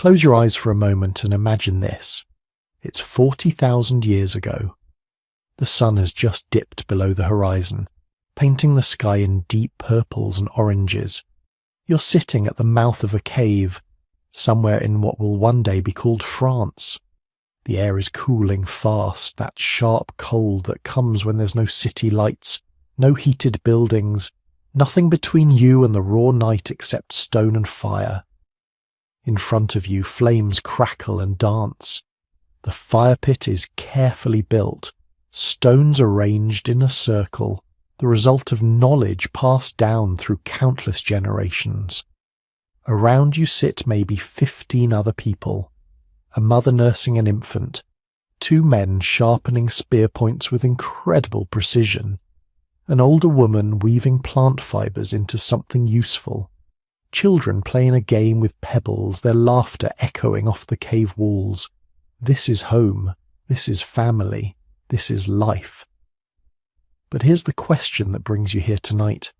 Close your eyes for a moment and imagine this. It's 40,000 years ago. The sun has just dipped below the horizon, painting the sky in deep purples and oranges. You're sitting at the mouth of a cave, somewhere in what will one day be called France. The air is cooling fast, that sharp cold that comes when there's no city lights, no heated buildings, nothing between you and the raw night except stone and fire. In front of you, flames crackle and dance. The fire pit is carefully built, stones arranged in a circle, the result of knowledge passed down through countless generations. Around you sit maybe 15 other people, a mother nursing an infant, 2 men sharpening spear points with incredible precision, an older woman weaving plant fibres into something useful, children playing a game with pebbles, their laughter echoing off the cave walls. This is home, this is family, this is life. But here's the question that brings you here tonight.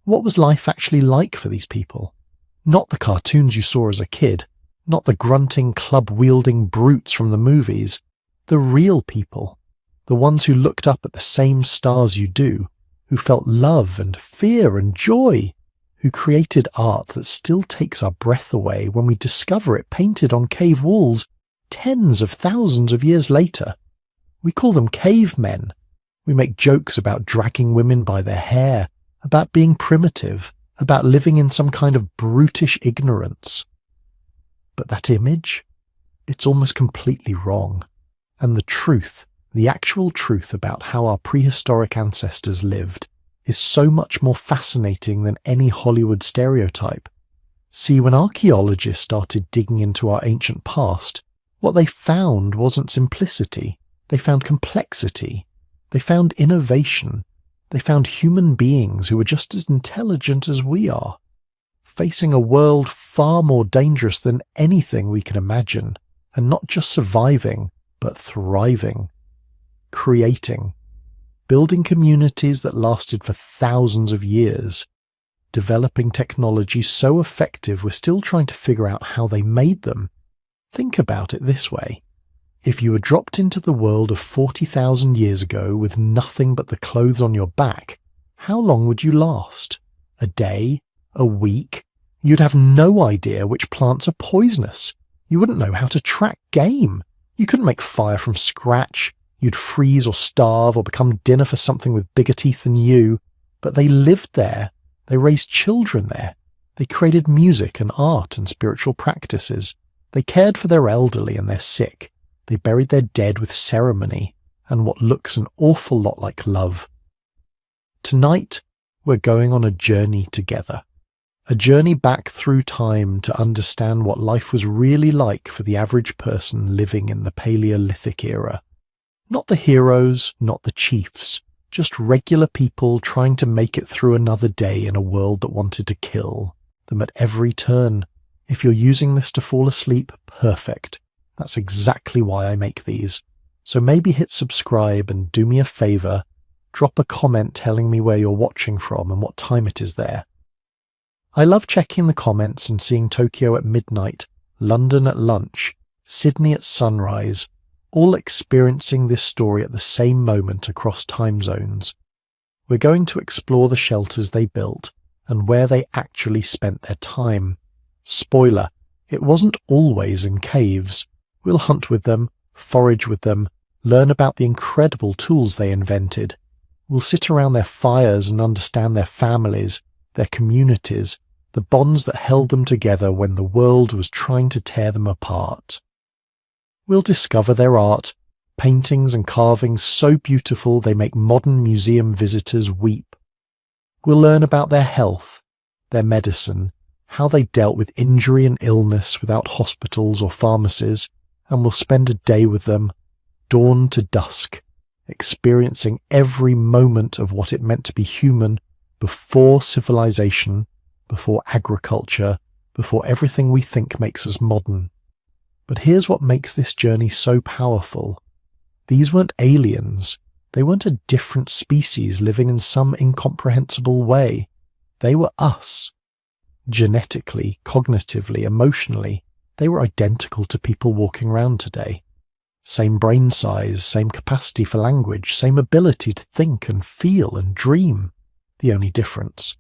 What was life actually like for these people? Not the cartoons you saw as a kid, not the grunting, club-wielding brutes from the movies, the real people, the ones who looked up at the same stars you do, who felt love and fear and joy, who created art that still takes our breath away when we discover it painted on cave walls tens of thousands of years later. We call them cavemen. We make jokes about dragging women by their hair, about being primitive, about living in some kind of brutish ignorance. But that image? It's almost completely wrong. And the truth, the actual truth about how our prehistoric ancestors lived, is so much more fascinating than any Hollywood stereotype. See, when archaeologists started digging into our ancient past, what they found wasn't simplicity. They found complexity. They found innovation. They found human beings who were just as intelligent as we are, facing a world far more dangerous than anything we can imagine, and not just surviving, but thriving, creating, building communities that lasted for thousands of years, developing technology so effective we're still trying to figure out how they made them. Think about it this way. If you were dropped into the world of 40,000 years ago with nothing but the clothes on your back, how long would you last? A day? A week? You'd have no idea which plants are poisonous. You wouldn't know how to track game. You couldn't make fire from scratch. You'd freeze or starve or become dinner for something with bigger teeth than you. But they lived there. They raised children there. They created music and art and spiritual practices. They cared for their elderly and their sick. They buried their dead with ceremony and what looks an awful lot like love. Tonight, we're going on a journey together. A journey back through time to understand what life was really like for the average person living in the Paleolithic era. Not the heroes, not the chiefs, just regular people trying to make it through another day in a world that wanted to kill them at every turn. If you're using this to fall asleep, perfect. That's exactly why I make these. So maybe hit subscribe and do me a favor, drop a comment telling me where you're watching from and what time it is there. I love checking the comments and seeing Tokyo at midnight, London at lunch, Sydney at sunrise, all experiencing this story at the same moment across time zones. We're going to explore the shelters they built and where they actually spent their time. Spoiler, it wasn't always in caves. We'll hunt with them, forage with them, learn about the incredible tools they invented. We'll sit around their fires and understand their families, their communities, the bonds that held them together when the world was trying to tear them apart. We'll discover their art, paintings and carvings so beautiful they make modern museum visitors weep. We'll learn about their health, their medicine, how they dealt with injury and illness without hospitals or pharmacies, and we'll spend a day with them, dawn to dusk, experiencing every moment of what it meant to be human before civilization, before agriculture, before everything we think makes us modern. But here's what makes this journey so powerful. These weren't aliens. They weren't a different species living in some incomprehensible way. They were us. Genetically, cognitively, emotionally, They were identical to people walking around today. Same brain size, same capacity for language, same ability to think and feel and dream. The only difference: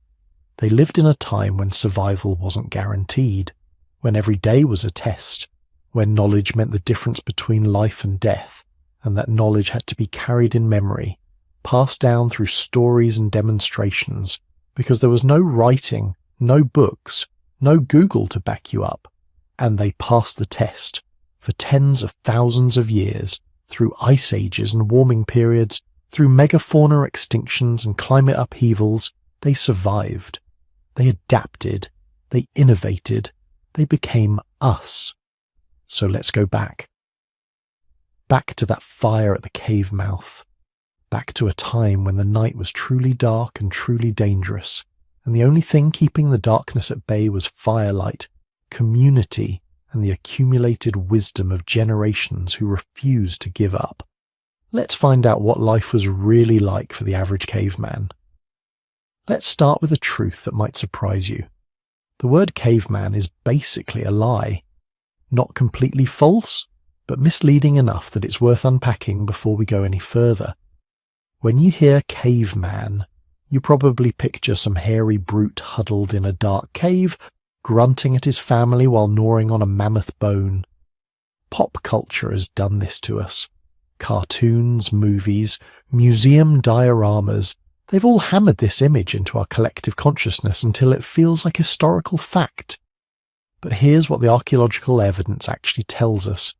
they lived in a time when survival wasn't guaranteed, when every day was a test, when knowledge meant the difference between life and death, and that knowledge had to be carried in memory, passed down through stories and demonstrations, because there was no writing, no books, no Google to back you up, and they passed the test. For tens of thousands of years, through ice ages and warming periods, through megafauna extinctions and climate upheavals, they survived. They adapted. They innovated. They became us. So let's go back. Back to that fire at the cave mouth. Back to a time when the night was truly dark and truly dangerous, and the only thing keeping the darkness at bay was firelight, community, and the accumulated wisdom of generations who refused to give up. Let's find out what life was really like for the average caveman. Let's start with a truth that might surprise you. The word caveman is basically a lie. Not completely false, but misleading enough that it's worth unpacking before we go any further. When you hear caveman, you probably picture some hairy brute huddled in a dark cave, grunting at his family while gnawing on a mammoth bone. Pop culture has done this to us. Cartoons, movies, museum dioramas, they've all hammered this image into our collective consciousness until it feels like historical fact. But here's what the archaeological evidence actually tells us.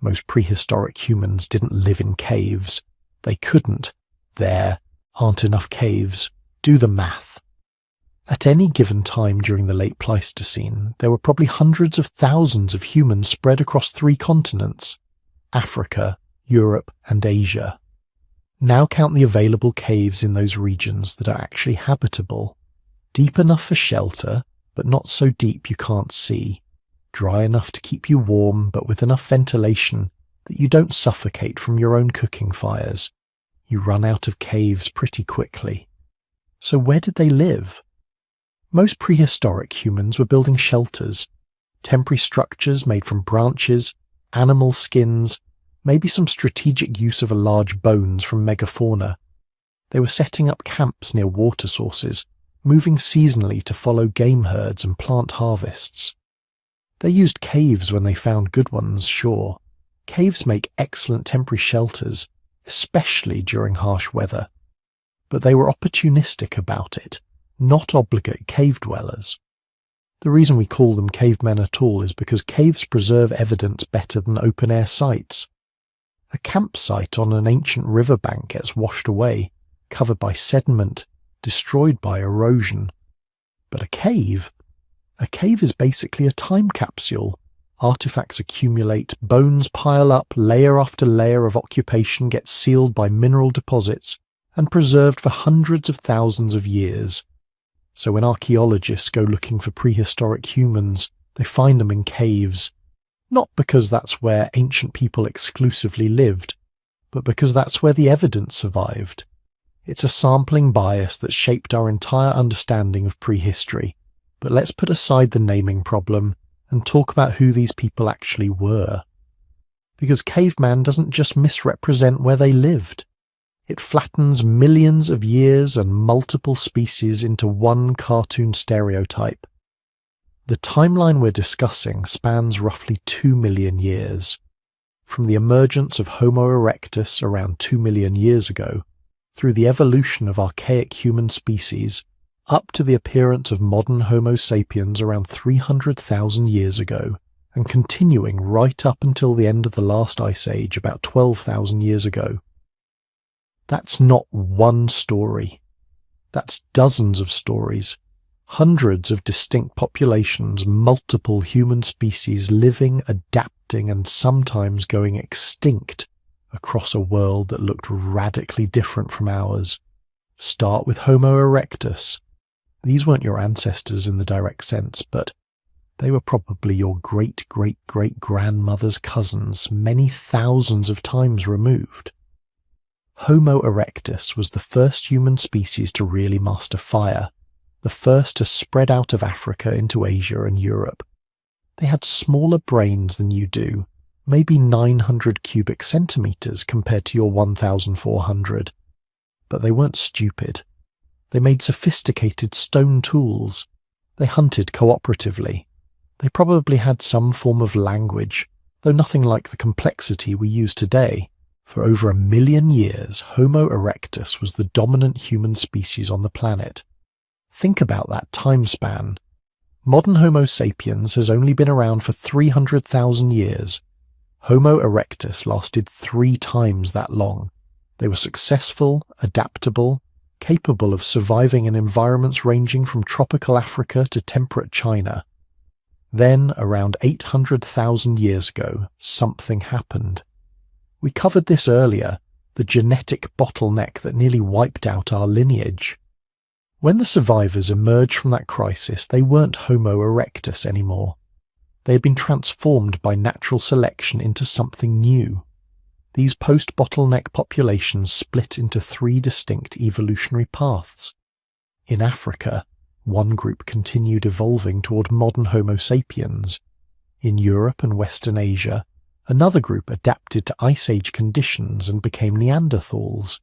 Most prehistoric humans didn't live in caves. They couldn't. There aren't enough caves. Do the math. At any given time during the late Pleistocene, there were probably hundreds of thousands of humans spread across 3 continents: Africa, Europe, and Asia. Now count the available caves in those regions that are actually habitable. Deep enough for shelter, but not so deep you can't see. Dry enough to keep you warm, but with enough ventilation that you don't suffocate from your own cooking fires. You run out of caves pretty quickly. So where did they live? Most prehistoric humans were building shelters, temporary structures made from branches, animal skins, maybe some strategic use of large bones from megafauna. They were setting up camps near water sources, moving seasonally to follow game herds and plant harvests. They used caves when they found good ones, sure. Caves make excellent temporary shelters, especially during harsh weather. But they were opportunistic about it, not obligate cave dwellers. The reason we call them cavemen at all is because caves preserve evidence better than open-air sites. A campsite on an ancient riverbank gets washed away, covered by sediment, destroyed by erosion. But a cave is basically a time capsule. Artifacts accumulate, bones pile up, layer after layer of occupation gets sealed by mineral deposits and preserved for hundreds of thousands of years. So when archaeologists go looking for prehistoric humans, they find them in caves, not because that's where ancient people exclusively lived, but because that's where the evidence survived. It's a sampling bias that shaped our entire understanding of prehistory. But let's put aside the naming problem and talk about who these people actually were. Because caveman doesn't just misrepresent where they lived. It flattens millions of years and multiple species into one cartoon stereotype. The timeline we're discussing spans roughly 2 million years. From the emergence of Homo erectus around 2 million years ago, through the evolution of archaic human species, up to the appearance of modern Homo sapiens around 300,000 years ago, and continuing right up until the end of the last ice age about 12,000 years ago. That's not one story. That's dozens of stories, hundreds of distinct populations, multiple human species living, adapting, and sometimes going extinct across a world that looked radically different from ours. Start with Homo erectus. These weren't your ancestors in the direct sense, but they were probably your great-great-great-grandmother's cousins, many thousands of times removed. Homo erectus was the first human species to really master fire, the first to spread out of Africa into Asia and Europe. They had smaller brains than you do, maybe 900 cubic centimeters compared to your 1,400. But they weren't stupid. They made sophisticated stone tools. They hunted cooperatively. They probably had some form of language, though nothing like the complexity we use today. For over 1 million years, Homo erectus was the dominant human species on the planet. Think about that time span. Modern Homo sapiens has only been around for 300,000 years. Homo erectus lasted 3 times that long. They were successful, adaptable, capable of surviving in environments ranging from tropical Africa to temperate China. Then, around 800,000 years ago, something happened. We covered this earlier, the genetic bottleneck that nearly wiped out our lineage. When the survivors emerged from that crisis, they weren't Homo erectus anymore. They had been transformed by natural selection into something new. These post-bottleneck populations split into 3 distinct evolutionary paths. In Africa, one group continued evolving toward modern Homo sapiens. In Europe and Western Asia, another group adapted to Ice Age conditions and became Neanderthals.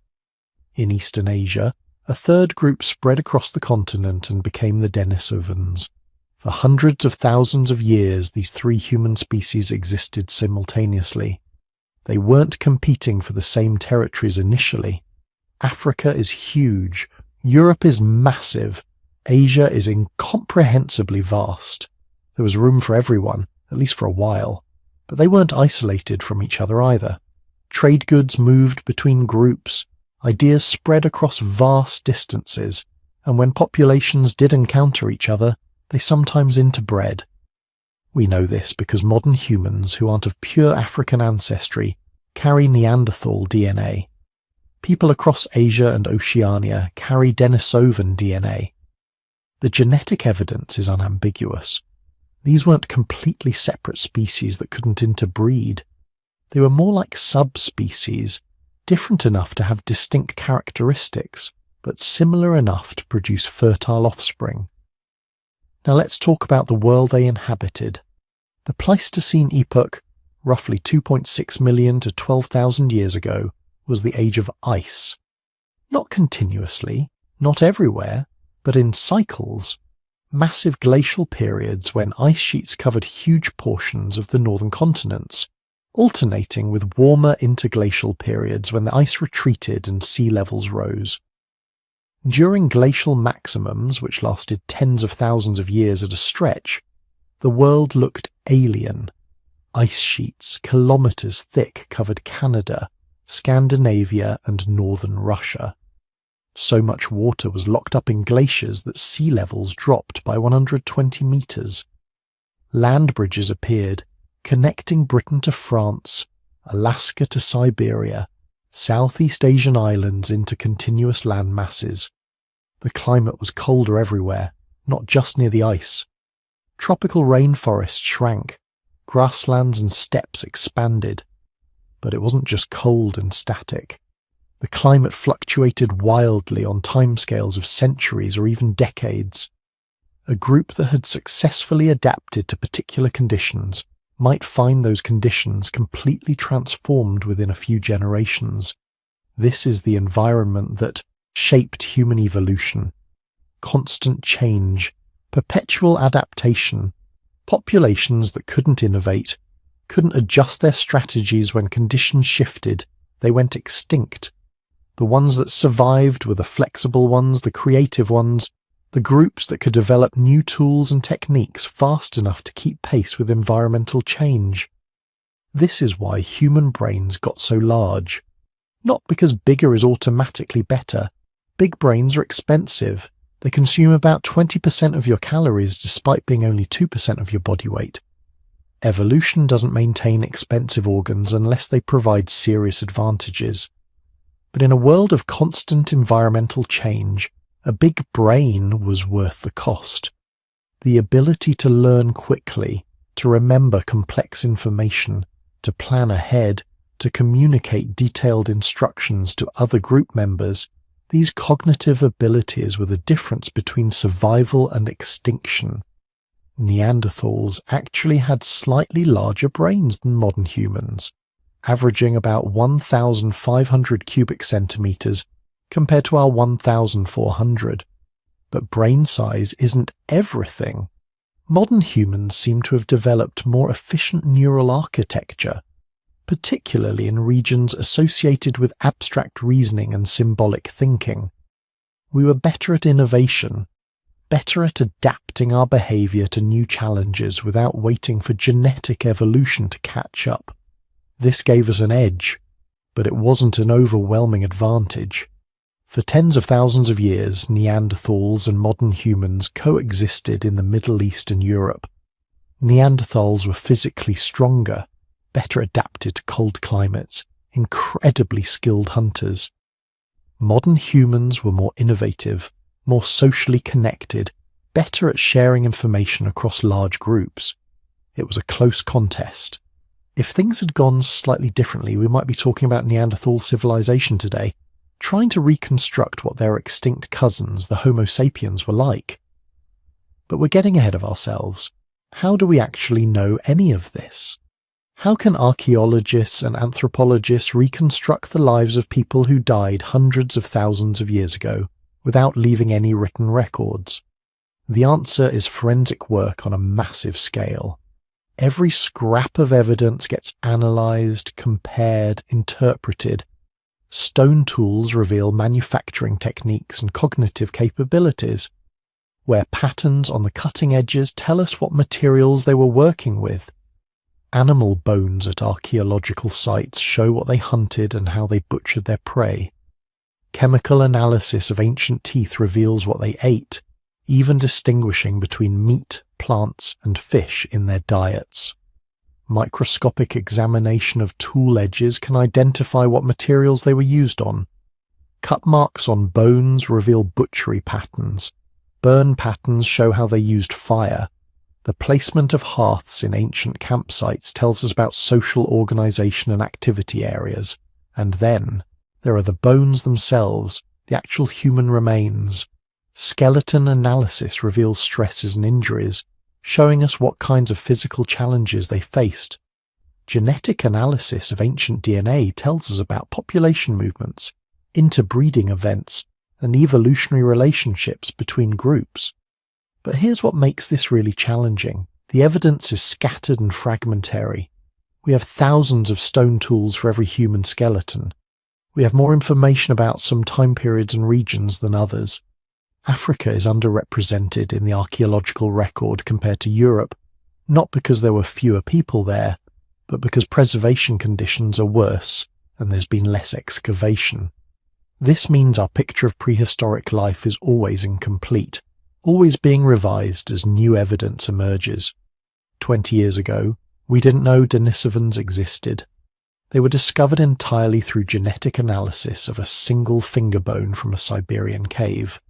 In Eastern Asia, a third group spread across the continent and became the Denisovans. For hundreds of thousands of years, these 3 human species existed simultaneously. They weren't competing for the same territories initially. Africa is huge, Europe is massive, Asia is incomprehensibly vast. There was room for everyone, at least for a while, but they weren't isolated from each other either. Trade goods moved between groups, ideas spread across vast distances, and when populations did encounter each other, they sometimes interbred. We know this because modern humans who aren't of pure African ancestry carry Neanderthal DNA. People across Asia and Oceania carry Denisovan DNA. The genetic evidence is unambiguous. These weren't completely separate species that couldn't interbreed. They were more like subspecies, different enough to have distinct characteristics, but similar enough to produce fertile offspring. Now let's talk about the world they inhabited. The Pleistocene epoch, roughly 2.6 million to 12,000 years ago, was the age of ice. Not continuously, not everywhere, but in cycles. Massive glacial periods when ice sheets covered huge portions of the northern continents, alternating with warmer interglacial periods when the ice retreated and sea levels rose. During glacial maximums, which lasted tens of thousands of years at a stretch, the world looked alien. Ice sheets, kilometers thick, covered Canada, Scandinavia, and northern Russia. So much water was locked up in glaciers that sea levels dropped by 120 meters. Land bridges appeared, connecting Britain to France, Alaska to Siberia, Southeast Asian islands into continuous land masses. The climate was colder everywhere, not just near the ice. Tropical rainforests shrank, grasslands and steppes expanded. But it wasn't just cold and static. The climate fluctuated wildly on timescales of centuries or even decades. A group that had successfully adapted to particular conditions might find those conditions completely transformed within a few generations. This is the environment that shaped human evolution. Constant change, perpetual adaptation, populations that couldn't innovate, couldn't adjust their strategies when conditions shifted, they went extinct. The ones that survived were the flexible ones, the creative ones, the groups that could develop new tools and techniques fast enough to keep pace with environmental change. This is why human brains got so large. Not because bigger is automatically better. Big brains are expensive. They consume about 20% of your calories despite being only 2% of your body weight. Evolution doesn't maintain expensive organs unless they provide serious advantages. But in a world of constant environmental change, a big brain was worth the cost. The ability to learn quickly, to remember complex information, to plan ahead, to communicate detailed instructions to other group members, these cognitive abilities were the difference between survival and extinction. Neanderthals actually had slightly larger brains than modern humans, averaging about 1,500 cubic centimeters compared to our 1,400. But brain size isn't everything. Modern humans seem to have developed more efficient neural architecture, particularly in regions associated with abstract reasoning and symbolic thinking. We were better at innovation, better at adapting our behavior to new challenges without waiting for genetic evolution to catch up. This gave us an edge, but it wasn't an overwhelming advantage. For tens of thousands of years, Neanderthals and modern humans coexisted in the Middle East and Europe. Neanderthals were physically stronger, better adapted to cold climates, incredibly skilled hunters. Modern humans were more innovative, more socially connected, better at sharing information across large groups. It was a close contest. If things had gone slightly differently, we might be talking about Neanderthal civilization today, trying to reconstruct what their extinct cousins, the Homo sapiens, were like. But we're getting ahead of ourselves. How do we actually know any of this? How can archaeologists and anthropologists reconstruct the lives of people who died hundreds of thousands of years ago without leaving any written records? The answer is forensic work on a massive scale. Every scrap of evidence gets analysed, compared, interpreted. Stone tools reveal manufacturing techniques and cognitive capabilities, where patterns on the cutting edges tell us what materials they were working with. Animal bones at archaeological sites show what they hunted and how they butchered their prey. Chemical analysis of ancient teeth reveals what they ate, even distinguishing between meat, plants, and fish in their diets. Microscopic examination of tool edges can identify what materials they were used on. Cut marks on bones reveal butchery patterns. Burn patterns show how they used fire. The placement of hearths in ancient campsites tells us about social organization and activity areas. And then, there are the bones themselves, the actual human remains. Skeleton analysis reveals stresses and injuries, showing us what kinds of physical challenges they faced. Genetic analysis of ancient DNA tells us about population movements, interbreeding events, and evolutionary relationships between groups. But here's what makes this really challenging. The evidence is scattered and fragmentary. We have thousands of stone tools for every human skeleton. We have more information about some time periods and regions than others. Africa is underrepresented in the archaeological record compared to Europe, not because there were fewer people there, but because preservation conditions are worse and there's been less excavation. This means our picture of prehistoric life is always incomplete, always being revised as new evidence emerges. 20 years ago, we didn't know Denisovans existed. They were discovered entirely through genetic analysis of a single finger bone from a Siberian cave.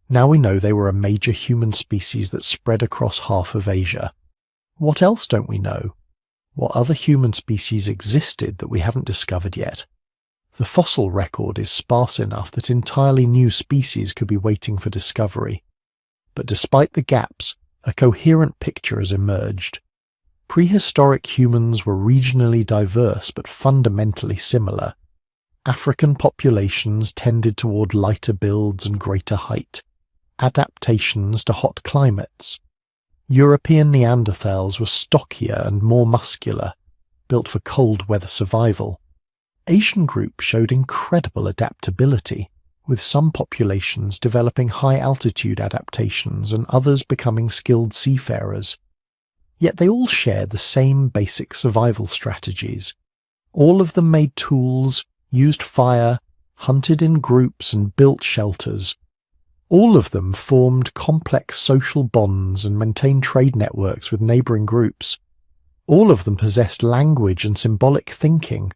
Now we know they were a major human species that spread across half of Asia. What else don't we know? What other human species existed that we haven't discovered yet? The fossil record is sparse enough that entirely new species could be waiting for discovery. But despite the gaps, a coherent picture has emerged. Prehistoric humans were regionally diverse but fundamentally similar. African populations tended toward lighter builds and greater height, adaptations to hot climates. European Neanderthals were stockier and more muscular, built for cold weather survival. Asian groups showed incredible adaptability, with some populations developing high-altitude adaptations and others becoming skilled seafarers. Yet they all shared the same basic survival strategies. All of them made tools, used fire, hunted in groups and built shelters. All of them formed complex social bonds and maintained trade networks with neighbouring groups. All of them possessed language and symbolic thinking,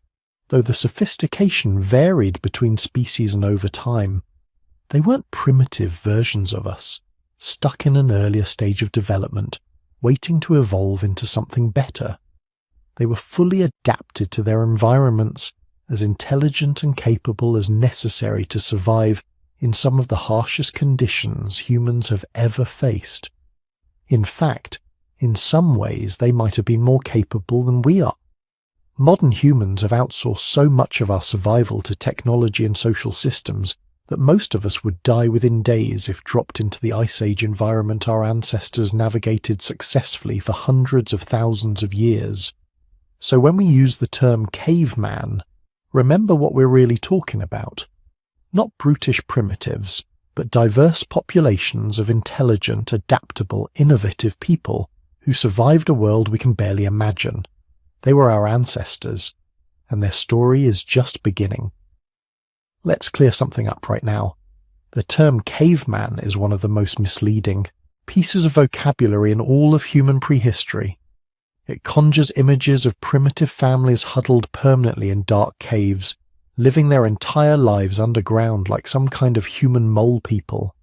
though the sophistication varied between species and over time. They weren't primitive versions of us, stuck in an earlier stage of development, waiting to evolve into something better. They were fully adapted to their environments, as intelligent and capable as necessary to survive in some of the harshest conditions humans have ever faced. In fact, In some ways, they might have been more capable than we are. Modern humans have outsourced so much of our survival to technology and social systems that most of us would die within days if dropped into the Ice Age environment our ancestors navigated successfully for hundreds of thousands of years. So when we use the term caveman, remember what we're really talking about. Not brutish primitives, but diverse populations of intelligent, adaptable, innovative people who survived a world we can barely imagine. They were our ancestors, and their story is just beginning. Let's clear something up right now. The term caveman is one of the most misleading pieces of vocabulary in all of human prehistory. It conjures images of primitive families huddled permanently in dark caves, living their entire lives underground like some kind of human mole people.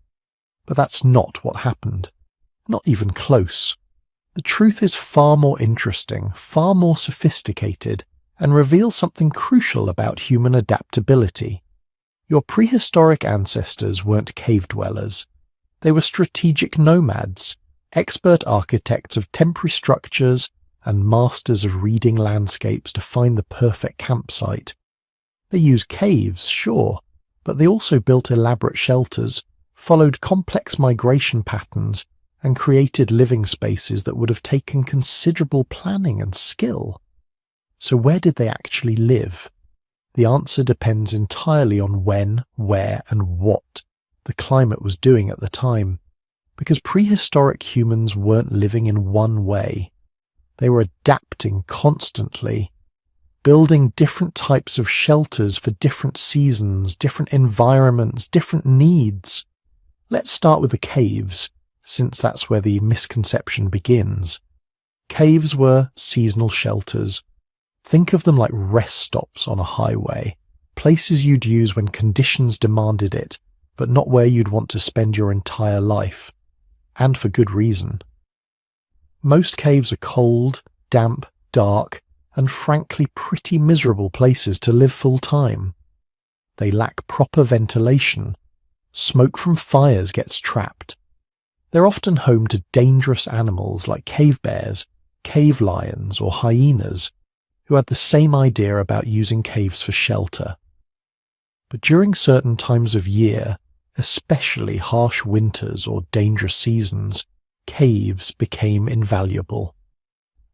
But that's not what happened. Not even close. The truth is far more interesting, far more sophisticated, and reveals something crucial about human adaptability. Your prehistoric ancestors weren't cave dwellers. They were strategic nomads, expert architects of temporary structures, and masters of reading landscapes to find the perfect campsite. They used caves, sure, but they also built elaborate shelters, followed complex migration patterns, and created living spaces that would have taken considerable planning and skill. So where did they actually live? The answer depends entirely on when, where, and what the climate was doing at the time, because prehistoric humans weren't living in one way. They were adapting constantly, building different types of shelters for different seasons, different environments, different needs. Let's start with the caves, since that's where the misconception begins. Caves were seasonal shelters. Think of them like rest stops on a highway, places you'd use when conditions demanded it, but not where you'd want to spend your entire life. And for good reason. Most caves are cold, damp, dark, and frankly pretty miserable places to live full time. They lack proper ventilation. Smoke from fires gets trapped. They're often home to dangerous animals like cave bears, cave lions, or hyenas, who had the same idea about using caves for shelter. But during certain times of year, especially harsh winters or dangerous seasons, caves became invaluable.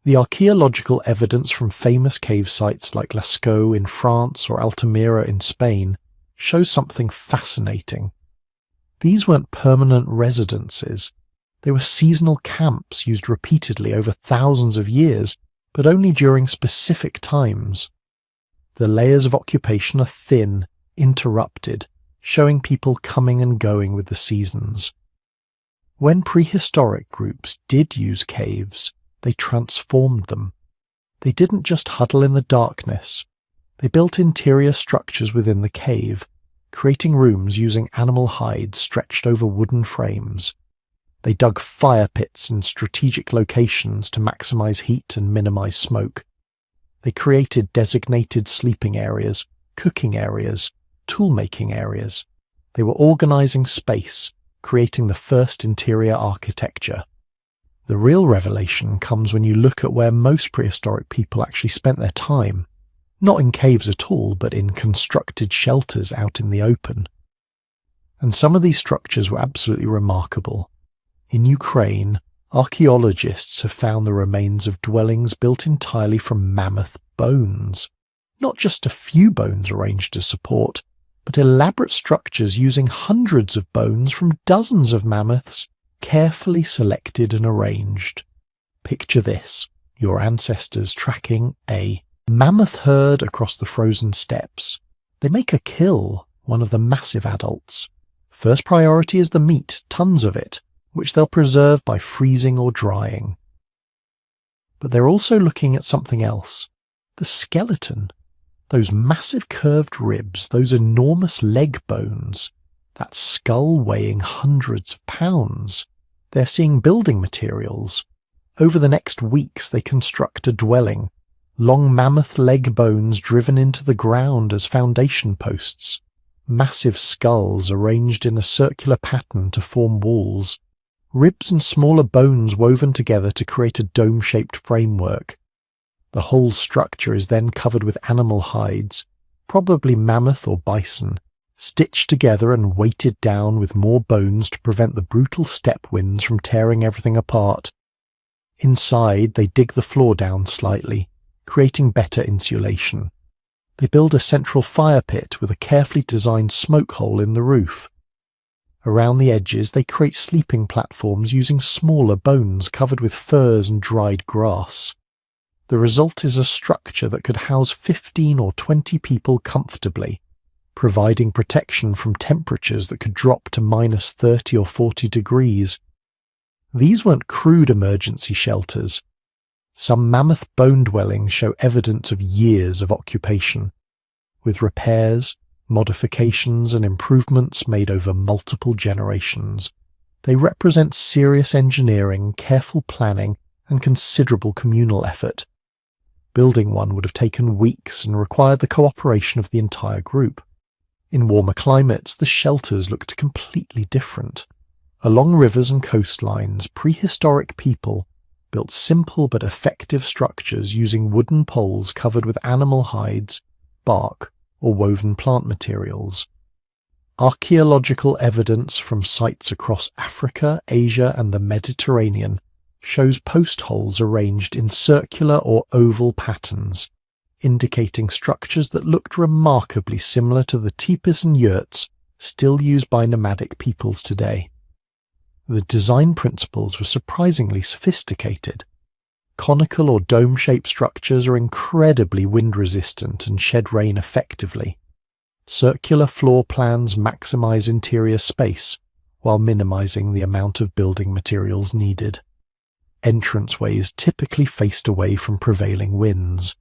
The archaeological evidence from famous cave sites like Lascaux in France or Altamira in Spain shows something fascinating. These weren't permanent residences. They were seasonal camps used repeatedly over thousands of years, but only during specific times. The layers of occupation are thin, interrupted, showing people coming and going with the seasons. When prehistoric groups did use caves, they transformed them. They didn't just huddle in the darkness. They built interior structures within the cave, creating rooms using animal hides stretched over wooden frames. They dug fire pits in strategic locations to maximize heat and minimize smoke. They created designated sleeping areas, cooking areas, tool-making areas. They were organizing space, creating the first interior architecture. The real revelation comes when you look at where most prehistoric people actually spent their time. Not in caves at all, but in constructed shelters out in the open. And some of these structures were absolutely remarkable. In Ukraine, archaeologists have found the remains of dwellings built entirely from mammoth bones. Not just a few bones arranged to support, but elaborate structures using hundreds of bones from dozens of mammoths, carefully selected and arranged. Picture this, your ancestors tracking a mammoth herd across the frozen steppes. They make a kill, one of the massive adults. First priority is the meat, tons of it, which they'll preserve by freezing or drying. But they're also looking at something else. The skeleton. Those massive curved ribs, those enormous leg bones, that skull weighing hundreds of pounds. They're seeing building materials. Over the next weeks they construct a dwelling. Long mammoth leg bones driven into the ground as foundation posts. Massive skulls arranged in a circular pattern to form walls. ribs and smaller bones woven together to create a dome-shaped framework. The whole structure is then covered with animal hides, probably mammoth or bison, stitched together and weighted down with more bones to prevent the brutal step winds from tearing everything apart. Inside, they dig the floor down slightly, creating better insulation. They build a central fire pit with a carefully designed smoke hole in the roof. Around the edges, they create sleeping platforms using smaller bones covered with furs and dried grass. The result is a structure that could house 15 or 20 people comfortably, providing protection from temperatures that could drop to minus 30 or 40 degrees. These weren't crude emergency shelters. Some mammoth bone dwellings show evidence of years of occupation, with repairs, modifications and improvements made over multiple generations. They represent serious engineering, careful planning, and considerable communal effort. Building one would have taken weeks and required the cooperation of the entire group. In warmer climates, the shelters looked completely different. Along rivers and coastlines, prehistoric people built simple but effective structures using wooden poles covered with animal hides, bark, or woven plant materials. Archaeological evidence from sites across Africa, Asia, and the Mediterranean shows post holes arranged in circular or oval patterns, indicating structures that looked remarkably similar to the teepees and yurts still used by nomadic peoples today. The design principles were surprisingly sophisticated. Conical or dome-shaped structures are incredibly wind-resistant and shed rain effectively. Circular floor plans maximize interior space while minimizing the amount of building materials needed. Entranceways typically faced away from prevailing winds.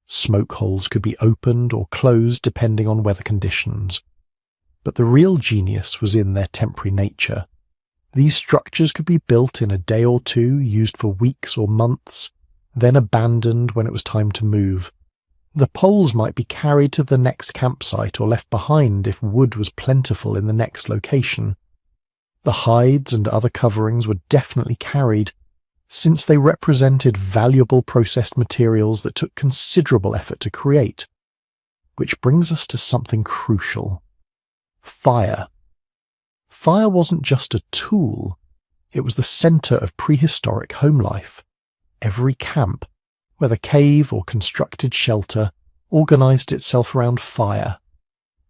Smoke holes could be opened or closed depending on weather conditions. But the real genius was in their temporary nature. These structures could be built in a day or two, used for weeks or months, then abandoned when it was time to move. The poles might be carried to the next campsite or left behind if wood was plentiful in the next location. The hides and other coverings were definitely carried, since they represented valuable processed materials that took considerable effort to create. Which brings us to something crucial. Fire. Fire wasn't just a tool, it was the center of prehistoric home life. Every camp, whether cave or constructed shelter, organized itself around fire.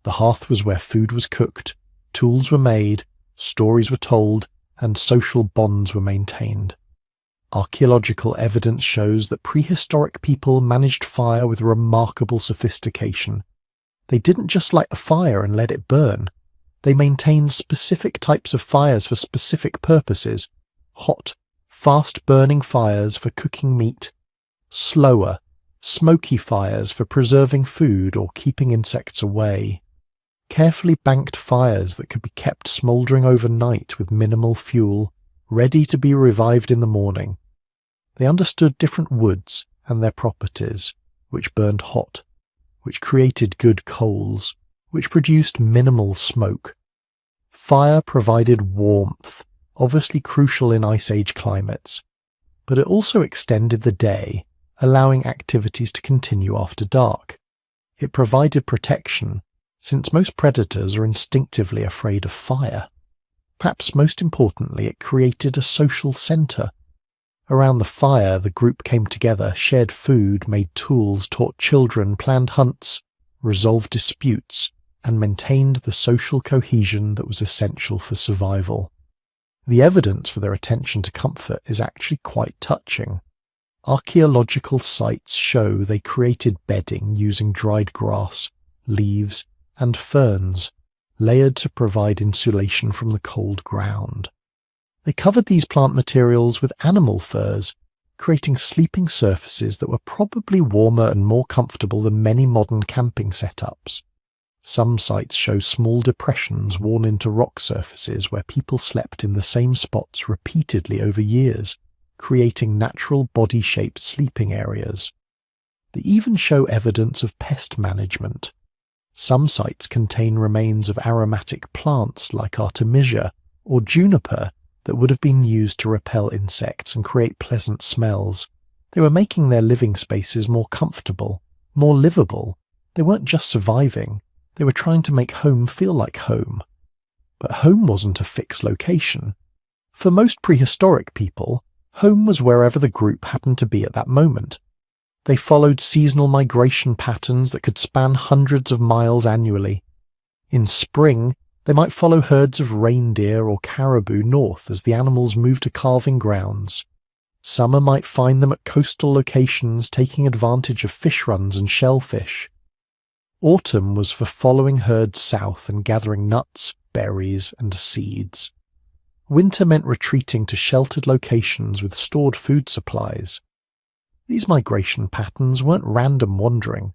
The hearth was where food was cooked, tools were made, stories were told, and social bonds were maintained. Archaeological evidence shows that prehistoric people managed fire with remarkable sophistication. They didn't just light a fire and let it burn. They maintained specific types of fires for specific purposes: hot, fast-burning fires for cooking meat, slower, smoky fires for preserving food or keeping insects away, carefully banked fires that could be kept smouldering overnight with minimal fuel, ready to be revived in the morning. They understood different woods and their properties, which burned hot, which created good coals, which produced minimal smoke. Fire provided warmth, obviously crucial in Ice Age climates, but it also extended the day, allowing activities to continue after dark. It provided protection, since most predators are instinctively afraid of fire. Perhaps most importantly, it created a social center. Around the fire, the group came together, shared food, made tools, taught children, planned hunts, resolved disputes, and maintained the social cohesion that was essential for survival. The evidence for their attention to comfort is actually quite touching. Archaeological sites show they created bedding using dried grass, leaves, and ferns, layered to provide insulation from the cold ground. They covered these plant materials with animal furs, creating sleeping surfaces that were probably warmer and more comfortable than many modern camping setups. Some sites show small depressions worn into rock surfaces where people slept in the same spots repeatedly over years, creating natural body-shaped sleeping areas. They even show evidence of pest management. Some sites contain remains of aromatic plants like artemisia or juniper that would have been used to repel insects and create pleasant smells. They were making their living spaces more comfortable, more livable. They weren't just surviving, they were trying to make home feel like home. But home wasn't a fixed location. For most prehistoric people, home was wherever the group happened to be at that moment. They followed seasonal migration patterns that could span hundreds of miles annually. In spring, they might follow herds of reindeer or caribou north as the animals moved to calving grounds. Summer might find them at coastal locations taking advantage of fish runs and shellfish. Autumn was for following herds south and gathering nuts, berries, and seeds. Winter meant retreating to sheltered locations with stored food supplies. These migration patterns weren't random wandering.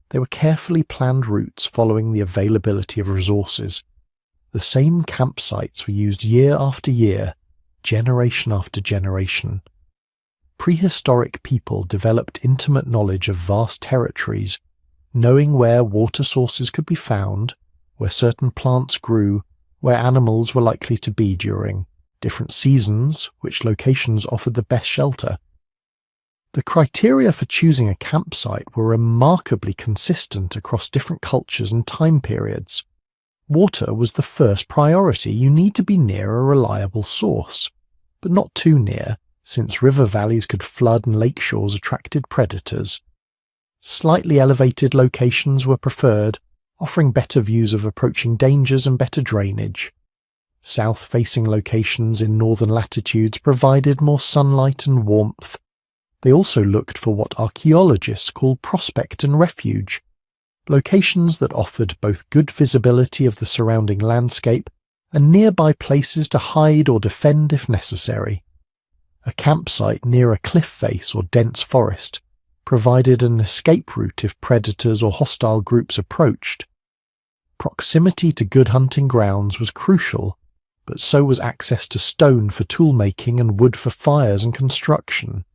They were carefully planned routes following the availability of resources. The same campsites were used year after year, generation after generation. Prehistoric people developed intimate knowledge of vast territories, knowing where water sources could be found, where certain plants grew, where animals were likely to be during different seasons, which locations offered the best shelter. The criteria for choosing a campsite were remarkably consistent across different cultures and time periods. Water was the first priority. You need to be near a reliable source, but not too near, since river valleys could flood and lake shores attracted predators. Slightly elevated locations were preferred, offering better views of approaching dangers and better drainage. South-facing locations in northern latitudes provided more sunlight and warmth. They also looked for what archaeologists call prospect and refuge, locations that offered both good visibility of the surrounding landscape and nearby places to hide or defend if necessary. A campsite near a cliff face or dense forest provided an escape route if predators or hostile groups approached. Proximity to good hunting grounds was crucial, but so was access to stone for tool-making and wood for fires and construction.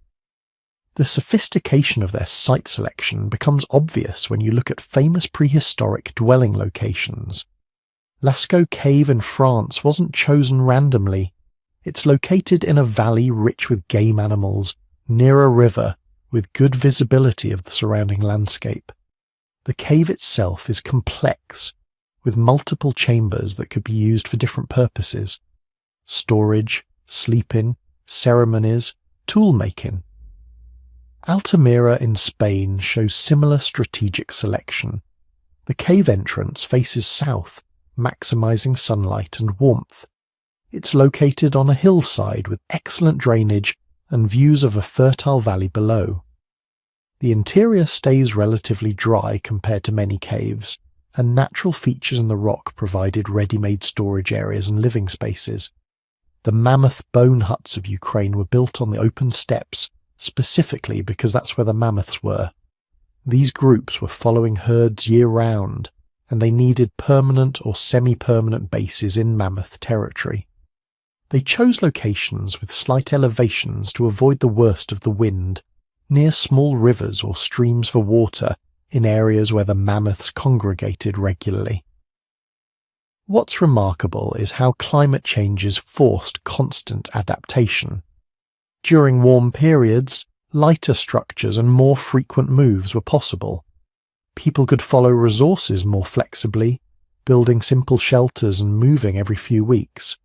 The sophistication of their site selection becomes obvious when you look at famous prehistoric dwelling locations. Lascaux Cave in France wasn't chosen randomly. It's located in a valley rich with game animals, near a river, with good visibility of the surrounding landscape. The cave itself is complex, with multiple chambers that could be used for different purposes: storage, sleeping, ceremonies, tool-making. Altamira in Spain shows similar strategic selection. The cave entrance faces south, maximizing sunlight and warmth. It's located on a hillside with excellent drainage and views of a fertile valley below. The interior stays relatively dry compared to many caves, and natural features in the rock provided ready-made storage areas and living spaces. The mammoth bone huts of Ukraine were built on the open steppes, specifically because that's where the mammoths were. These groups were following herds year-round, and they needed permanent or semi-permanent bases in mammoth territory. They chose locations with slight elevations to avoid the worst of the wind, near small rivers or streams for water, in areas where the mammoths congregated regularly. What's remarkable is how climate changes forced constant adaptation. During warm periods, lighter structures and more frequent moves were possible. People could follow resources more flexibly, building simple shelters and moving every few weeks.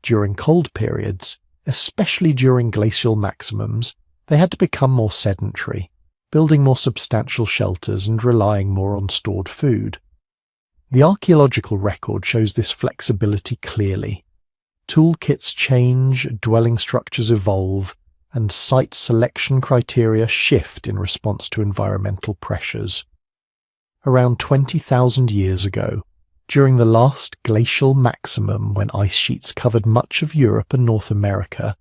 During cold periods, especially during glacial maximums, they had to become more sedentary, building more substantial shelters and relying more on stored food. The archaeological record shows this flexibility clearly. Toolkits change, dwelling structures evolve, and site selection criteria shift in response to environmental pressures. Around 20,000 years ago, during the last glacial maximum when ice sheets covered much of Europe and North America,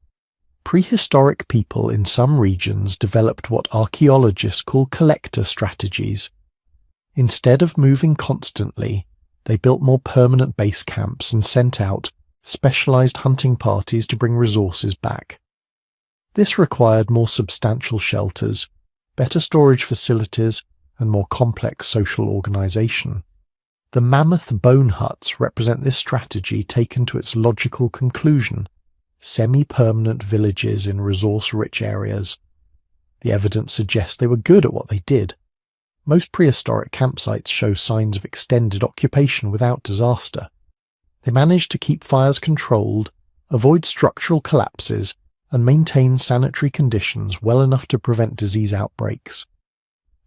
prehistoric people in some regions developed what archaeologists call collector strategies. Instead of moving constantly, they built more permanent base camps and sent out specialized hunting parties to bring resources back. This required more substantial shelters, better storage facilities, and more complex social organization. The mammoth bone huts represent this strategy taken to its logical conclusion. semi-permanent villages in resource-rich areas. The evidence suggests they were good at what they did. Most prehistoric campsites show signs of extended occupation without disaster. They managed to keep fires controlled, avoid structural collapses, and maintain sanitary conditions well enough to prevent disease outbreaks.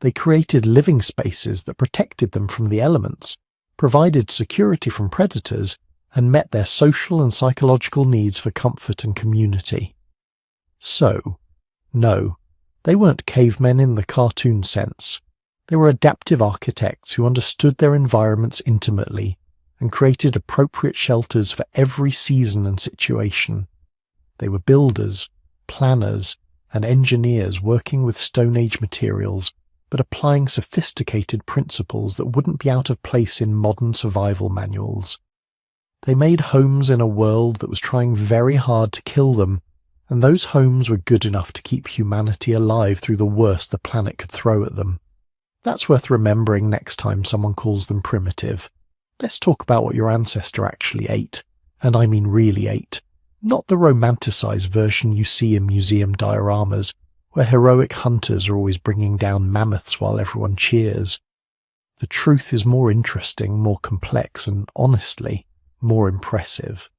They created living spaces that protected them from the elements, provided security from predators, and met their social and psychological needs for comfort and community. So, no, they weren't cavemen in the cartoon sense. They were adaptive architects who understood their environments intimately and created appropriate shelters for every season and situation. They were builders, planners, and engineers working with Stone Age materials, but applying sophisticated principles that wouldn't be out of place in modern survival manuals. They made homes in a world that was trying very hard to kill them, and those homes were good enough to keep humanity alive through the worst the planet could throw at them. That's worth remembering next time someone calls them primitive. Let's talk about what your ancestor actually ate, and I mean really ate, not the romanticized version you see in museum dioramas, where heroic hunters are always bringing down mammoths while everyone cheers. The truth is more interesting, more complex, and honestly, more impressive.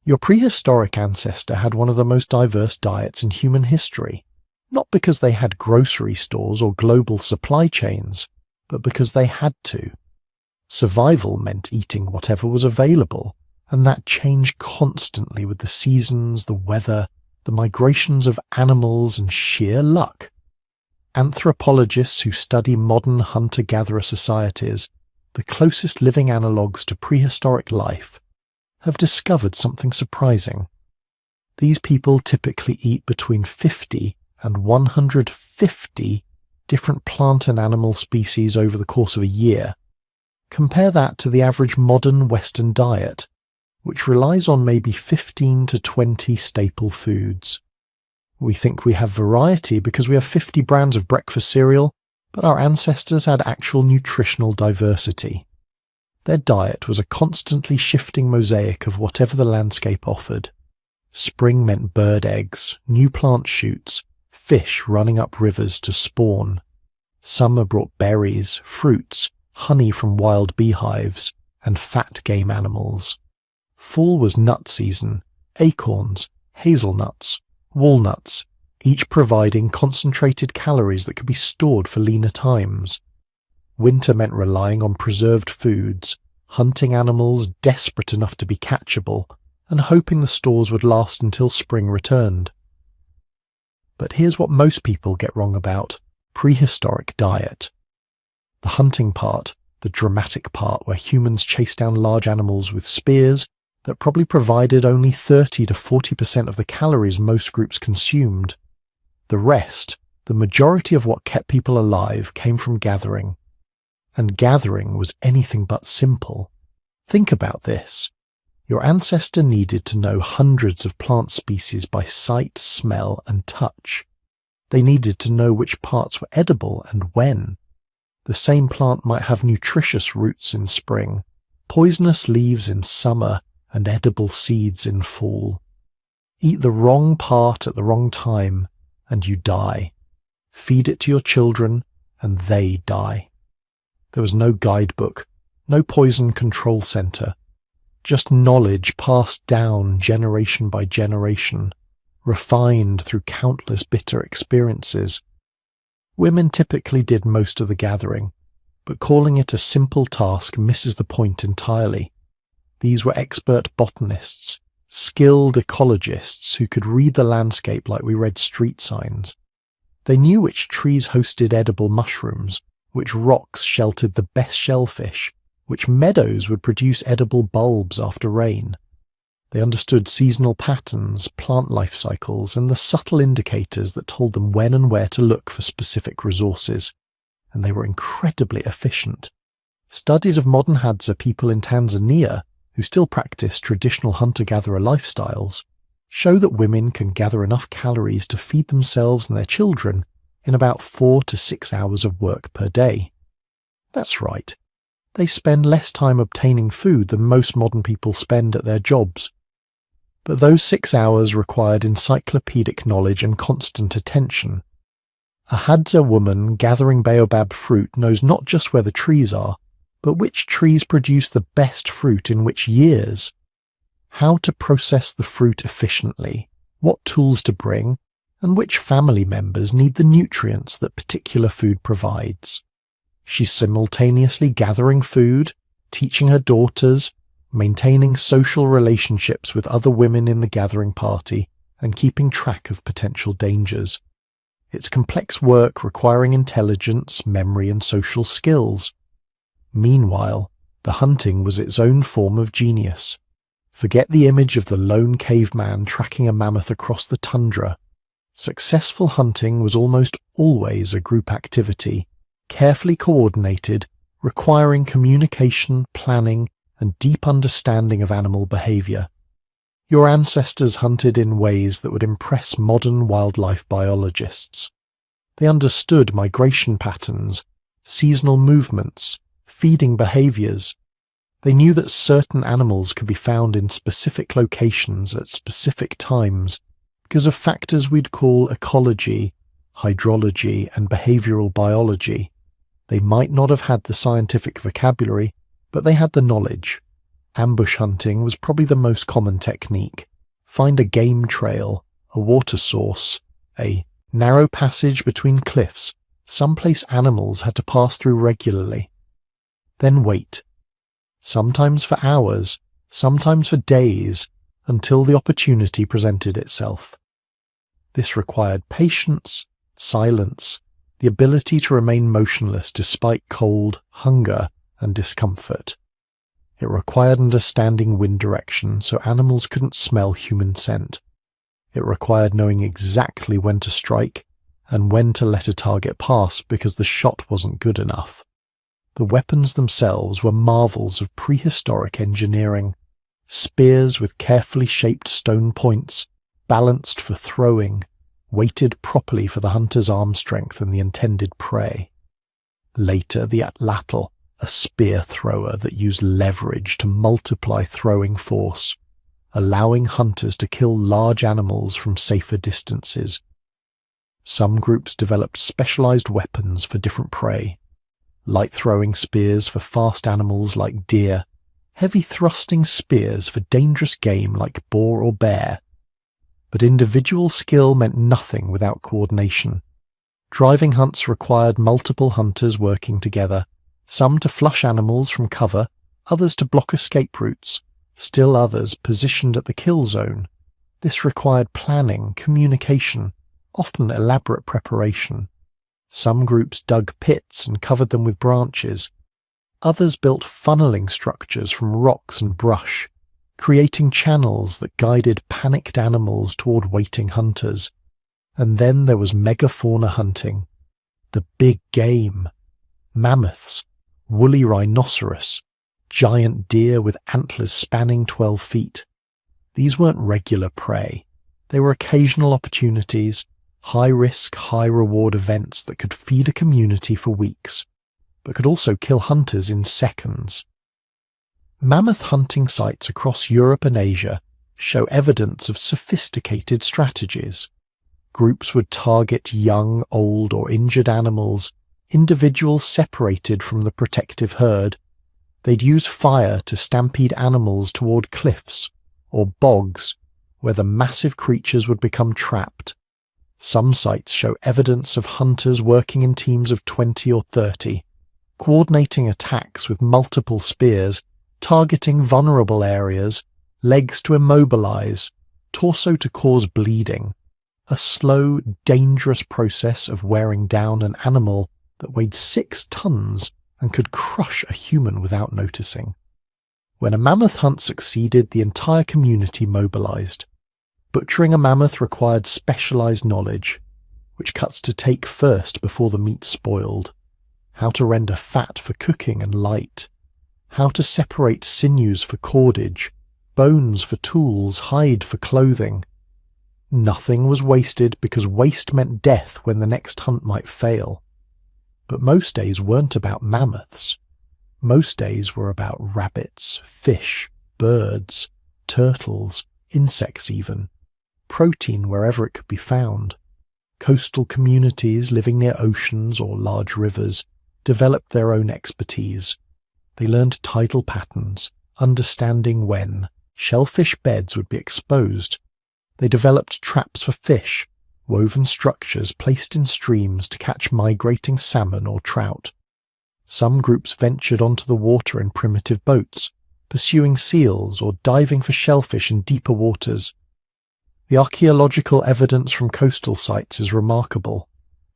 Your prehistoric ancestor had one of the most diverse diets in human history, not because they had grocery stores or global supply chains, but because they had to. Survival meant eating whatever was available, and that changed constantly with the seasons, the weather, the migrations of animals, and sheer luck. Anthropologists who study modern hunter-gatherer societies, the closest living analogues to prehistoric life, have discovered something surprising. These people typically eat between 50 and 150 different plant and animal species over the course of a year. Compare that to the average modern Western diet, which relies on maybe 15 to 20 staple foods. We think we have variety because we have 50 brands of breakfast cereal, but our ancestors had actual nutritional diversity. Their diet was a constantly shifting mosaic of whatever the landscape offered. Spring meant bird eggs, new plant shoots, fish running up rivers to spawn. Summer brought berries, fruits, honey from wild beehives, and fat game animals. Fall was nut season, acorns, hazelnuts, walnuts, each providing concentrated calories that could be stored for leaner times. Winter meant relying on preserved foods, hunting animals desperate enough to be catchable, and hoping the stores would last until spring returned. But here's what most people get wrong about prehistoric diet. The hunting part, the dramatic part where humans chased down large animals with spears that probably provided only 30 to 40% of the calories most groups consumed. The rest, the majority of what kept people alive, came from gathering. And gathering was anything but simple. Think about this. Your ancestor needed to know hundreds of plant species by sight, smell, and touch. They needed to know which parts were edible and when. The same plant might have nutritious roots in spring, poisonous leaves in summer, and edible seeds in fall. Eat the wrong part at the wrong time, and you die. Feed it to your children, and they die. There was no guidebook, no poison control center, just knowledge passed down generation by generation, refined through countless bitter experiences. Women typically did most of the gathering, but calling it a simple task misses the point entirely. These were expert botanists, skilled ecologists who could read the landscape like we read street signs. They knew which trees hosted edible mushrooms, which rocks sheltered the best shellfish, which meadows would produce edible bulbs after rain. They understood seasonal patterns, plant life cycles, and the subtle indicators that told them when and where to look for specific resources, and they were incredibly efficient. Studies of modern Hadza people in Tanzania, who still practice traditional hunter-gatherer lifestyles, show that women can gather enough calories to feed themselves and their children in about 4 to 6 hours of work per day. That's right. They spend less time obtaining food than most modern people spend at their jobs. But those 6 hours required encyclopedic knowledge and constant attention. A Hadza woman gathering baobab fruit knows not just where the trees are, but which trees produce the best fruit in which years. How to process the fruit efficiently, what tools to bring, and which family members need the nutrients that particular food provides. She's simultaneously gathering food, teaching her daughters, maintaining social relationships with other women in the gathering party, and keeping track of potential dangers. It's complex work requiring intelligence, memory, and social skills. Meanwhile, the hunting was its own form of genius. Forget the image of the lone caveman tracking a mammoth across the tundra. Successful hunting was almost always a group activity, carefully coordinated, requiring communication, planning, and deep understanding of animal behavior. Your ancestors hunted in ways that would impress modern wildlife biologists. They understood migration patterns, seasonal movements, feeding behaviors. They knew that certain animals could be found in specific locations at specific times because of factors we'd call ecology, hydrology, and behavioral biology. They might not have had the scientific vocabulary, but they had the knowledge. Ambush hunting was probably the most common technique. Find a game trail, a water source, a narrow passage between cliffs, someplace animals had to pass through regularly. Then wait. Sometimes for hours, sometimes for days, until the opportunity presented itself. This required patience, silence, the ability to remain motionless despite cold, hunger, and discomfort. It required understanding wind direction so animals couldn't smell human scent. It required knowing exactly when to strike and when to let a target pass because the shot wasn't good enough. The weapons themselves were marvels of prehistoric engineering. Spears with carefully shaped stone points, balanced for throwing, weighted properly for the hunter's arm strength and the intended prey. Later, the atlatl, a spear thrower that used leverage to multiply throwing force, allowing hunters to kill large animals from safer distances. Some groups developed specialized weapons for different prey, light throwing spears for fast animals like deer, heavy thrusting spears for dangerous game like boar or bear. But individual skill meant nothing without coordination. Driving hunts required multiple hunters working together, some to flush animals from cover, others to block escape routes, still others positioned at the kill zone. This required planning, communication, often elaborate preparation. Some groups dug pits and covered them with branches. Others built funneling structures from rocks and brush, creating channels that guided panicked animals toward waiting hunters. And then there was megafauna hunting. The big game. Mammoths, woolly rhinoceros, giant deer with antlers spanning 12 feet. These weren't regular prey. They were occasional opportunities, high-risk, high-reward events that could feed a community for weeks, but could also kill hunters in seconds. Mammoth hunting sites across Europe and Asia show evidence of sophisticated strategies. Groups would target young, old, or injured animals, individuals separated from the protective herd. They'd use fire to stampede animals toward cliffs or bogs where the massive creatures would become trapped. Some sites show evidence of hunters working in teams of 20 or 30, coordinating attacks with multiple spears, targeting vulnerable areas, legs to immobilize, torso to cause bleeding. A slow, dangerous process of wearing down an animal that weighed 6 tons and could crush a human without noticing. When a mammoth hunt succeeded, the entire community mobilized. Butchering a mammoth required specialized knowledge, which cuts to take first before the meat spoiled, how to render fat for cooking and light, how to separate sinews for cordage, bones for tools, hide for clothing. Nothing was wasted because waste meant death when the next hunt might fail. But most days weren't about mammoths. Most days were about rabbits, fish, birds, turtles, insects even, protein wherever it could be found. Coastal communities living near oceans or large rivers developed their own expertise. They learned tidal patterns, understanding when shellfish beds would be exposed. They developed traps for fish, woven structures placed in streams to catch migrating salmon or trout. Some groups ventured onto the water in primitive boats, pursuing seals or diving for shellfish in deeper waters. The archaeological evidence from coastal sites is remarkable.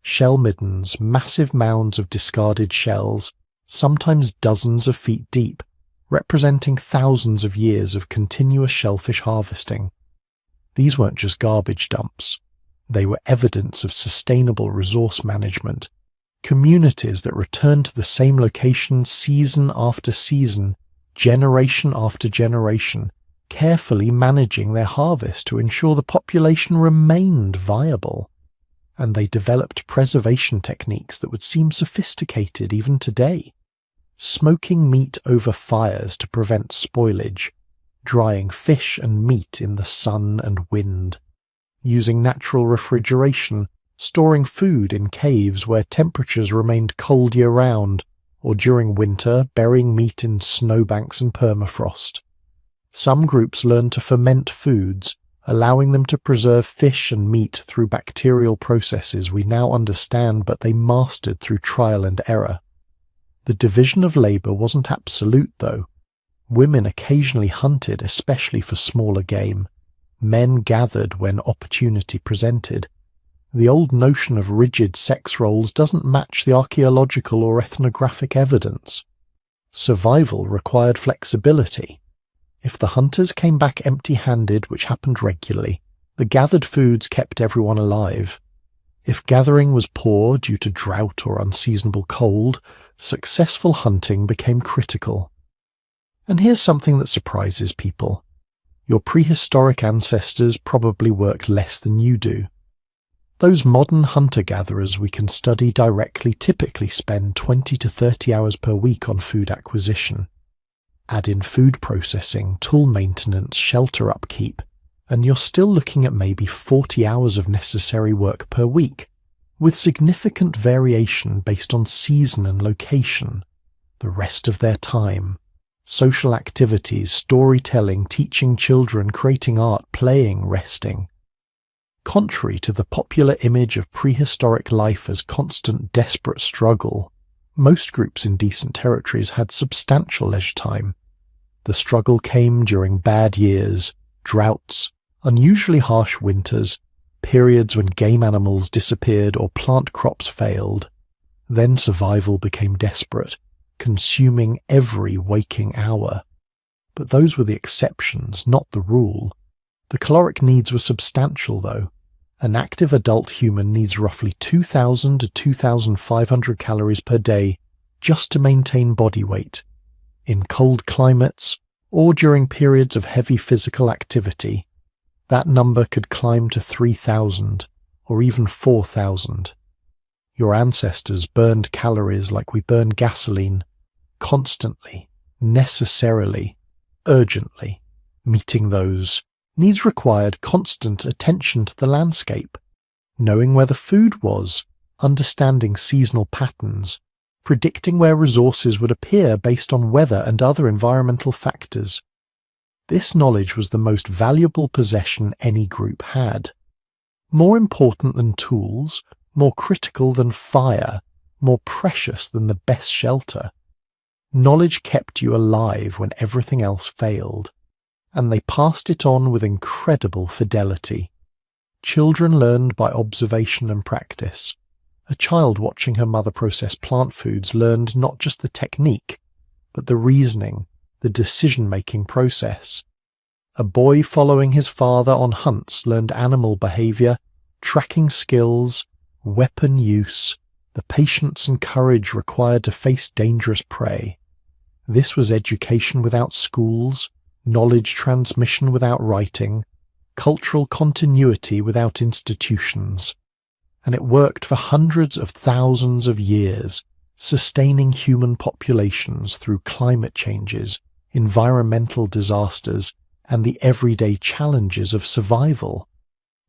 Shell middens, massive mounds of discarded shells, sometimes dozens of feet deep, representing thousands of years of continuous shellfish harvesting. These weren't just garbage dumps. They were evidence of sustainable resource management. Communities that returned to the same location season after season, generation after generation, carefully managing their harvest to ensure the population remained viable. And they developed preservation techniques that would seem sophisticated even today. Smoking meat over fires to prevent spoilage, drying fish and meat in the sun and wind, using natural refrigeration, storing food in caves where temperatures remained cold year-round, or during winter burying meat in snowbanks and permafrost. Some groups learned to ferment foods, allowing them to preserve fish and meat through bacterial processes we now understand but they mastered through trial and error. The division of labour wasn't absolute, though. Women occasionally hunted, especially for smaller game. Men gathered when opportunity presented. The old notion of rigid sex roles doesn't match the archaeological or ethnographic evidence. Survival required flexibility. If the hunters came back empty-handed, which happened regularly, the gathered foods kept everyone alive. If gathering was poor due to drought or unseasonable cold, successful hunting became critical. And here's something that surprises people. Your prehistoric ancestors probably worked less than you do. Those modern hunter-gatherers we can study directly typically spend 20 to 30 hours per week on food acquisition. Add in food processing, tool maintenance, shelter upkeep, and you're still looking at maybe 40 hours of necessary work per week, with significant variation based on season and location. The rest of their time, social activities, storytelling, teaching children, creating art, playing, resting. Contrary to the popular image of prehistoric life as constant, desperate struggle, most groups in decent territories had substantial leisure time. The struggle came during bad years, droughts, unusually harsh winters, periods when game animals disappeared or plant crops failed. Then survival became desperate, consuming every waking hour. But those were the exceptions, not the rule. The caloric needs were substantial, though. An active adult human needs roughly 2,000 to 2,500 calories per day just to maintain body weight. In cold climates, or during periods of heavy physical activity, that number could climb to 3,000 or even 4,000. Your ancestors burned calories like we burn gasoline, constantly, necessarily, urgently. Meeting those needs required constant attention to the landscape, knowing where the food was, understanding seasonal patterns, predicting where resources would appear based on weather and other environmental factors. This knowledge was the most valuable possession any group had. More important than tools, more critical than fire, more precious than the best shelter. Knowledge kept you alive when everything else failed, and they passed it on with incredible fidelity. Children learned by observation and practice. A child watching her mother process plant foods learned not just the technique, but the reasoning, the decision-making process. A boy following his father on hunts learned animal behavior, tracking skills, weapon use, the patience and courage required to face dangerous prey. This was education without schools, knowledge transmission without writing, cultural continuity without institutions. And it worked for hundreds of thousands of years, sustaining human populations through climate changes, environmental disasters, and the everyday challenges of survival.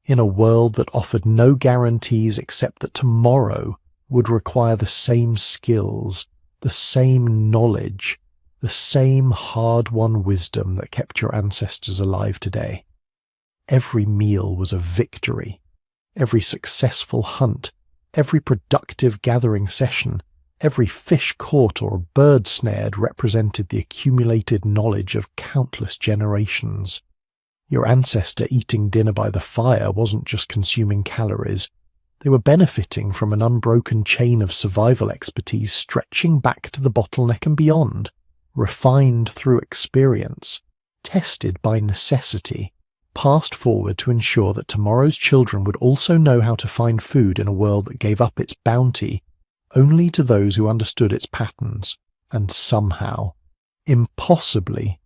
In a world that offered no guarantees except that tomorrow would require the same skills, the same knowledge, the same hard-won wisdom that kept your ancestors alive today. Every meal was a victory. Every successful hunt, every productive gathering session, every fish caught or bird snared represented the accumulated knowledge of countless generations. Your ancestor eating dinner by the fire wasn't just consuming calories. They were benefiting from an unbroken chain of survival expertise stretching back to the bottleneck and beyond, refined through experience, tested by necessity, passed forward to ensure that tomorrow's children would also know how to find food in a world that gave up its bounty only to those who understood its patterns, and somehow, impossibly,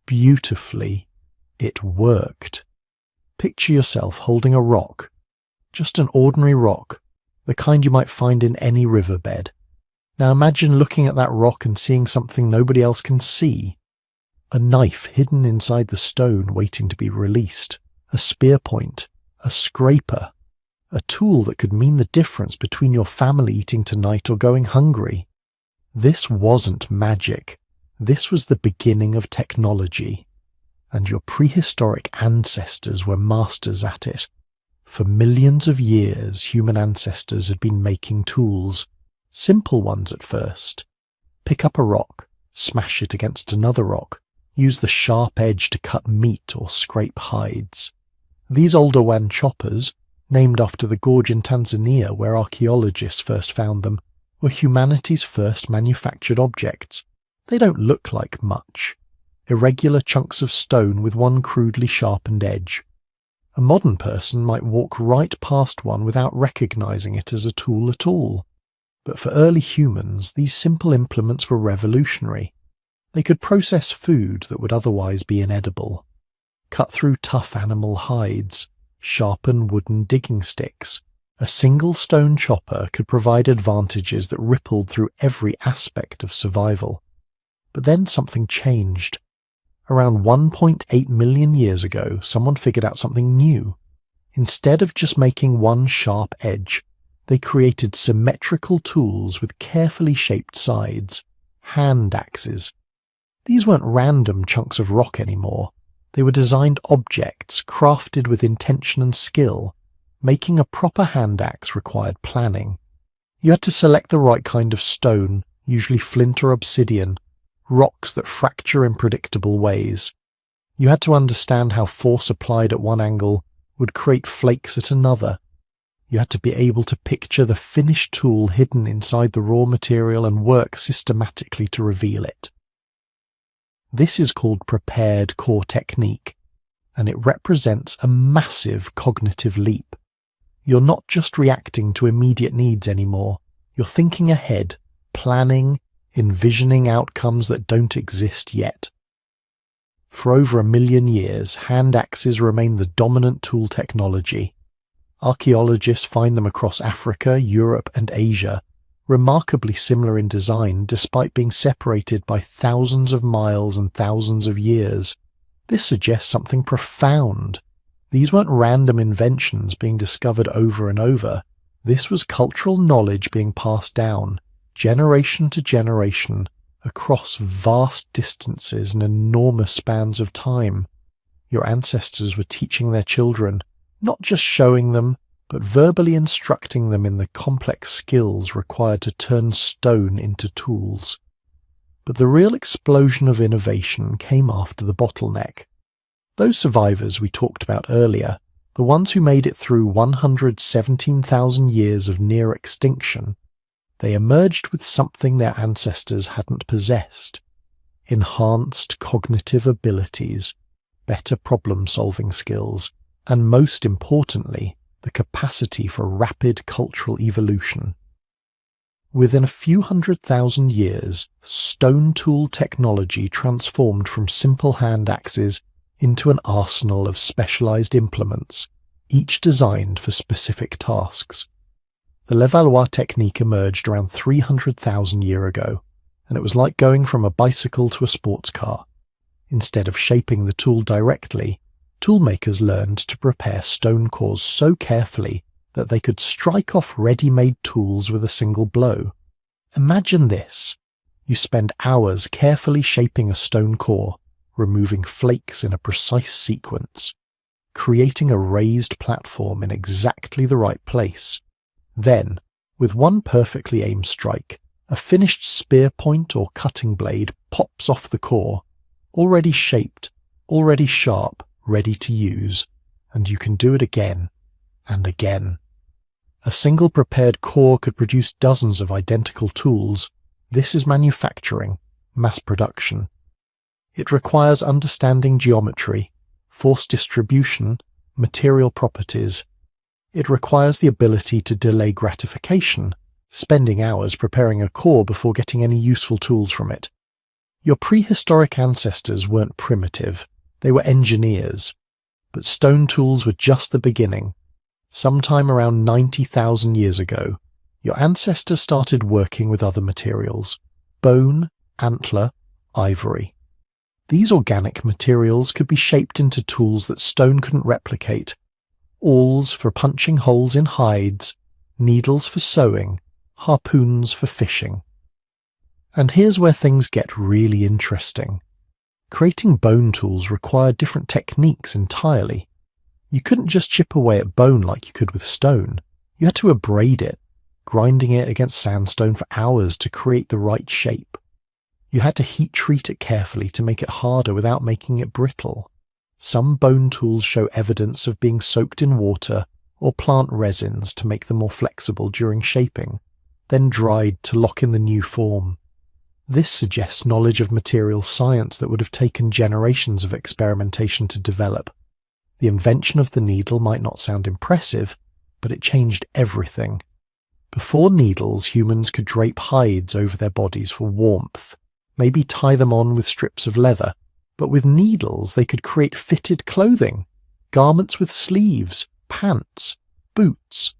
beautifully, it worked. Picture yourself holding a rock, just an ordinary rock, the kind you might find in any riverbed. Now imagine looking at that rock and seeing something nobody else can see. A knife hidden inside the stone waiting to be released, a spear point, a scraper, a tool that could mean the difference between your family eating tonight or going hungry. This wasn't magic. This was the beginning of technology. And your prehistoric ancestors were masters at it. For millions of years, human ancestors had been making tools, simple ones at first. Pick up a rock, smash it against another rock, use the sharp edge to cut meat or scrape hides. These older wan choppers, named after the gorge in Tanzania where archaeologists first found them, were humanity's first manufactured objects. They don't look like much. Irregular chunks of stone with one crudely sharpened edge. A modern person might walk right past one without recognizing it as a tool at all. But for early humans, these simple implements were revolutionary. They could process food that would otherwise be inedible, cut through tough animal hides, sharpen wooden digging sticks. A single stone chopper could provide advantages that rippled through every aspect of survival. But then something changed. Around 1.8 million years ago, someone figured out something new. Instead of just making one sharp edge, they created symmetrical tools with carefully shaped sides, hand axes. These weren't random chunks of rock anymore. They were designed objects crafted with intention and skill. Making a proper hand axe required planning. You had to select the right kind of stone, usually flint or obsidian, rocks that fracture in predictable ways. You had to understand how force applied at one angle would create flakes at another. You had to be able to picture the finished tool hidden inside the raw material and work systematically to reveal it. This is called prepared core technique, and it represents a massive cognitive leap. You're not just reacting to immediate needs anymore. You're thinking ahead, planning, envisioning outcomes that don't exist yet. For over 1 million years, hand axes remain the dominant tool technology. Archaeologists find them across Africa, Europe, and Asia, remarkably similar in design despite being separated by thousands of miles and thousands of years. This suggests something profound. These weren't random inventions being discovered over and over. This was cultural knowledge being passed down, generation to generation, across vast distances and enormous spans of time. Your ancestors were teaching their children, not just showing them, but verbally instructing them in the complex skills required to turn stone into tools. But the real explosion of innovation came after the bottleneck. Those survivors we talked about earlier, the ones who made it through 117,000 years of near extinction, they emerged with something their ancestors hadn't possessed: enhanced cognitive abilities, better problem-solving skills, and most importantly, the capacity for rapid cultural evolution. Within a few 100,000 years, stone tool technology transformed from simple hand axes into an arsenal of specialized implements, each designed for specific tasks. The Levallois technique emerged around 300,000 years ago, and it was like going from a bicycle to a sports car. Instead of shaping the tool directly, toolmakers learned to prepare stone cores so carefully that they could strike off ready-made tools with a single blow. Imagine this. You spend hours carefully shaping a stone core, removing flakes in a precise sequence, creating a raised platform in exactly the right place. Then, with one perfectly aimed strike, a finished spear point or cutting blade pops off the core, already shaped, already sharp, ready to use, and you can do it again and again. A single prepared core could produce dozens of identical tools. This is manufacturing, mass production. It requires understanding geometry, force distribution, material properties. It requires the ability to delay gratification, spending hours preparing a core before getting any useful tools from it. Your prehistoric ancestors weren't primitive, they were engineers. But stone tools were just the beginning. Sometime around 90,000 years ago, your ancestors started working with other materials: bone, antler, ivory. These organic materials could be shaped into tools that stone couldn't replicate: awls for punching holes in hides, needles for sewing, harpoons for fishing. And here's where things get really interesting. Creating bone tools required different techniques entirely. You couldn't just chip away at bone like you could with stone. You had to abrade it, grinding it against sandstone for hours to create the right shape. You had to heat treat it carefully to make it harder without making it brittle. Some bone tools show evidence of being soaked in water or plant resins to make them more flexible during shaping, then dried to lock in the new form. This suggests knowledge of material science that would have taken generations of experimentation to develop. The invention of the needle might not sound impressive, but it changed everything. Before needles, humans could drape hides over their bodies for warmth, maybe tie them on with strips of leather, but with needles they could create fitted clothing, garments with sleeves, pants, boots.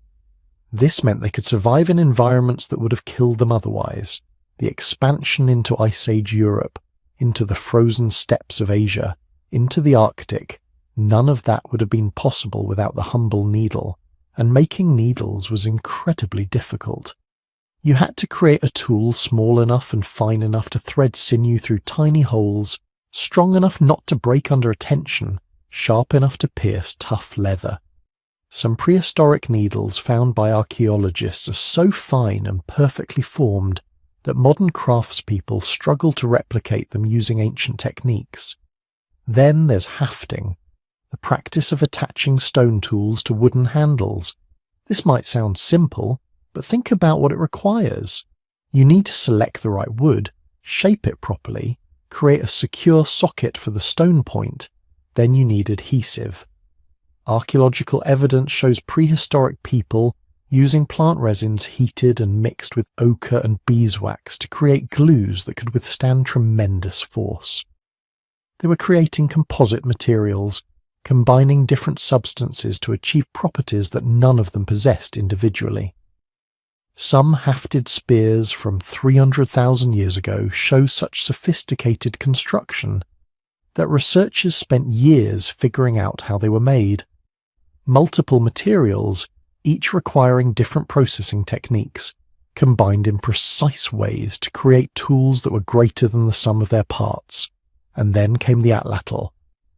This meant they could survive in environments that would have killed them otherwise. The expansion into Ice Age Europe, into the frozen steppes of Asia, into the Arctic, none of that would have been possible without the humble needle, and making needles was incredibly difficult. You had to create a tool small enough and fine enough to thread sinew through tiny holes, strong enough not to break under tension, sharp enough to pierce tough leather. Some prehistoric needles found by archaeologists are so fine and perfectly formed that modern craftspeople struggle to replicate them using ancient techniques. Then there's hafting, the practice of attaching stone tools to wooden handles. This might sound simple, but think about what it requires. You need to select the right wood, shape it properly, create a secure socket for the stone point, then you need adhesive. Archaeological evidence shows prehistoric people using plant resins heated and mixed with ochre and beeswax to create glues that could withstand tremendous force. They were creating composite materials, combining different substances to achieve properties that none of them possessed individually. Some hafted spears from 300,000 years ago show such sophisticated construction that researchers spent years figuring out how they were made. Multiple materials, each requiring different processing techniques, combined in precise ways to create tools that were greater than the sum of their parts. And then came the atlatl,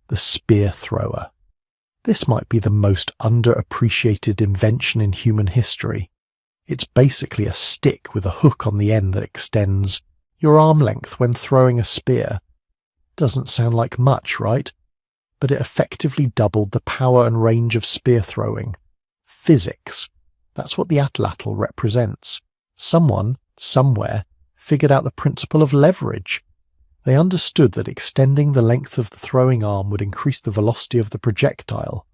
the spear thrower. This might be the most underappreciated invention in human history. It's basically a stick with a hook on the end that extends your arm length when throwing a spear. Doesn't sound like much, right? But it effectively doubled the power and range of spear throwing. Physics. That's what the atlatl represents. Someone, somewhere, figured out the principle of leverage. They understood that extending the length of the throwing arm would increase the velocity of the projectile.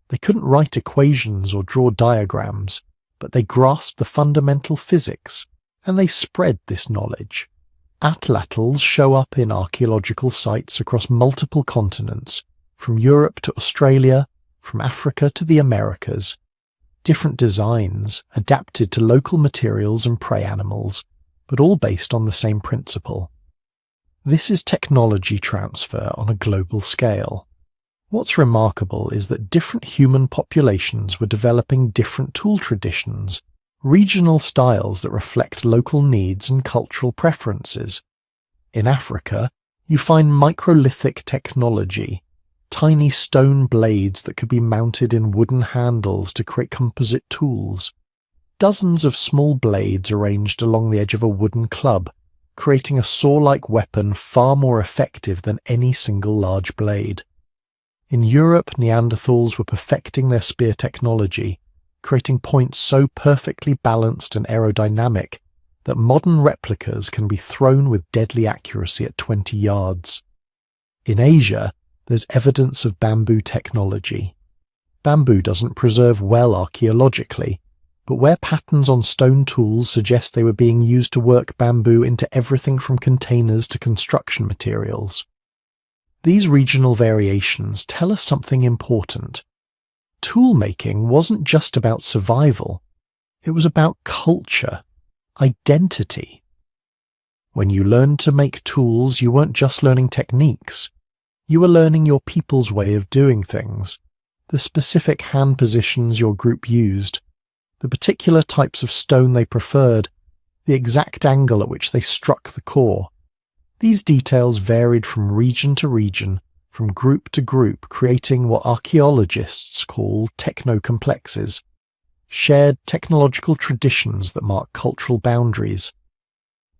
They couldn't write equations or draw diagrams, but they grasped the fundamental physics, and they spread this knowledge. Atlatls show up in archaeological sites across multiple continents, from Europe to Australia, from Africa to the Americas. Different designs, adapted to local materials and prey animals, but all based on the same principle. This is technology transfer on a global scale. What's remarkable is that different human populations were developing different tool traditions, regional styles that reflect local needs and cultural preferences. In Africa, you find microlithic technology, tiny stone blades that could be mounted in wooden handles to create composite tools. Dozens of small blades arranged along the edge of a wooden club, creating a saw-like weapon far more effective than any single large blade. In Europe, Neanderthals were perfecting their spear technology, creating points so perfectly balanced and aerodynamic that modern replicas can be thrown with deadly accuracy at 20 yards. In Asia, there's evidence of bamboo technology. Bamboo doesn't preserve well archaeologically, but where patterns on stone tools suggest they were being used to work bamboo into everything from containers to construction materials. These regional variations tell us something important. Tool-making wasn't just about survival, it was about culture, identity. When you learned to make tools, you weren't just learning techniques. You were learning your people's way of doing things, the specific hand positions your group used, the particular types of stone they preferred, the exact angle at which they struck the core. These details varied from region to region, from group to group, creating what archaeologists call techno-complexes, shared technological traditions that mark cultural boundaries.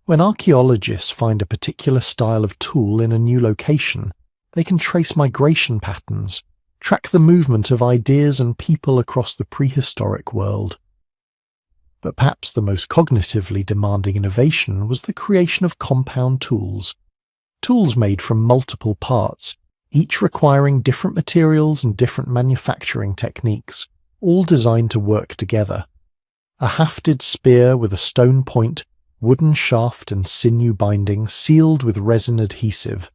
When archaeologists find a particular style of tool in a new location, they can trace migration patterns, track the movement of ideas and people across the prehistoric world. But perhaps the most cognitively demanding innovation was the creation of compound tools. Tools made from multiple parts, each requiring different materials and different manufacturing techniques, all designed to work together. A hafted spear with a stone point, wooden shaft and sinew binding sealed with resin adhesive.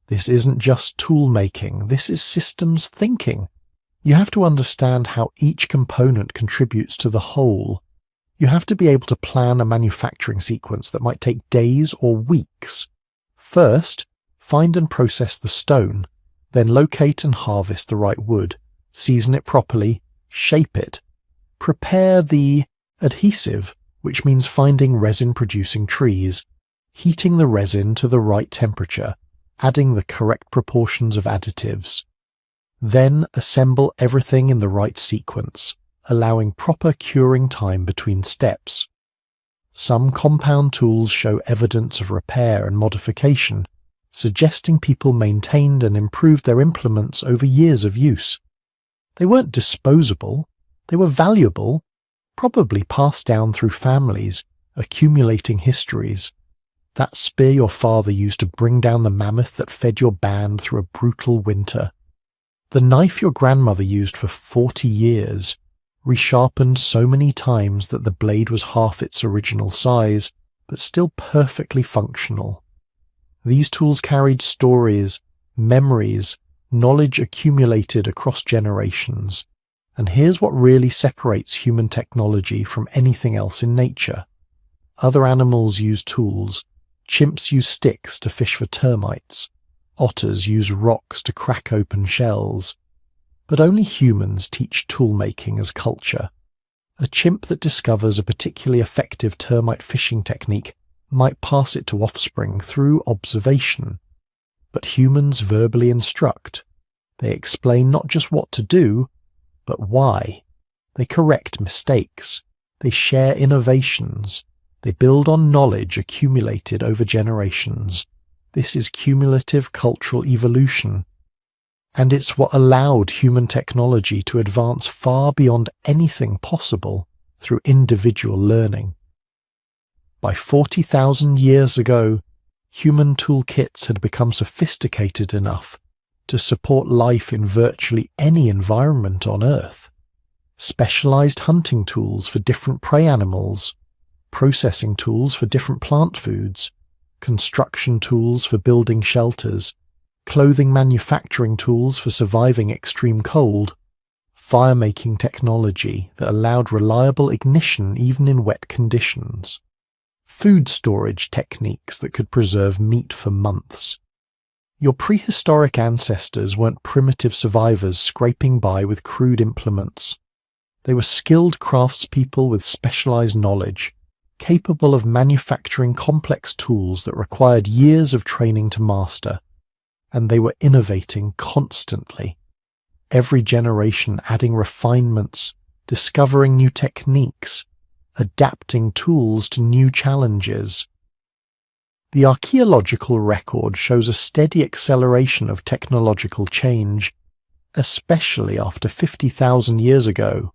This isn't just tool making, this is systems thinking. You have to understand how each component contributes to the whole. You have to be able to plan a manufacturing sequence that might take days or weeks. First, find and process the stone, then locate and harvest the right wood, season it properly, shape it. Prepare the adhesive, which means finding resin-producing trees, heating the resin to the right temperature, adding the correct proportions of additives. Then assemble everything in the right sequence, allowing proper curing time between steps. Some compound tools show evidence of repair and modification, suggesting people maintained and improved their implements over years of use. They weren't disposable, they were valuable, probably passed down through families, accumulating histories. That spear your father used to bring down the mammoth that fed your band through a brutal winter. The knife your grandmother used for 40 years, resharpened so many times that the blade was half its original size, but still perfectly functional. These tools carried stories, memories, knowledge accumulated across generations. And here's what really separates human technology from anything else in nature. Other animals use tools. Chimps use sticks to fish for termites. Otters use rocks to crack open shells. But only humans teach tool-making as culture. A chimp that discovers a particularly effective termite fishing technique might pass it to offspring through observation. But humans verbally instruct. They explain not just what to do, but why. They correct mistakes. They share innovations. They build on knowledge accumulated over generations. This is cumulative cultural evolution. And it's what allowed human technology to advance far beyond anything possible through individual learning. By 40,000 years ago, human toolkits had become sophisticated enough to support life in virtually any environment on Earth. Specialized hunting tools for different prey animals, processing tools for different plant foods, construction tools for building shelters, clothing manufacturing tools for surviving extreme cold, fire-making technology that allowed reliable ignition even in wet conditions. food storage techniques that could preserve meat for months. Your prehistoric ancestors weren't primitive survivors scraping by with crude implements. They were skilled craftspeople with specialized knowledge, capable of manufacturing complex tools that required years of training to master. And they were innovating constantly, every generation adding refinements, discovering new techniques, adapting tools to new challenges. The archaeological record shows a steady acceleration of technological change, especially after 50,000 years ago.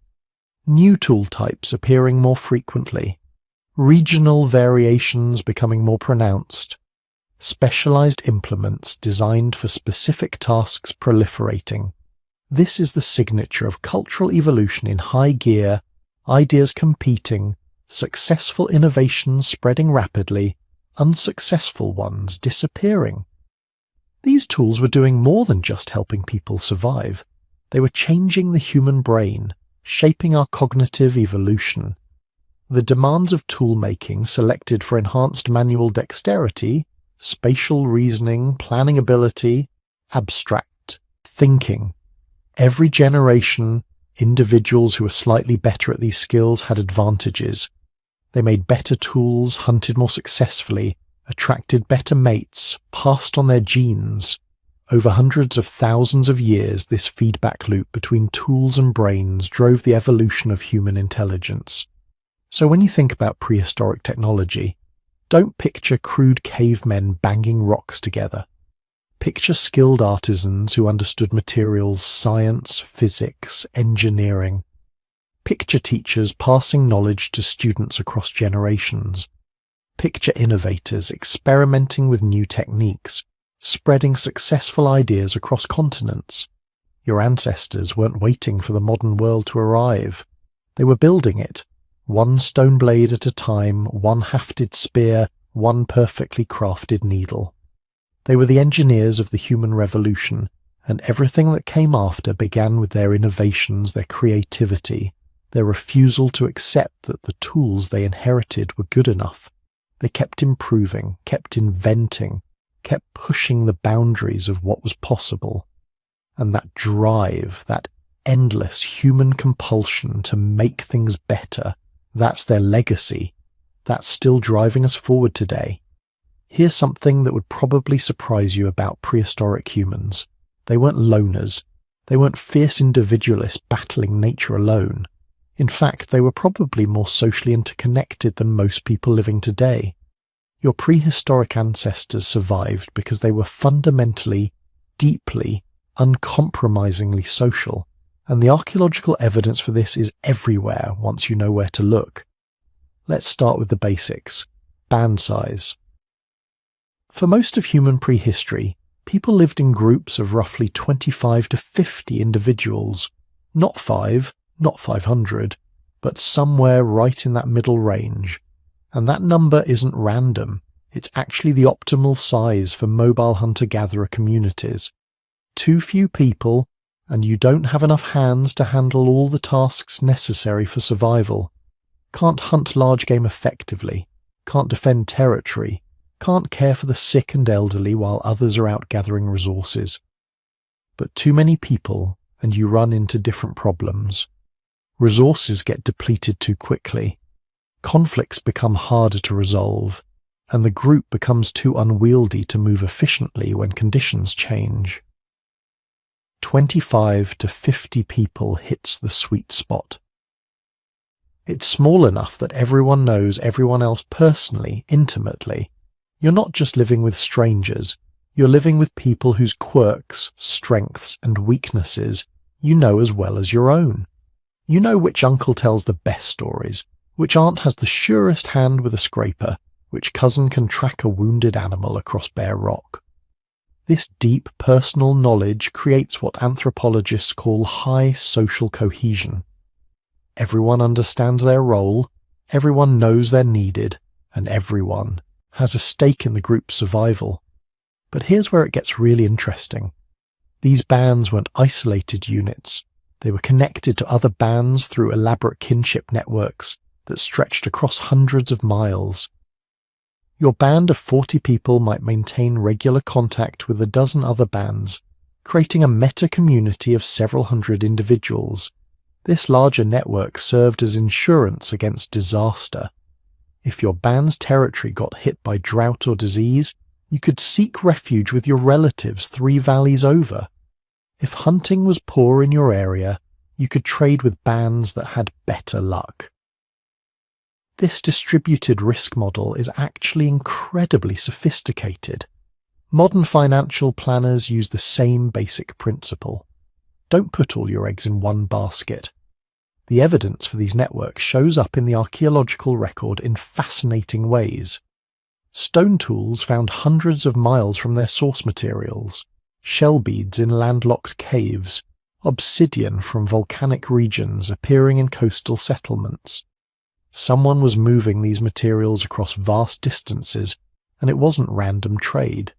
New tool types appearing more frequently, regional variations becoming more pronounced, specialized implements designed for specific tasks proliferating. This is the signature of cultural evolution in high gear, ideas competing, successful innovations spreading rapidly, unsuccessful ones disappearing. These tools were doing more than just helping people survive. They were changing the human brain, shaping our cognitive evolution. The demands of tool-making selected for enhanced manual dexterity, spatial reasoning, planning ability, abstract thinking. Every generation, individuals who were slightly better at these skills had advantages. They made better tools, hunted more successfully, attracted better mates, passed on their genes. Over hundreds of thousands of years, this feedback loop between tools and brains drove the evolution of human intelligence. So when you think about prehistoric technology, don't picture crude cavemen banging rocks together. Picture skilled artisans who understood materials, science, physics, engineering. Picture teachers passing knowledge to students across generations. Picture innovators experimenting with new techniques, spreading successful ideas across continents. Your ancestors weren't waiting for the modern world to arrive. They were building it, one stone blade at a time, one hafted spear, one perfectly crafted needle. They were the engineers of the human revolution, and everything that came after began with their innovations, their creativity, their refusal to accept that the tools they inherited were good enough. They kept improving, kept inventing, kept pushing the boundaries of what was possible. And that drive, that endless human compulsion to make things better, that's their legacy. That's still driving us forward today. Here's something that would probably surprise you about prehistoric humans. They weren't loners. They weren't fierce individualists battling nature alone. In fact, they were probably more socially interconnected than most people living today. Your prehistoric ancestors survived because they were fundamentally, deeply, uncompromisingly social, and the archaeological evidence for this is everywhere once you know where to look. Let's start with the basics. Band size. For most of human prehistory, people lived in groups of roughly 25 to 50 individuals. Not 5, not 500, but somewhere right in that middle range. And that number isn't random. It's actually the optimal size for mobile hunter-gatherer communities. Too few people, and you don't have enough hands to handle all the tasks necessary for survival. Can't hunt large game effectively, can't defend territory, can't care for the sick and elderly while others are out gathering resources. But too many people, and you run into different problems. Resources get depleted too quickly. Conflicts become harder to resolve, and the group becomes too unwieldy to move efficiently when conditions change. 25 to 50 people hits the sweet spot. It's small enough that everyone knows everyone else personally, intimately. You're not just living with strangers, you're living with people whose quirks, strengths, and weaknesses you know as well as your own. You know which uncle tells the best stories, which aunt has the surest hand with a scraper, which cousin can track a wounded animal across bare rock. This deep personal knowledge creates what anthropologists call high social cohesion. Everyone understands their role, everyone knows they're needed, and everyone has a stake in the group's survival. But here's where it gets really interesting. These bands weren't isolated units. They were connected to other bands through elaborate kinship networks that stretched across hundreds of miles. Your band of 40 people might maintain regular contact with a dozen other bands, creating a meta-community of several hundred individuals. This larger network served as insurance against disaster. If your band's territory got hit by drought or disease, you could seek refuge with your relatives 3 valleys over. If hunting was poor in your area, you could trade with bands that had better luck. This distributed risk model is actually incredibly sophisticated. Modern financial planners use the same basic principle. Don't put all your eggs in one basket. The evidence for these networks shows up in the archaeological record in fascinating ways. Stone tools found hundreds of miles from their source materials, shell beads in landlocked caves, obsidian from volcanic regions appearing in coastal settlements. Someone was moving these materials across vast distances, and it wasn't random trade.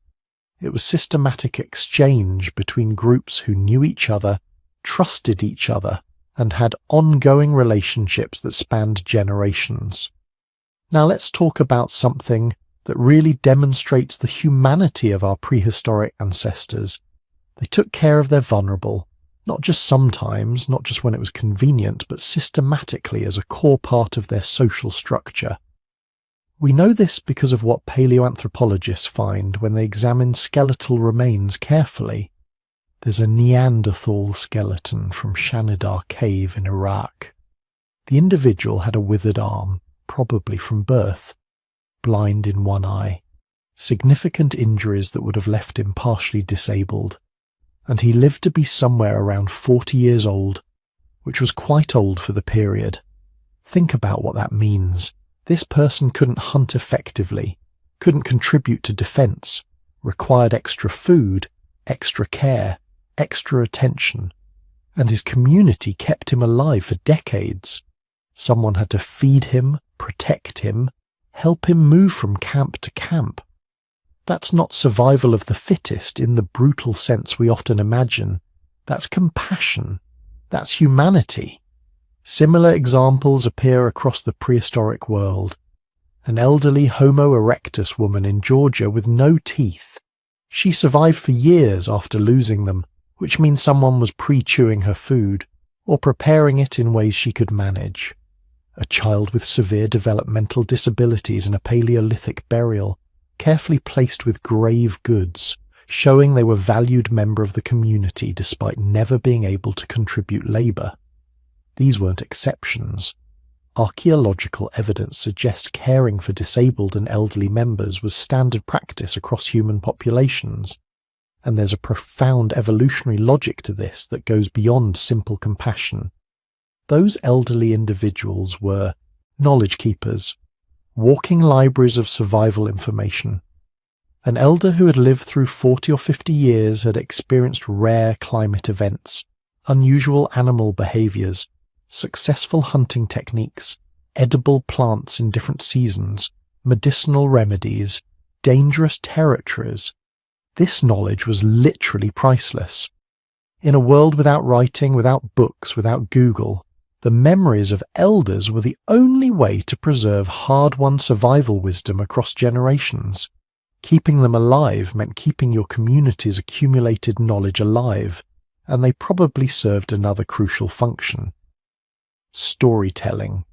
It was systematic exchange between groups who knew each other, trusted each other, and had ongoing relationships that spanned generations. Now let's talk about something that really demonstrates the humanity of our prehistoric ancestors. They took care of their vulnerable, not just sometimes, not just when it was convenient, but systematically as a core part of their social structure. We know this because of what paleoanthropologists find when they examine skeletal remains carefully. There's a Neanderthal skeleton from Shanidar Cave in Iraq. The individual had a withered arm, probably from birth, blind in one eye, significant injuries that would have left him partially disabled, and he lived to be somewhere around 40 years old, which was quite old for the period. Think about what that means. This person couldn't hunt effectively, couldn't contribute to defense, required extra food, extra care, extra attention, and his community kept him alive for decades. Someone had to feed him, protect him, help him move from camp to camp. That's not survival of the fittest in the brutal sense we often imagine. That's compassion. That's humanity. Similar examples appear across the prehistoric world. An elderly Homo erectus woman in Georgia with no teeth. She survived for years after losing them, which means someone was pre-chewing her food, or preparing it in ways she could manage. A child with severe developmental disabilities in a Paleolithic burial, carefully placed with grave goods, showing they were a valued member of the community despite never being able to contribute labour. These weren't exceptions. Archaeological evidence suggests caring for disabled and elderly members was standard practice across human populations, and there's a profound evolutionary logic to this that goes beyond simple compassion. Those elderly individuals were knowledge keepers, walking libraries of survival information. An elder who had lived through 40 or 50 years had experienced rare climate events, unusual animal behaviours, successful hunting techniques, edible plants in different seasons, medicinal remedies, dangerous territories. This knowledge was literally priceless. In a world without writing, without books, without Google, the memories of elders were the only way to preserve hard-won survival wisdom across generations. Keeping them alive meant keeping your community's accumulated knowledge alive, and they probably served another crucial function: storytelling.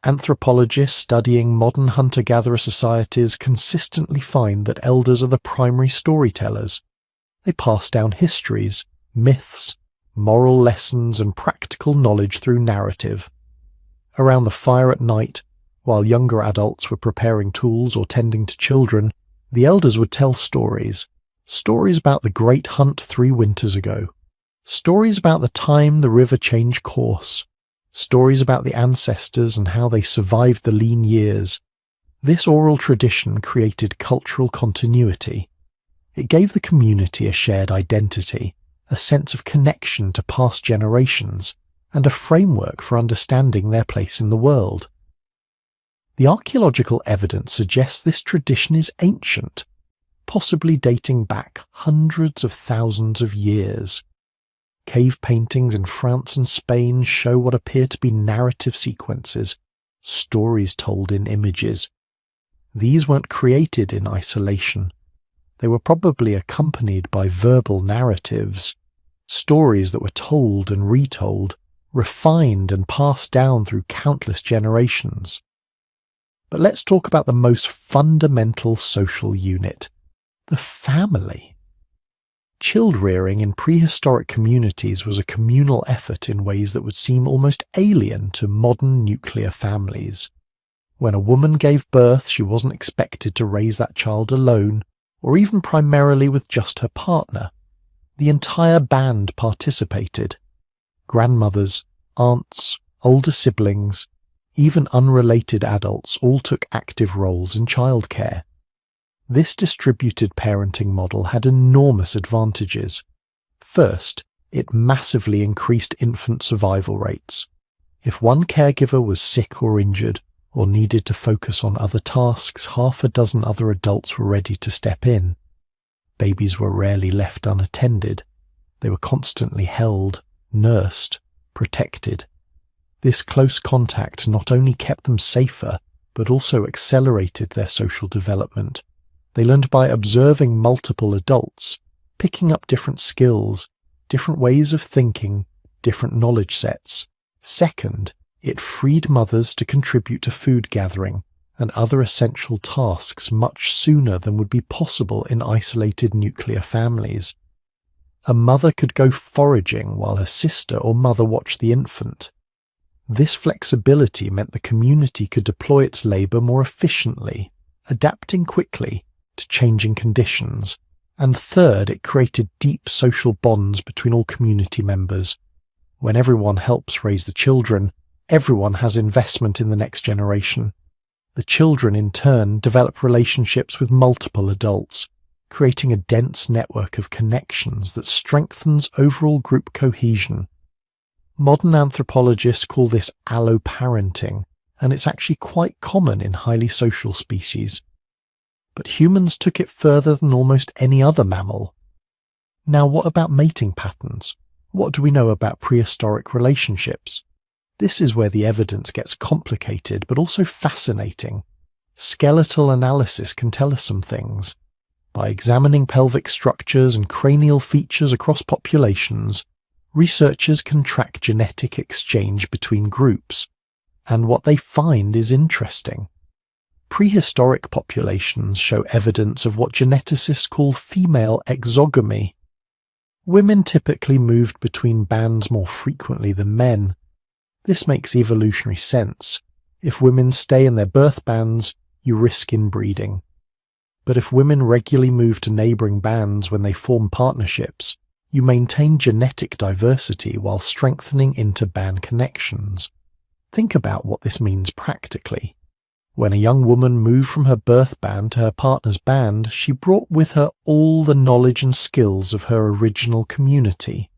Anthropologists studying modern hunter-gatherer societies consistently find that elders are the primary storytellers. They pass down histories, myths, moral lessons and practical knowledge through narrative. Around the fire at night, while younger adults were preparing tools or tending to children, the elders would tell stories. Stories about the great hunt 3 winters ago. Stories about the time the river changed course. Stories about the ancestors and how they survived the lean years. This oral tradition created cultural continuity. It gave the community a shared identity, a sense of connection to past generations, and a framework for understanding their place in the world. The archaeological evidence suggests this tradition is ancient, possibly dating back hundreds of thousands of years. Cave paintings in France and Spain show what appear to be narrative sequences, stories told in images. These weren't created in isolation. They were probably accompanied by verbal narratives, stories that were told and retold, refined and passed down through countless generations. But let's talk about the most fundamental social unit, the family. Child-rearing in prehistoric communities was a communal effort in ways that would seem almost alien to modern nuclear families. When a woman gave birth, she wasn't expected to raise that child alone, or even primarily with just her partner. The entire band participated. Grandmothers, aunts, older siblings, even unrelated adults all took active roles in childcare. This distributed parenting model had enormous advantages. First, it massively increased infant survival rates. If one caregiver was sick or injured, or needed to focus on other tasks, half a dozen other adults were ready to step in. Babies were rarely left unattended. They were constantly held, nursed, protected. This close contact not only kept them safer, but also accelerated their social development. They learned by observing multiple adults, picking up different skills, different ways of thinking, different knowledge sets. Second, it freed mothers to contribute to food gathering and other essential tasks much sooner than would be possible in isolated nuclear families. A mother could go foraging while her sister or mother watched the infant. This flexibility meant the community could deploy its labour more efficiently, adapting quickly to changing conditions. And third, it created deep social bonds between all community members. When everyone helps raise the children, everyone has investment in the next generation. The children, in turn, develop relationships with multiple adults, creating a dense network of connections that strengthens overall group cohesion. Modern anthropologists call this alloparenting, and it's actually quite common in highly social species. But humans took it further than almost any other mammal. Now, what about mating patterns? What do we know about prehistoric relationships? This is where the evidence gets complicated, but also fascinating. Skeletal analysis can tell us some things. By examining pelvic structures and cranial features across populations, researchers can track genetic exchange between groups, and what they find is interesting. Prehistoric populations show evidence of what geneticists call female exogamy. Women typically moved between bands more frequently than men. This makes evolutionary sense. If women stay in their birth bands, you risk inbreeding. But if women regularly move to neighbouring bands when they form partnerships, you maintain genetic diversity while strengthening inter-band connections. Think about what this means practically. When a young woman moved from her birth band to her partner's band, she brought with her all the knowledge and skills of her original community.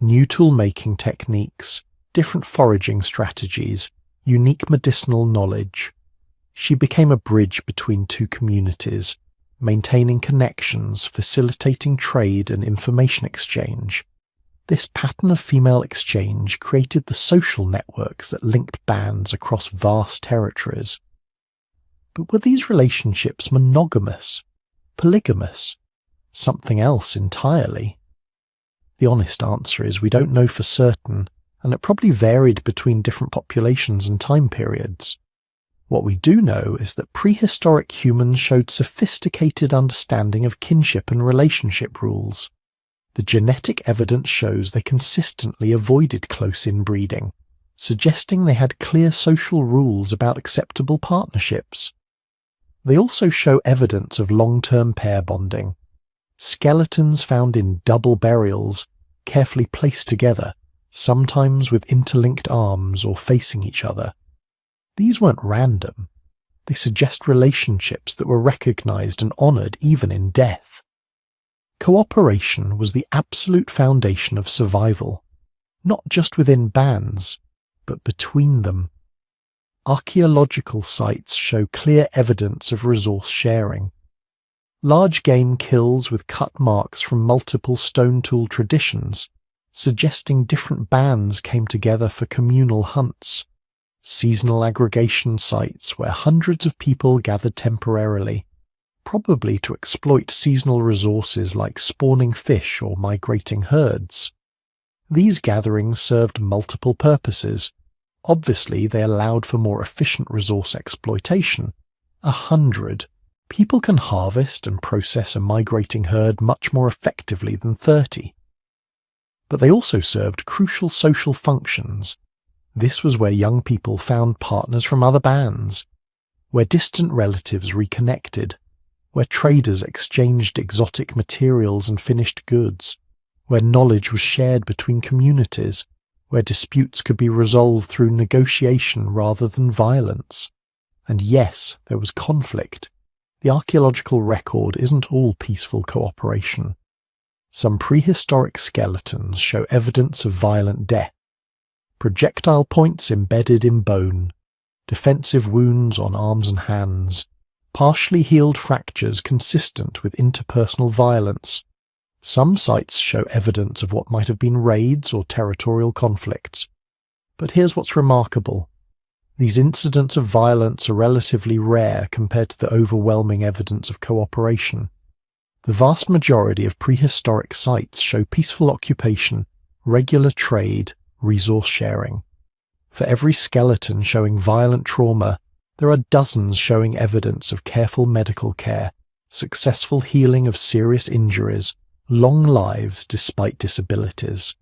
New tool-making techniques, different foraging strategies, unique medicinal knowledge. She became a bridge between two communities, maintaining connections, facilitating trade and information exchange. This pattern of female exchange created the social networks that linked bands across vast territories. But were these relationships monogamous, polygamous, something else entirely? The honest answer is we don't know for certain, and it probably varied between different populations and time periods. What we do know is that prehistoric humans showed sophisticated understanding of kinship and relationship rules. The genetic evidence shows they consistently avoided close inbreeding, suggesting they had clear social rules about acceptable partnerships. They also show evidence of long-term pair bonding. Skeletons found in double burials, carefully placed together, sometimes with interlinked arms or facing each other. These weren't random. They suggest relationships that were recognized and honored even in death. Cooperation was the absolute foundation of survival, not just within bands, but between them. Archaeological sites show clear evidence of resource sharing. Large game kills with cut marks from multiple stone tool traditions, suggesting different bands came together for communal hunts. seasonal aggregation sites where hundreds of people gathered temporarily, probably to exploit seasonal resources like spawning fish or migrating herds. These gatherings served multiple purposes. Obviously, they allowed for more efficient resource exploitation. 100. People can harvest and process a migrating herd much more effectively than 30. But they also served crucial social functions. This was where young people found partners from other bands, where distant relatives reconnected, where traders exchanged exotic materials and finished goods, where knowledge was shared between communities, where disputes could be resolved through negotiation rather than violence. And yes, there was conflict. The archaeological record isn't all peaceful cooperation. Some prehistoric skeletons show evidence of violent death, projectile points embedded in bone, defensive wounds on arms and hands, partially healed fractures consistent with interpersonal violence. Some sites show evidence of what might have been raids or territorial conflicts. But here's what's remarkable. These incidents of violence are relatively rare compared to the overwhelming evidence of cooperation. The vast majority of prehistoric sites show peaceful occupation, regular trade, resource sharing. For every skeleton showing violent trauma, there are dozens showing evidence of careful medical care, successful healing of serious injuries, long lives despite disabilities.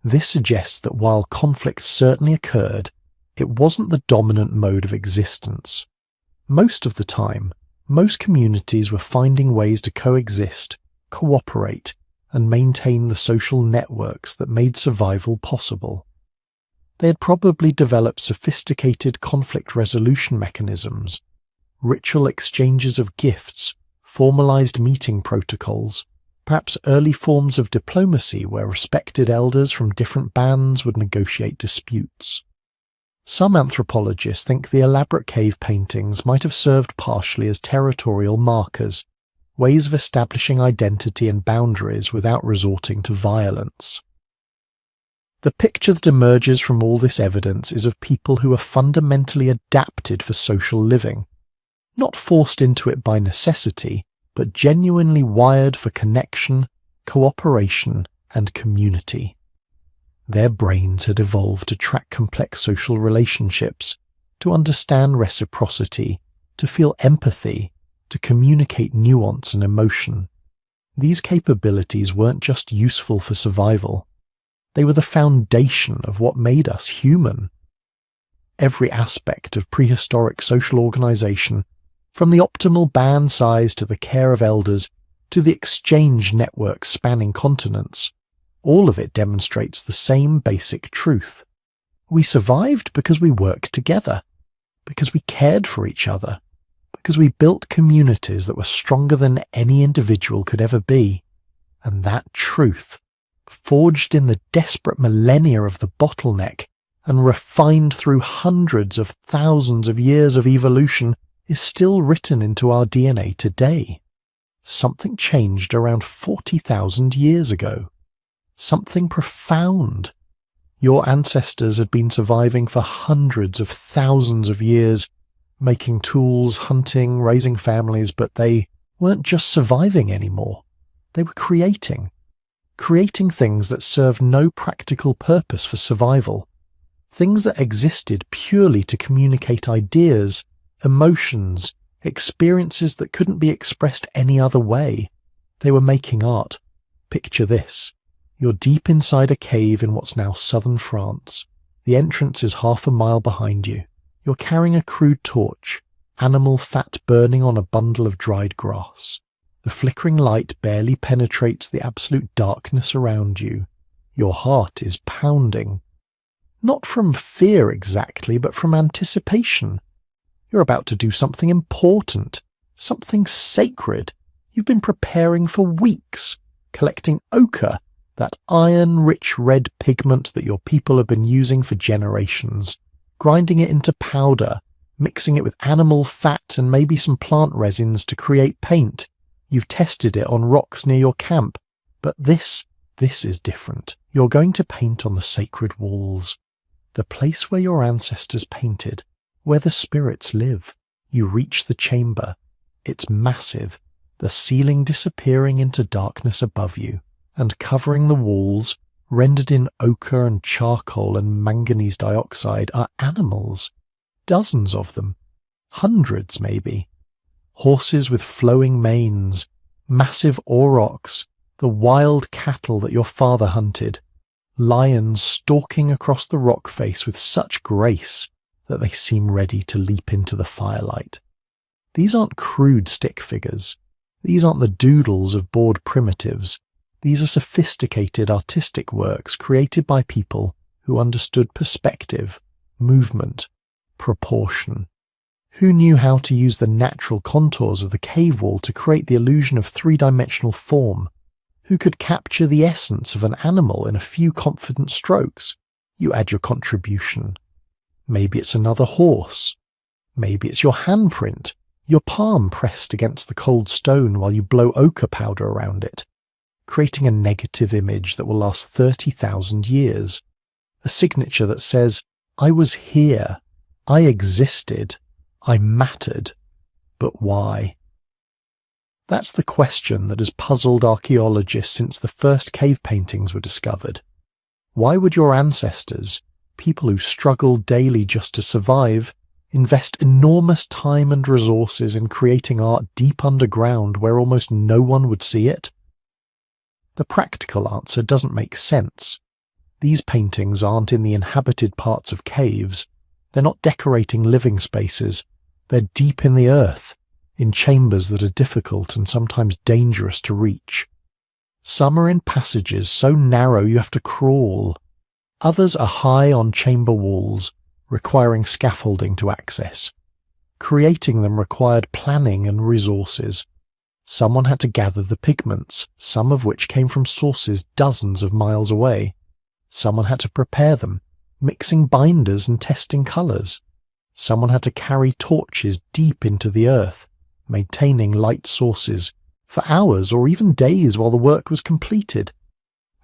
This suggests that while conflict certainly occurred, it wasn't the dominant mode of existence. Most of the time, most communities were finding ways to coexist, cooperate, and maintain the social networks that made survival possible. They had probably developed sophisticated conflict resolution mechanisms, ritual exchanges of gifts, formalized meeting protocols, perhaps early forms of diplomacy where respected elders from different bands would negotiate disputes. Some anthropologists think the elaborate cave paintings might have served partially as territorial markers, ways of establishing identity and boundaries without resorting to violence. The picture that emerges from all this evidence is of people who are fundamentally adapted for social living, not forced into it by necessity, but genuinely wired for connection, cooperation, and community. Their brains had evolved to track complex social relationships, to understand reciprocity, to feel empathy, to communicate nuance and emotion. These capabilities weren't just useful for survival. They were the foundation of what made us human. Every aspect of prehistoric social organization, from the optimal band size to the care of elders to the exchange networks spanning continents, all of it demonstrates the same basic truth. We survived because we worked together, because we cared for each other, because we built communities that were stronger than any individual could ever be. And that truth, forged in the desperate millennia of the bottleneck and refined through hundreds of thousands of years of evolution, is still written into our DNA today. Something changed around 40,000 years ago. Something profound. Your ancestors had been surviving for hundreds of thousands of years, making tools, hunting, raising families, but they weren't just surviving anymore. They were creating things that served no practical purpose for survival, things that existed purely to communicate ideas, emotions, experiences that couldn't be expressed any other way. They were making art. Picture this. You're deep inside a cave in what's now southern France. The entrance is half a mile behind you. You're carrying a crude torch, animal fat burning on a bundle of dried grass. The flickering light barely penetrates the absolute darkness around you. Your heart is pounding. Not from fear exactly, but from anticipation. You're about to do something important, something sacred. You've been preparing for weeks, collecting ochre, that iron-rich red pigment that your people have been using for generations, grinding it into powder, mixing it with animal fat and maybe some plant resins to create paint. You've tested it on rocks near your camp. But this is different. You're going to paint on the sacred walls. the place where your ancestors painted, where the spirits live. You reach the chamber. It's massive, the ceiling disappearing into darkness above you, and covering the walls, rendered in ochre and charcoal and manganese dioxide, are animals. Dozens of them. Hundreds, maybe. Horses with flowing manes, massive aurochs, the wild cattle that your father hunted, lions stalking across the rock face with such grace that they seem ready to leap into the firelight. These aren't crude stick figures. These aren't the doodles of bored primitives. These are sophisticated artistic works created by people who understood perspective, movement, proportion. Who knew how to use the natural contours of the cave wall to create the illusion of three-dimensional form? Who could capture the essence of an animal in a few confident strokes? You add your contribution. Maybe it's another horse. Maybe it's your handprint, your palm pressed against the cold stone while you blow ochre powder around it, creating a negative image that will last 30,000 years. A signature that says, I was here, I existed, I mattered, but why? That's the question that has puzzled archaeologists since the first cave paintings were discovered. Why would your ancestors, people who struggle daily just to survive, invest enormous time and resources in creating art deep underground where almost no one would see it? The practical answer doesn't make sense. These paintings aren't in the inhabited parts of caves. They're not decorating living spaces. They're deep in the earth, in chambers that are difficult and sometimes dangerous to reach. Some are in passages so narrow you have to crawl. Others are high on chamber walls, requiring scaffolding to access. Creating them required planning and resources. Someone had to gather the pigments, some of which came from sources dozens of miles away. Someone had to prepare them, mixing binders and testing colours. Someone had to carry torches deep into the earth, maintaining light sources, for hours or even days while the work was completed.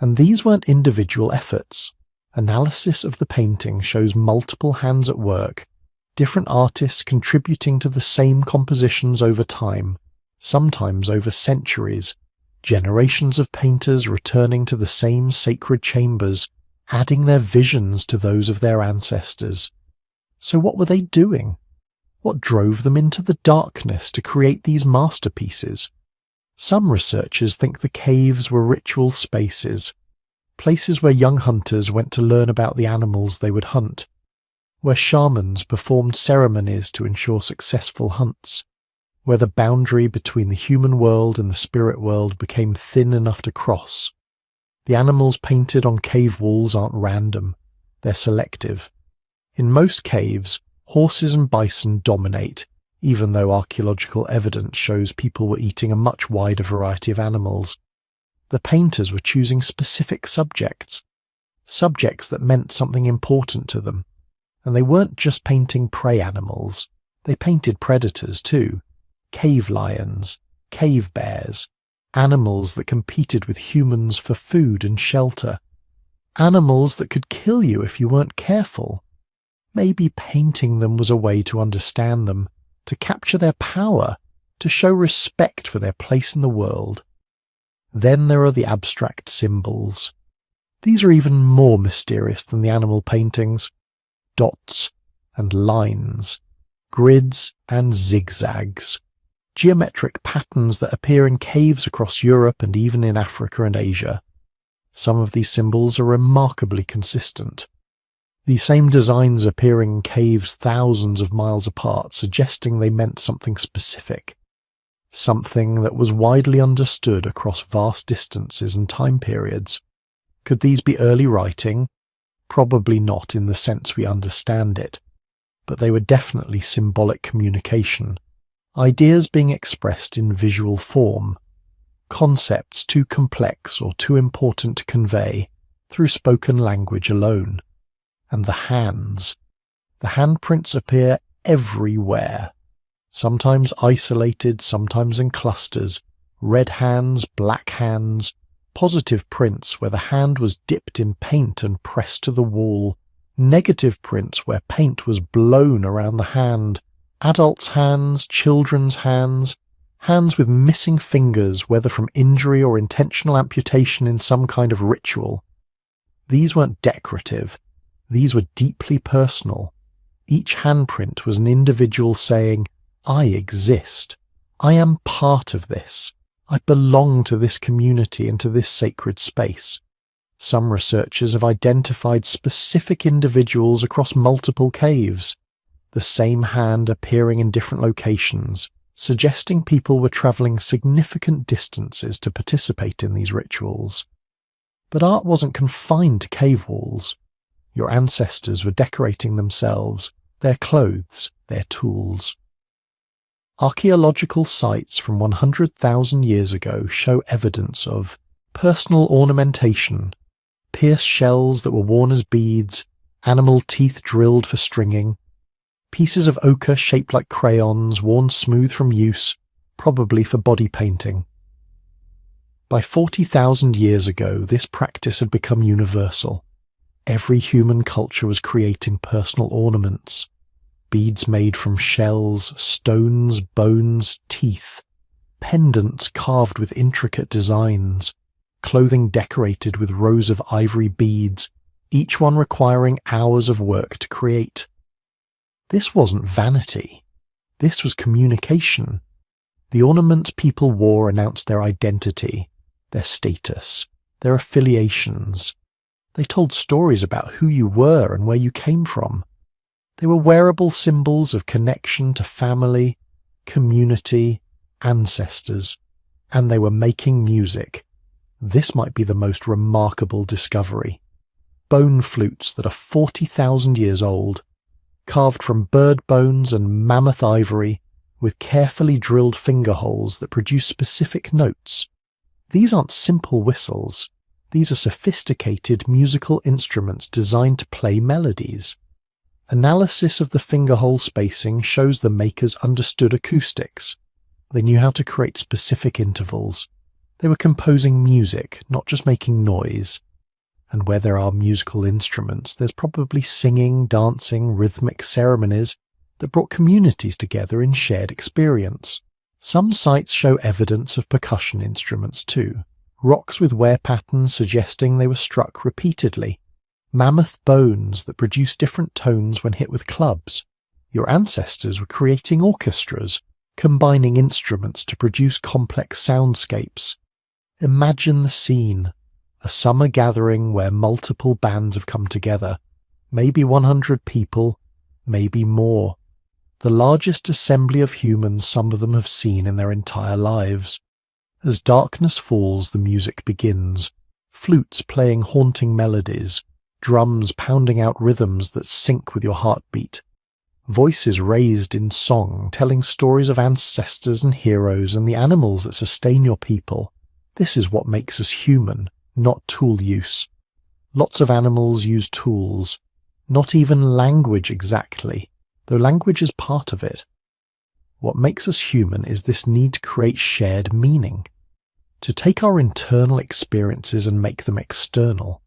And these weren't individual efforts. Analysis of the painting shows multiple hands at work, different artists contributing to the same compositions over time, sometimes over centuries, generations of painters returning to the same sacred chambers, adding their visions to those of their ancestors. So what were they doing? What drove them into the darkness to create these masterpieces? Some researchers think the caves were ritual spaces, places where young hunters went to learn about the animals they would hunt, where shamans performed ceremonies to ensure successful hunts, where the boundary between the human world and the spirit world became thin enough to cross. The animals painted on cave walls aren't random, they're selective. In most caves, horses and bison dominate, even though archaeological evidence shows people were eating a much wider variety of animals. The painters were choosing specific subjects that meant something important to them. And they weren't just painting prey animals, they painted predators too. Cave lions, cave bears, animals that competed with humans for food and shelter. Animals that could kill you if you weren't careful. Maybe painting them was a way to understand them, to capture their power, to show respect for their place in the world. Then there are the abstract symbols. These are even more mysterious than the animal paintings. Dots and lines, grids and zigzags, geometric patterns that appear in caves across Europe and even in Africa and Asia. Some of these symbols are remarkably consistent. These same designs appearing in caves thousands of miles apart, suggesting they meant something specific, something that was widely understood across vast distances and time periods. Could these be early writing? Probably not in the sense we understand it, but they were definitely symbolic communication, ideas being expressed in visual form, concepts too complex or too important to convey through spoken language alone. And the handprints appear everywhere, sometimes isolated, sometimes in clusters, red hands, black hands, positive prints where the hand was dipped in paint and pressed to the wall, Negative prints where paint was blown around the hand, adults' hands, children's hands, hands with missing fingers, whether from injury or intentional amputation in some kind of ritual. These weren't decorative, these were deeply personal. Each handprint was an individual saying, "I exist. I am part of this. I belong to this community and to this sacred space." Some researchers have identified specific individuals across multiple caves, the same hand appearing in different locations, suggesting people were travelling significant distances to participate in these rituals. But art wasn't confined to cave walls. Your ancestors were decorating themselves, their clothes, their tools. Archaeological sites from 100,000 years ago show evidence of personal ornamentation, pierced shells that were worn as beads, animal teeth drilled for stringing, pieces of ochre shaped like crayons worn smooth from use, probably for body painting. By 40,000 years ago, this practice had become universal. Every human culture was creating personal ornaments, beads made from shells, stones, bones, teeth, pendants carved with intricate designs, clothing decorated with rows of ivory beads, each one requiring hours of work to create. This wasn't vanity. This was communication. The ornaments people wore announced their identity, their status, their affiliations. They told stories about who you were and where you came from. They were wearable symbols of connection to family, community, ancestors, and they were making music. This might be the most remarkable discovery. Bone flutes that are 40,000 years old, carved from bird bones and mammoth ivory, with carefully drilled finger holes that produce specific notes. These aren't simple whistles. These are sophisticated musical instruments designed to play melodies. Analysis of the fingerhole spacing shows the makers understood acoustics. They knew how to create specific intervals. They were composing music, not just making noise. And where there are musical instruments, there's probably singing, dancing, rhythmic ceremonies that brought communities together in shared experience. Some sites show evidence of percussion instruments too. Rocks with wear patterns suggesting they were struck repeatedly. Mammoth bones that produce different tones when hit with clubs. Your ancestors were creating orchestras, combining instruments to produce complex soundscapes. Imagine the scene. A summer gathering where multiple bands have come together. Maybe 100 people, maybe more. The largest assembly of humans some of them have seen in their entire lives. As darkness falls, the music begins. Flutes playing haunting melodies. Drums pounding out rhythms that sync with your heartbeat. Voices raised in song, telling stories of ancestors and heroes and the animals that sustain your people. This is what makes us human, not tool use. Lots of animals use tools. Not even language exactly, though language is part of it. What makes us human is this need to create shared meaning. To take our internal experiences and make them external.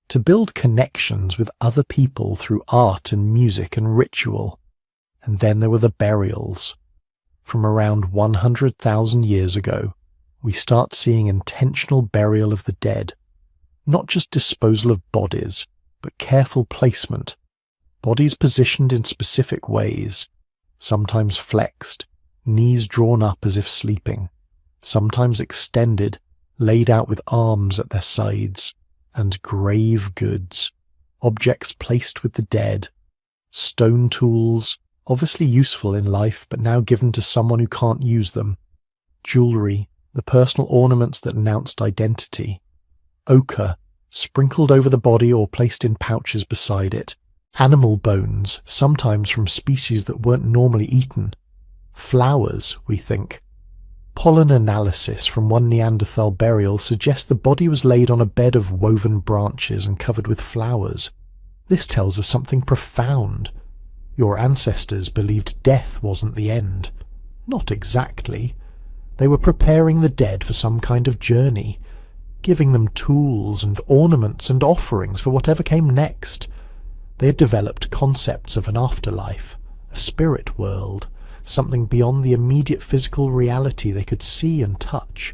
To build connections with other people through art and music and ritual. And then there were the burials. From around 100,000 years ago, we start seeing intentional burial of the dead. Not just disposal of bodies, but careful placement. Bodies positioned in specific ways, sometimes flexed, knees drawn up as if sleeping, sometimes extended, laid out with arms at their sides, and grave goods, objects placed with the dead, stone tools, obviously useful in life but now given to someone who can't use them, jewellery, the personal ornaments that announced identity, ochre, sprinkled over the body or placed in pouches beside it, animal bones, sometimes from species that weren't normally eaten, flowers, we think. Pollen analysis from one Neanderthal burial suggests the body was laid on a bed of woven branches and covered with flowers. This tells us something profound. Your ancestors believed death wasn't the end. Not exactly. They were preparing the dead for some kind of journey, giving them tools and ornaments and offerings for whatever came next. They had developed concepts of an afterlife, a spirit world, something beyond the immediate physical reality they could see and touch.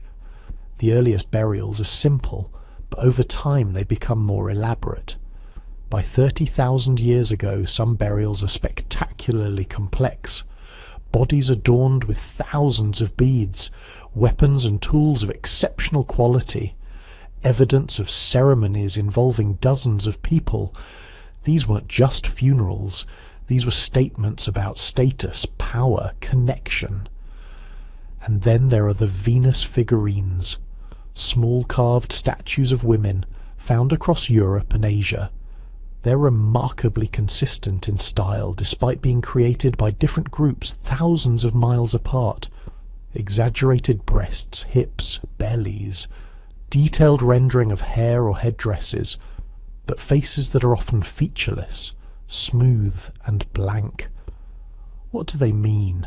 The earliest burials are simple, but over time they become more elaborate. By 30,000 years ago, some burials are spectacularly complex. Bodies adorned with thousands of beads, weapons and tools of exceptional quality, evidence of ceremonies involving dozens of people. These weren't just funerals. These were statements about status, power, connection. And then there are the Venus figurines, small carved statues of women found across Europe and Asia. They're remarkably consistent in style despite being created by different groups thousands of miles apart. Exaggerated breasts, hips, bellies, detailed rendering of hair or headdresses, but faces that are often featureless, smooth and blank. What do they mean?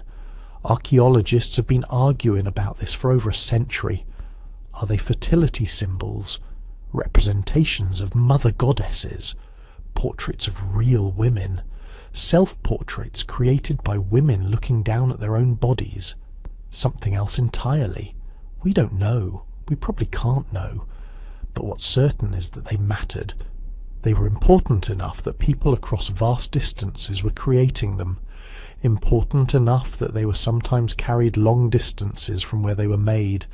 Archaeologists have been arguing about this for over a century. Are they fertility symbols? Representations of mother goddesses? Portraits of real women? Self-portraits created by women looking down at their own bodies? Something else entirely? We don't know. We probably can't know. But what's certain is that they mattered. They were important enough that people across vast distances were creating them. Important enough that they were sometimes carried long distances from where they were made.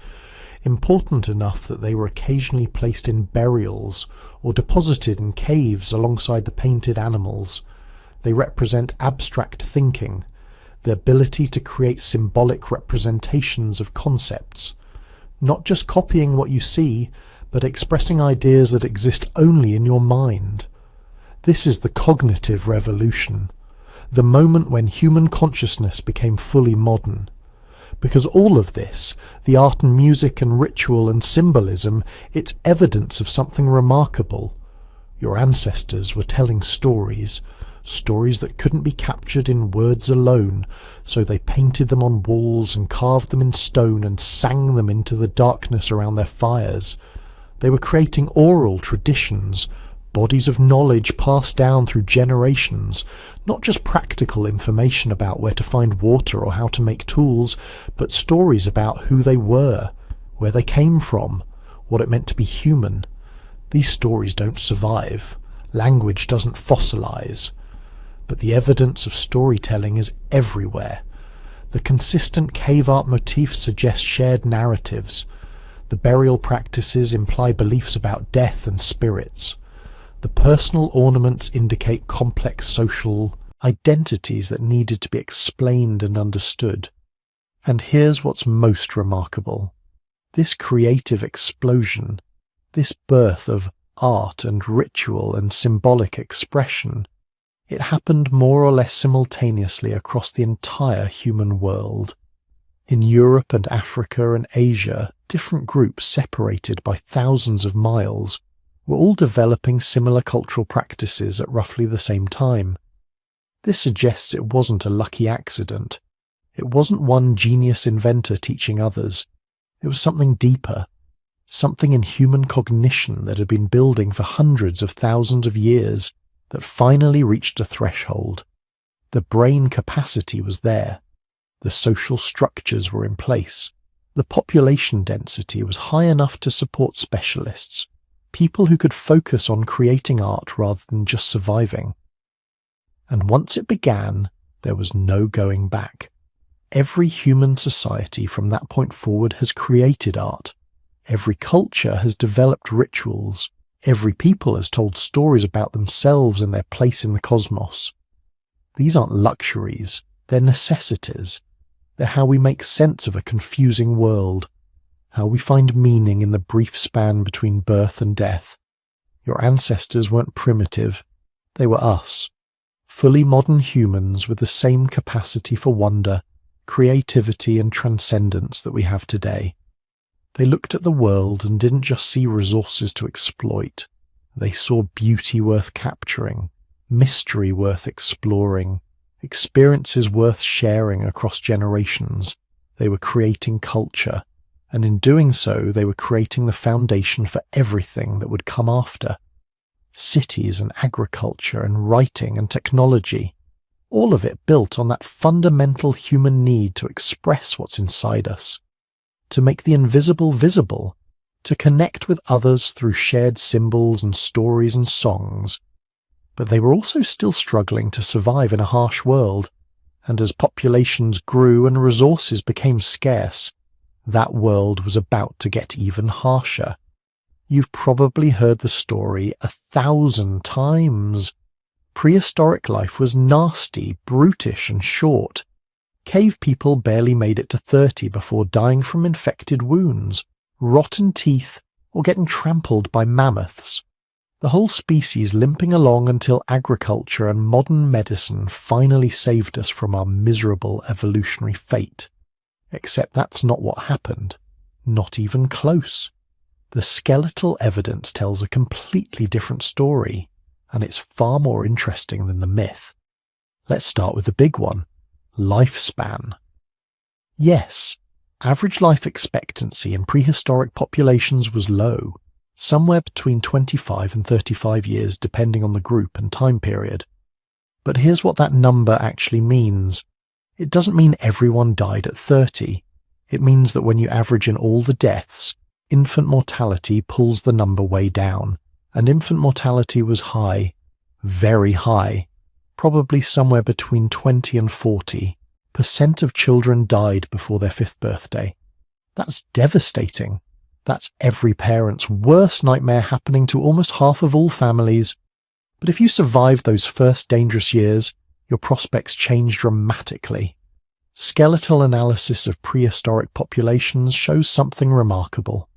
Important enough that they were occasionally placed in burials or deposited in caves alongside the painted animals. They represent abstract thinking, the ability to create symbolic representations of concepts, not just copying what you see, but expressing ideas that exist only in your mind. This is the cognitive revolution, the moment when human consciousness became fully modern. Because all of this, the art and music and ritual and symbolism, it's evidence of something remarkable. Your ancestors were telling stories, stories that couldn't be captured in words alone, so they painted them on walls and carved them in stone and sang them into the darkness around their fires. They were creating oral traditions, bodies of knowledge passed down through generations, not just practical information about where to find water or how to make tools, but stories about who they were, where they came from, what it meant to be human. These stories don't survive. Language doesn't fossilize. But the evidence of storytelling is everywhere. The consistent cave art motifs suggest shared narratives. The burial practices imply beliefs about death and spirits. The personal ornaments indicate complex social identities that needed to be explained and understood. And here's what's most remarkable. This creative explosion, this birth of art and ritual and symbolic expression, it happened more or less simultaneously across the entire human world. In Europe and Africa and Asia, different groups separated by thousands of miles were all developing similar cultural practices at roughly the same time. This suggests it wasn't a lucky accident. It wasn't one genius inventor teaching others. It was something deeper, something in human cognition that had been building for hundreds of thousands of years that finally reached a threshold. The brain capacity was there. The social structures were in place. The population density was high enough to support specialists, people who could focus on creating art rather than just surviving. And once it began, there was no going back. Every human society from that point forward has created art. Every culture has developed rituals. Every people has told stories about themselves and their place in the cosmos. These aren't luxuries, they're necessities. They're how we make sense of a confusing world, how we find meaning in the brief span between birth and death. Your ancestors weren't primitive, they were us, fully modern humans with the same capacity for wonder, creativity and transcendence that we have today. They looked at the world and didn't just see resources to exploit. They saw beauty worth capturing, mystery worth exploring, experiences worth sharing across generations. They were creating culture, and in doing so they were creating the foundation for everything that would come after. cities and agriculture and writing and technology, all of it built on that fundamental human need to express what's inside us, to make the invisible visible, to connect with others through shared symbols and stories and songs. But they were also still struggling to survive in a harsh world, and as populations grew and resources became scarce, that world was about to get even harsher. You've probably heard the story 1,000 times. Prehistoric life was nasty, brutish, and short. Cave people barely made it to 30 before dying from infected wounds, rotten teeth, or getting trampled by mammoths. The whole species limping along until agriculture and modern medicine finally saved us from our miserable evolutionary fate. Except that's not what happened. Not even close. The skeletal evidence tells a completely different story, and it's far more interesting than the myth. Let's start with the big one: lifespan. Yes, average life expectancy in prehistoric populations was low, somewhere between 25 and 35 years depending on the group and time period. But here's what that number actually means. It doesn't mean everyone died at 30. It means that when you average in all the deaths, infant mortality pulls the number way down, and infant mortality was high, very high, probably somewhere between 20 and 40% of children died before their 5th birthday. That's devastating. That's every parent's worst nightmare, happening to almost half of all families. But if you survived those first dangerous years, your prospects change dramatically. Skeletal analysis of prehistoric populations shows something remarkable.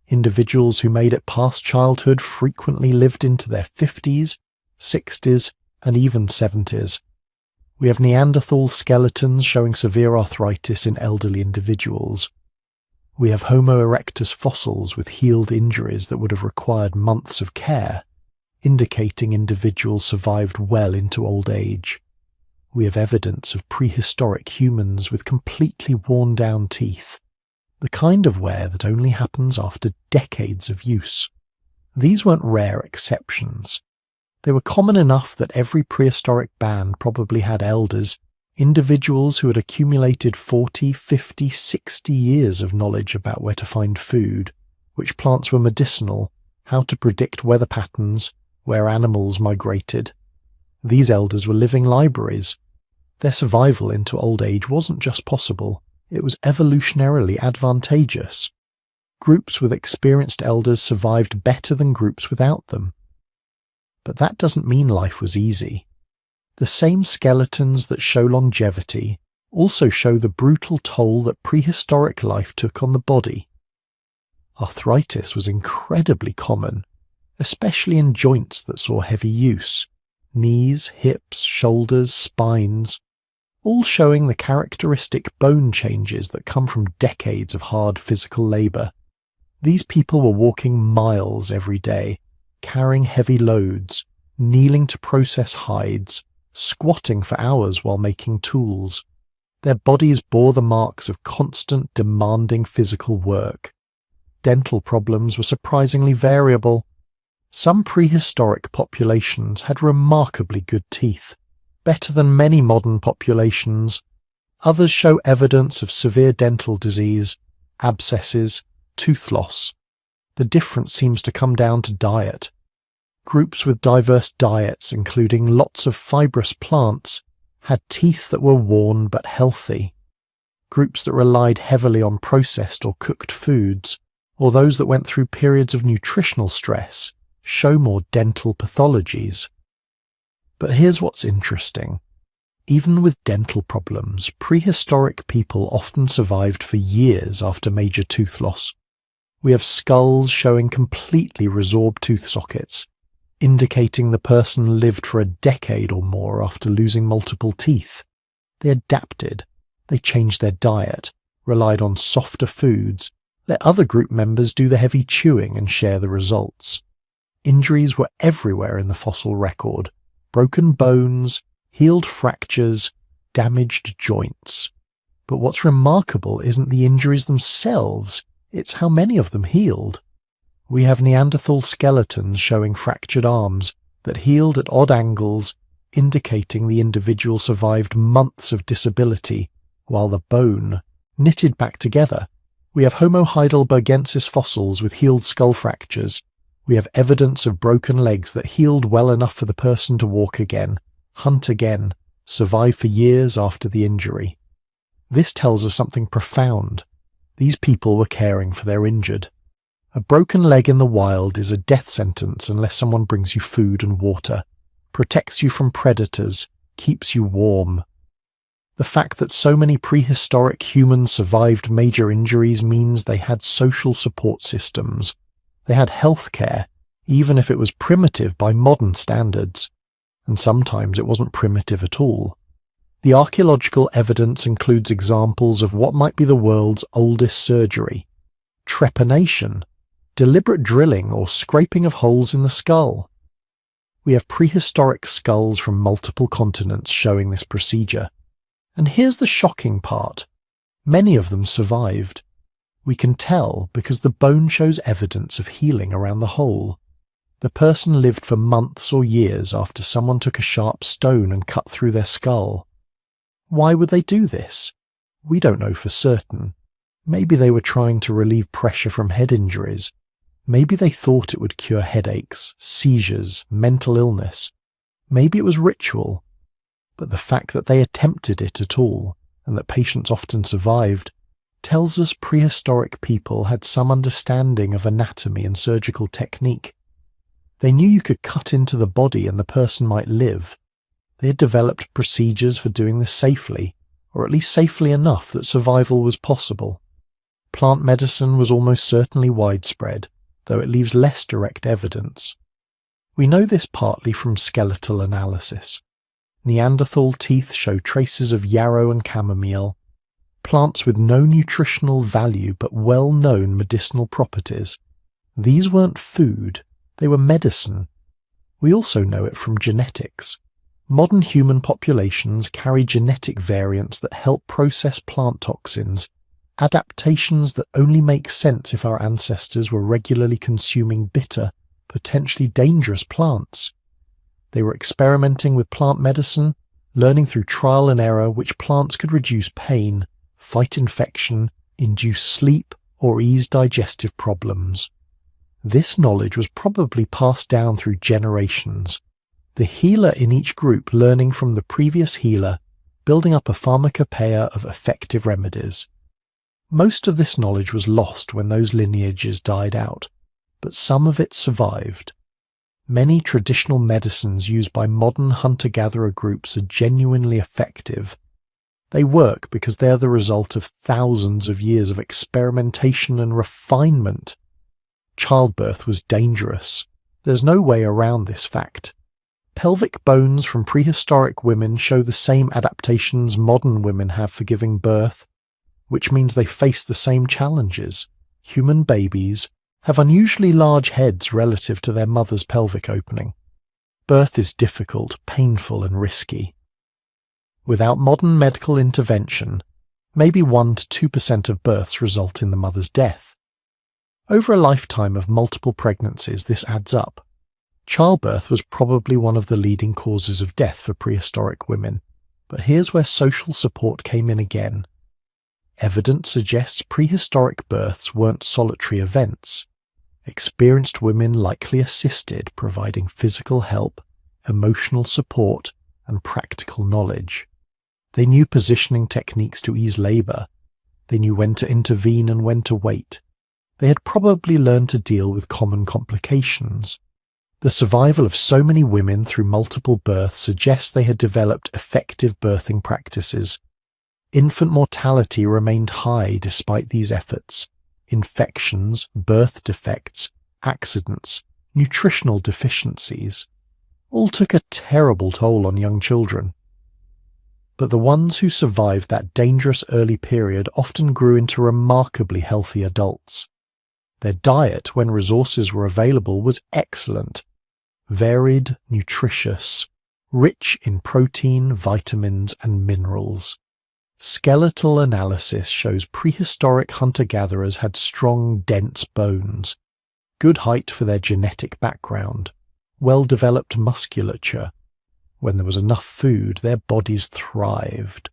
Individuals who made it past childhood frequently lived into their 50s, 60s, and even 70s. We have Neanderthal skeletons showing severe arthritis in elderly individuals. We have Homo erectus fossils with healed injuries that would have required months of care, indicating individuals survived well into old age. We have evidence of prehistoric humans with completely worn-down teeth, the kind of wear that only happens after decades of use. These weren't rare exceptions. They were common enough that every prehistoric band probably had elders, individuals who had accumulated 40, 50, 60 years of knowledge about where to find food, which plants were medicinal, how to predict weather patterns, where animals migrated. These elders were living libraries. Their survival into old age wasn't just possible, it was evolutionarily advantageous. Groups with experienced elders survived better than groups without them. But that doesn't mean life was easy. The same skeletons that show longevity also show the brutal toll that prehistoric life took on the body. Arthritis was incredibly common, especially in joints that saw heavy use: knees, hips, shoulders, spines, all showing the characteristic bone changes that come from decades of hard physical labour. These people were walking miles every day, carrying heavy loads, kneeling to process hides, squatting for hours while making tools. Their bodies bore the marks of constant, demanding physical work. Dental problems were surprisingly variable. Some prehistoric populations had remarkably good teeth, better than many modern populations. Others show evidence of severe dental disease, abscesses, tooth loss. The difference seems to come down to diet. Groups with diverse diets, including lots of fibrous plants, had teeth that were worn but healthy. Groups that relied heavily on processed or cooked foods, or those that went through periods of nutritional stress, show more dental pathologies. But here's what's interesting. Even with dental problems, prehistoric people often survived for years after major tooth loss. We have skulls showing completely resorbed tooth sockets, indicating the person lived for a decade or more after losing multiple teeth. They adapted. They changed their diet, relied on softer foods, let other group members do the heavy chewing and share the results. Injuries were everywhere in the fossil record: broken bones, healed fractures, damaged joints. But what's remarkable isn't the injuries themselves, it's how many of them healed. We have Neanderthal skeletons showing fractured arms that healed at odd angles, indicating the individual survived months of disability, while the bone knitted back together. We have Homo heidelbergensis fossils with healed skull fractures. We have evidence of broken legs that healed well enough for the person to walk again, hunt again, survive for years after the injury. This tells us something profound. These people were caring for their injured. A broken leg in the wild is a death sentence unless someone brings you food and water, protects you from predators, keeps you warm. The fact that so many prehistoric humans survived major injuries means they had social support systems. They had health care, even if it was primitive by modern standards. And sometimes it wasn't primitive at all. The archaeological evidence includes examples of what might be the world's oldest surgery: trepanation, deliberate drilling or scraping of holes in the skull. We have prehistoric skulls from multiple continents showing this procedure. And here's the shocking part. Many of them survived. We can tell because the bone shows evidence of healing around the hole. The person lived for months or years after someone took a sharp stone and cut through their skull. Why would they do this? We don't know for certain. Maybe they were trying to relieve pressure from head injuries. Maybe they thought it would cure headaches, seizures, mental illness. Maybe it was ritual. But the fact that they attempted it at all, and that patients often survived, tells us prehistoric people had some understanding of anatomy and surgical technique. They knew you could cut into the body and the person might live. They had developed procedures for doing this safely, or at least safely enough that survival was possible. Plant medicine was almost certainly widespread, though it leaves less direct evidence. We know this partly from skeletal analysis. Neanderthal teeth show traces of yarrow and chamomile, plants with no nutritional value but well-known medicinal properties. These weren't food, they were medicine. We also know it from genetics. Modern human populations carry genetic variants that help process plant toxins, adaptations that only make sense if our ancestors were regularly consuming bitter, potentially dangerous plants. They were experimenting with plant medicine, learning through trial and error which plants could reduce pain, fight infection, induce sleep, or ease digestive problems. This knowledge was probably passed down through generations, the healer in each group learning from the previous healer, building up a pharmacopoeia of effective remedies. Most of this knowledge was lost when those lineages died out, but some of it survived. Many traditional medicines used by modern hunter-gatherer groups are genuinely effective. They work because they are the result of thousands of years of experimentation and refinement. Childbirth was dangerous. There's no way around this fact. Pelvic bones from prehistoric women show the same adaptations modern women have for giving birth, which means they face the same challenges. Human babies have unusually large heads relative to their mother's pelvic opening. Birth is difficult, painful, and risky. Without modern medical intervention, maybe 1 to 2% of births result in the mother's death. Over a lifetime of multiple pregnancies, this adds up. Childbirth was probably one of the leading causes of death for prehistoric women, but here's where social support came in again. Evidence suggests prehistoric births weren't solitary events. Experienced women likely assisted, providing physical help, emotional support, and practical knowledge. They knew positioning techniques to ease labor. They knew when to intervene and when to wait. They had probably learned to deal with common complications. The survival of so many women through multiple births suggests they had developed effective birthing practices. Infant mortality remained high despite these efforts. Infections, birth defects, accidents, nutritional deficiencies all took a terrible toll on young children. But the ones who survived that dangerous early period often grew into remarkably healthy adults. Their diet, when resources were available, was excellent. Varied, nutritious, rich in protein, vitamins, and minerals. Skeletal analysis shows prehistoric hunter-gatherers had strong, dense bones. good height for their genetic background, well-developed musculature. When there was enough food, their bodies thrived.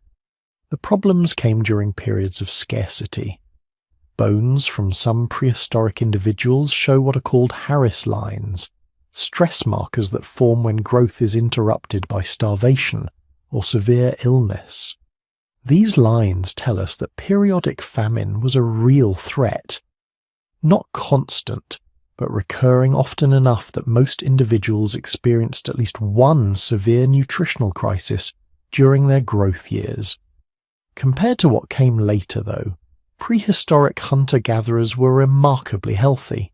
The problems came during periods of scarcity. Bones from some prehistoric individuals show what are called Harris lines, stress markers that form when growth is interrupted by starvation or severe illness. These lines tell us that periodic famine was a real threat. Not constant, but recurring often enough that most individuals experienced at least one severe nutritional crisis during their growth years. Compared to what came later, though, prehistoric hunter-gatherers were remarkably healthy.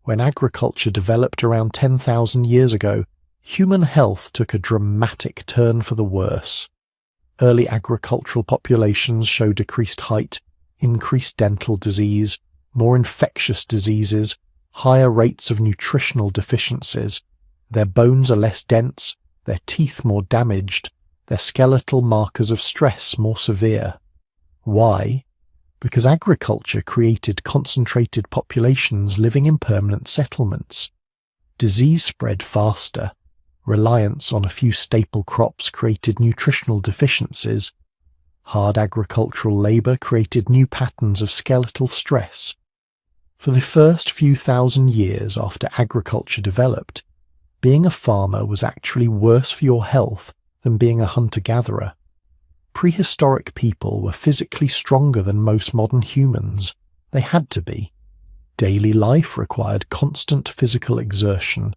When agriculture developed around 10,000 years ago, human health took a dramatic turn for the worse. Early agricultural populations show decreased height, increased dental disease, more infectious diseases, higher rates of nutritional deficiencies. Their bones are less dense, their teeth more damaged, their skeletal markers of stress more severe. Why? Because agriculture created concentrated populations living in permanent settlements. Disease spread faster. Reliance on a few staple crops created nutritional deficiencies. Hard agricultural labour created new patterns of skeletal stress. For the first few thousand years after agriculture developed, being a farmer was actually worse for your health than being a hunter-gatherer. Prehistoric people were physically stronger than most modern humans. They had to be. Daily life required constant physical exertion,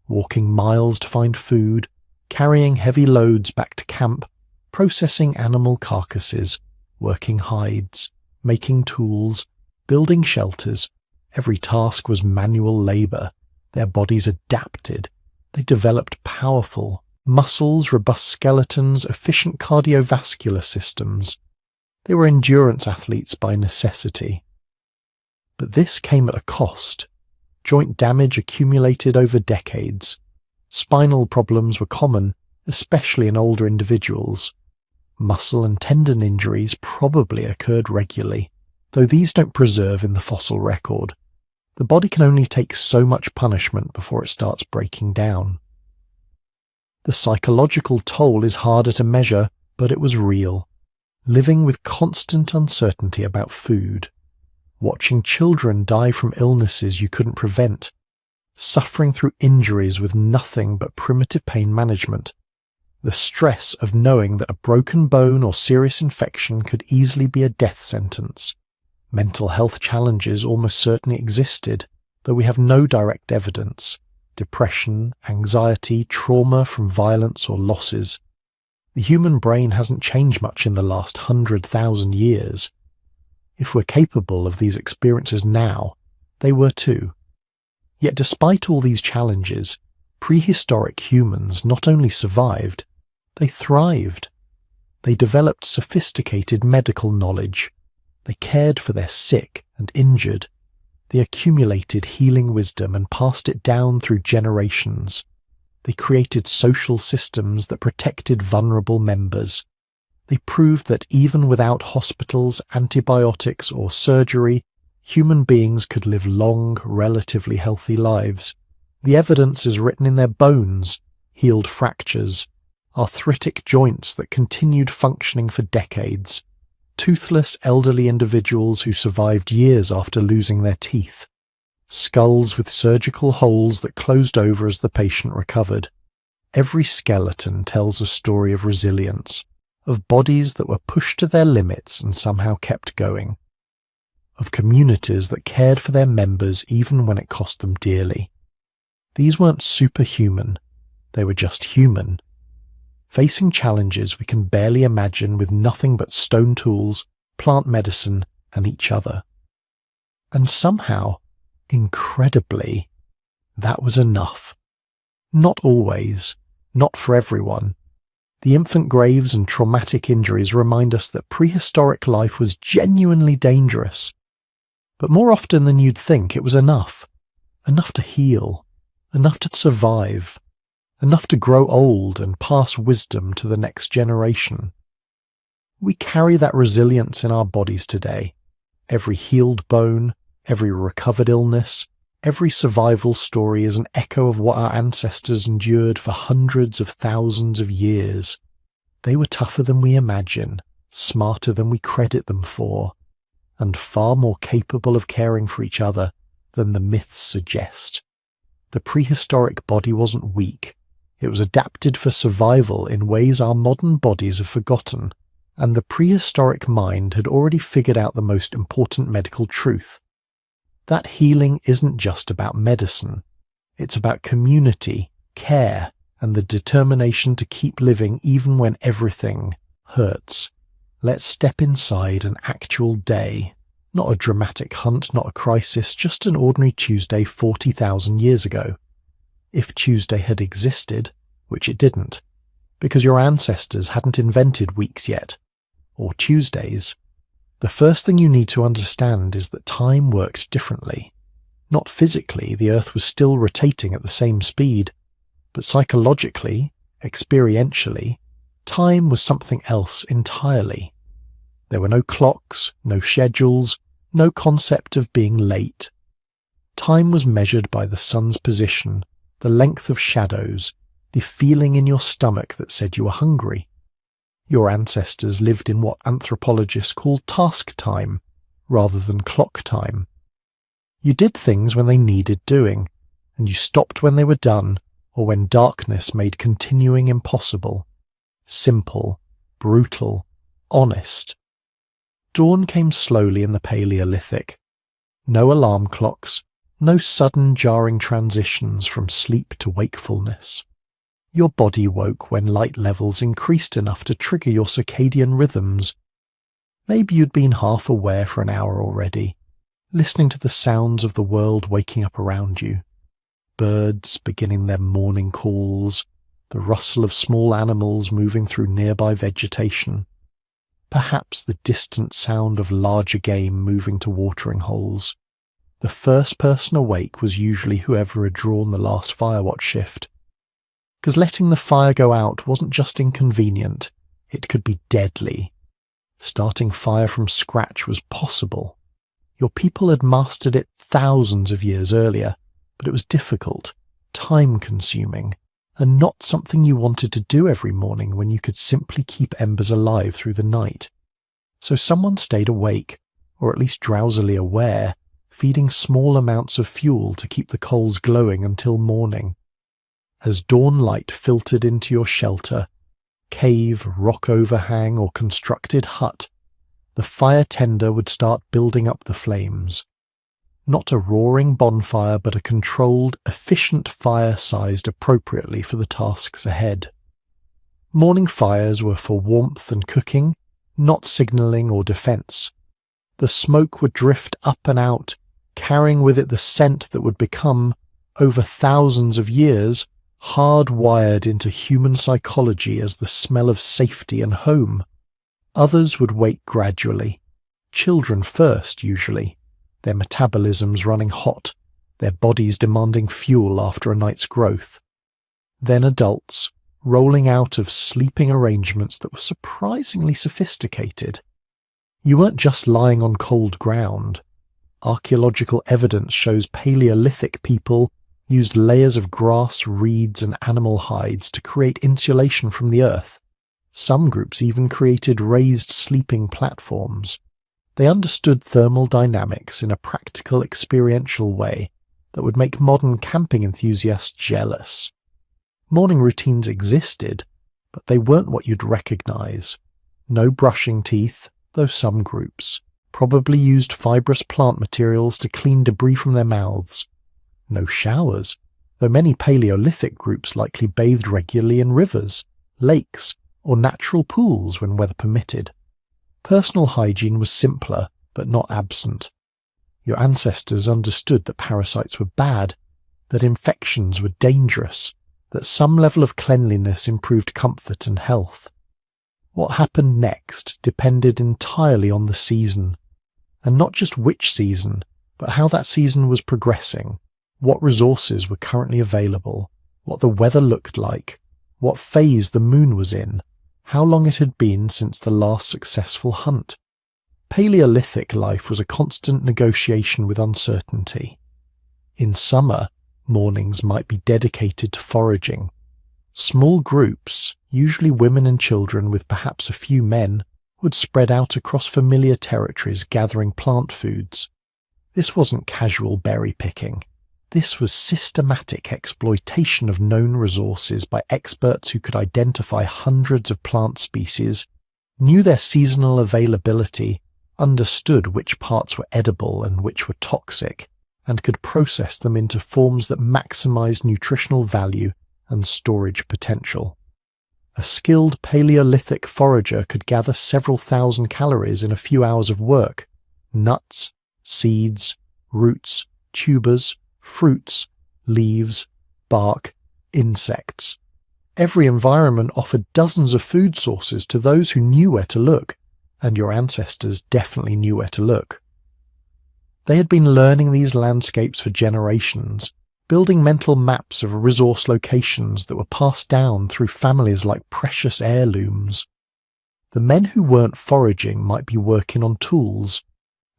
walking miles to find food, carrying heavy loads back to camp, processing animal carcasses, working hides, making tools, building shelters. Every task was manual labour. Their bodies adapted. They developed powerful muscles, robust skeletons, efficient cardiovascular systems. They were endurance athletes by necessity. But this came at a cost. Joint damage accumulated over decades. Spinal problems were common, especially in older individuals. Muscle and tendon injuries probably occurred regularly, though these don't preserve in the fossil record. The body can only take so much punishment before it starts breaking down. The psychological toll is harder to measure, but it was real. Living with constant uncertainty about food. Watching children die from illnesses you couldn't prevent. Suffering through injuries with nothing but primitive pain management. The stress of knowing that a broken bone or serious infection could easily be a death sentence. Mental health challenges almost certainly existed, though we have no direct evidence. Depression, anxiety, trauma from violence or losses. The human brain hasn't changed much in the last 100,000 years. If we're capable of these experiences now, they were too. Yet despite all these challenges, prehistoric humans not only survived, they thrived. They developed sophisticated medical knowledge. They cared for their sick and injured. They accumulated healing wisdom and passed it down through generations. They created social systems that protected vulnerable members. They proved that even without hospitals, antibiotics, or surgery, human beings could live long, relatively healthy lives. The evidence is written in their bones, healed fractures, arthritic joints that continued functioning for decades, toothless elderly individuals who survived years after losing their teeth, skulls with surgical holes that closed over as the patient recovered. Every skeleton tells a story of resilience, of bodies that were pushed to their limits and somehow kept going, of communities that cared for their members even when it cost them dearly. These weren't superhuman, they were just human. Facing challenges we can barely imagine with nothing but stone tools, plant medicine, and each other. And somehow, incredibly, that was enough. Not always, not for everyone. The infant graves and traumatic injuries remind us that prehistoric life was genuinely dangerous. But more often than you'd think, it was enough. Enough to heal, enough to survive, enough to grow old and pass wisdom to the next generation. We carry that resilience in our bodies today. Every healed bone, every recovered illness, Every survival story is an echo of what our ancestors endured for hundreds of thousands of years. They were tougher than we imagine, smarter than we credit them for, and far more capable of caring for each other than the myths suggest. The prehistoric body wasn't weak. It was adapted for survival in ways our modern bodies have forgotten, and the prehistoric mind had already figured out the most important medical truth. That healing isn't just about medicine. It's about community, care, and the determination to keep living even when everything hurts. Let's step inside an actual day. Not a dramatic hunt, not a crisis, just an ordinary Tuesday 40,000 years ago. If Tuesday had existed, which it didn't, because your ancestors hadn't invented weeks yet, or Tuesdays. The first thing you need to understand is that time worked differently. Not physically, the Earth was still rotating at the same speed, but psychologically, experientially, time was something else entirely. There were no clocks, no schedules, no concept of being late. Time was measured by the sun's position, the length of shadows, the feeling in your stomach that said you were hungry. Your ancestors lived in what anthropologists call task time, rather than clock time. You did things when they needed doing, and you stopped when they were done, or when darkness made continuing impossible. Simple, brutal, honest. Dawn came slowly in the Paleolithic. No alarm clocks, no sudden jarring transitions from sleep to wakefulness. Your body woke when light levels increased enough to trigger your circadian rhythms. Maybe you'd been half aware for an hour already, listening to the sounds of the world waking up around you. Birds beginning their morning calls, the rustle of small animals moving through nearby vegetation. Perhaps the distant sound of larger game moving to watering holes. The first person awake was usually whoever had drawn the last firewatch shift. Because letting the fire go out wasn't just inconvenient, it could be deadly. Starting fire from scratch was possible. Your people had mastered it thousands of years earlier, but it was difficult, time-consuming, and not something you wanted to do every morning when you could simply keep embers alive through the night. So someone stayed awake, or at least drowsily aware, feeding small amounts of fuel to keep the coals glowing until morning. As dawn light filtered into your shelter, cave, rock overhang, or constructed hut, the fire tender would start building up the flames. Not a roaring bonfire, but a controlled, efficient fire sized appropriately for the tasks ahead. Morning fires were for warmth and cooking, not signalling or defense. The smoke would drift up and out, carrying with it the scent that would become, over thousands of years, hardwired into human psychology as the smell of safety and home. Others would wake gradually. Children first, usually, their metabolisms running hot, their bodies demanding fuel after a night's growth. Then adults, rolling out of sleeping arrangements that were surprisingly sophisticated. You weren't just lying on cold ground. Archaeological evidence shows Paleolithic people used layers of grass, reeds, and animal hides to create insulation from the earth. Some groups even created raised sleeping platforms. They understood thermal dynamics in a practical, experiential way that would make modern camping enthusiasts jealous. Morning routines existed, but they weren't what you'd recognize. No brushing teeth, though some groups probably used fibrous plant materials to clean debris from their mouths. No showers, though many Paleolithic groups likely bathed regularly in rivers, lakes, or natural pools when weather permitted. Personal hygiene was simpler, but not absent. Your ancestors understood that parasites were bad, that infections were dangerous, that some level of cleanliness improved comfort and health. What happened next depended entirely on the season, and not just which season, but how that season was progressing, what resources were currently available, what the weather looked like, what phase the moon was in, how long it had been since the last successful hunt. Paleolithic life was a constant negotiation with uncertainty. In summer, mornings might be dedicated to foraging. Small groups, usually women and children with perhaps a few men, would spread out across familiar territories gathering plant foods. This wasn't casual berry picking. This was systematic exploitation of known resources by experts who could identify hundreds of plant species, knew their seasonal availability, understood which parts were edible and which were toxic, and could process them into forms that maximized nutritional value and storage potential. A skilled Paleolithic forager could gather several thousand calories in a few hours of work: nuts, seeds, roots, tubers, fruits, leaves, bark, insects. Every environment offered dozens of food sources to those who knew where to look, and your ancestors definitely knew where to look. They had been learning these landscapes for generations, building mental maps of resource locations that were passed down through families like precious heirlooms. The men who weren't foraging might be working on tools,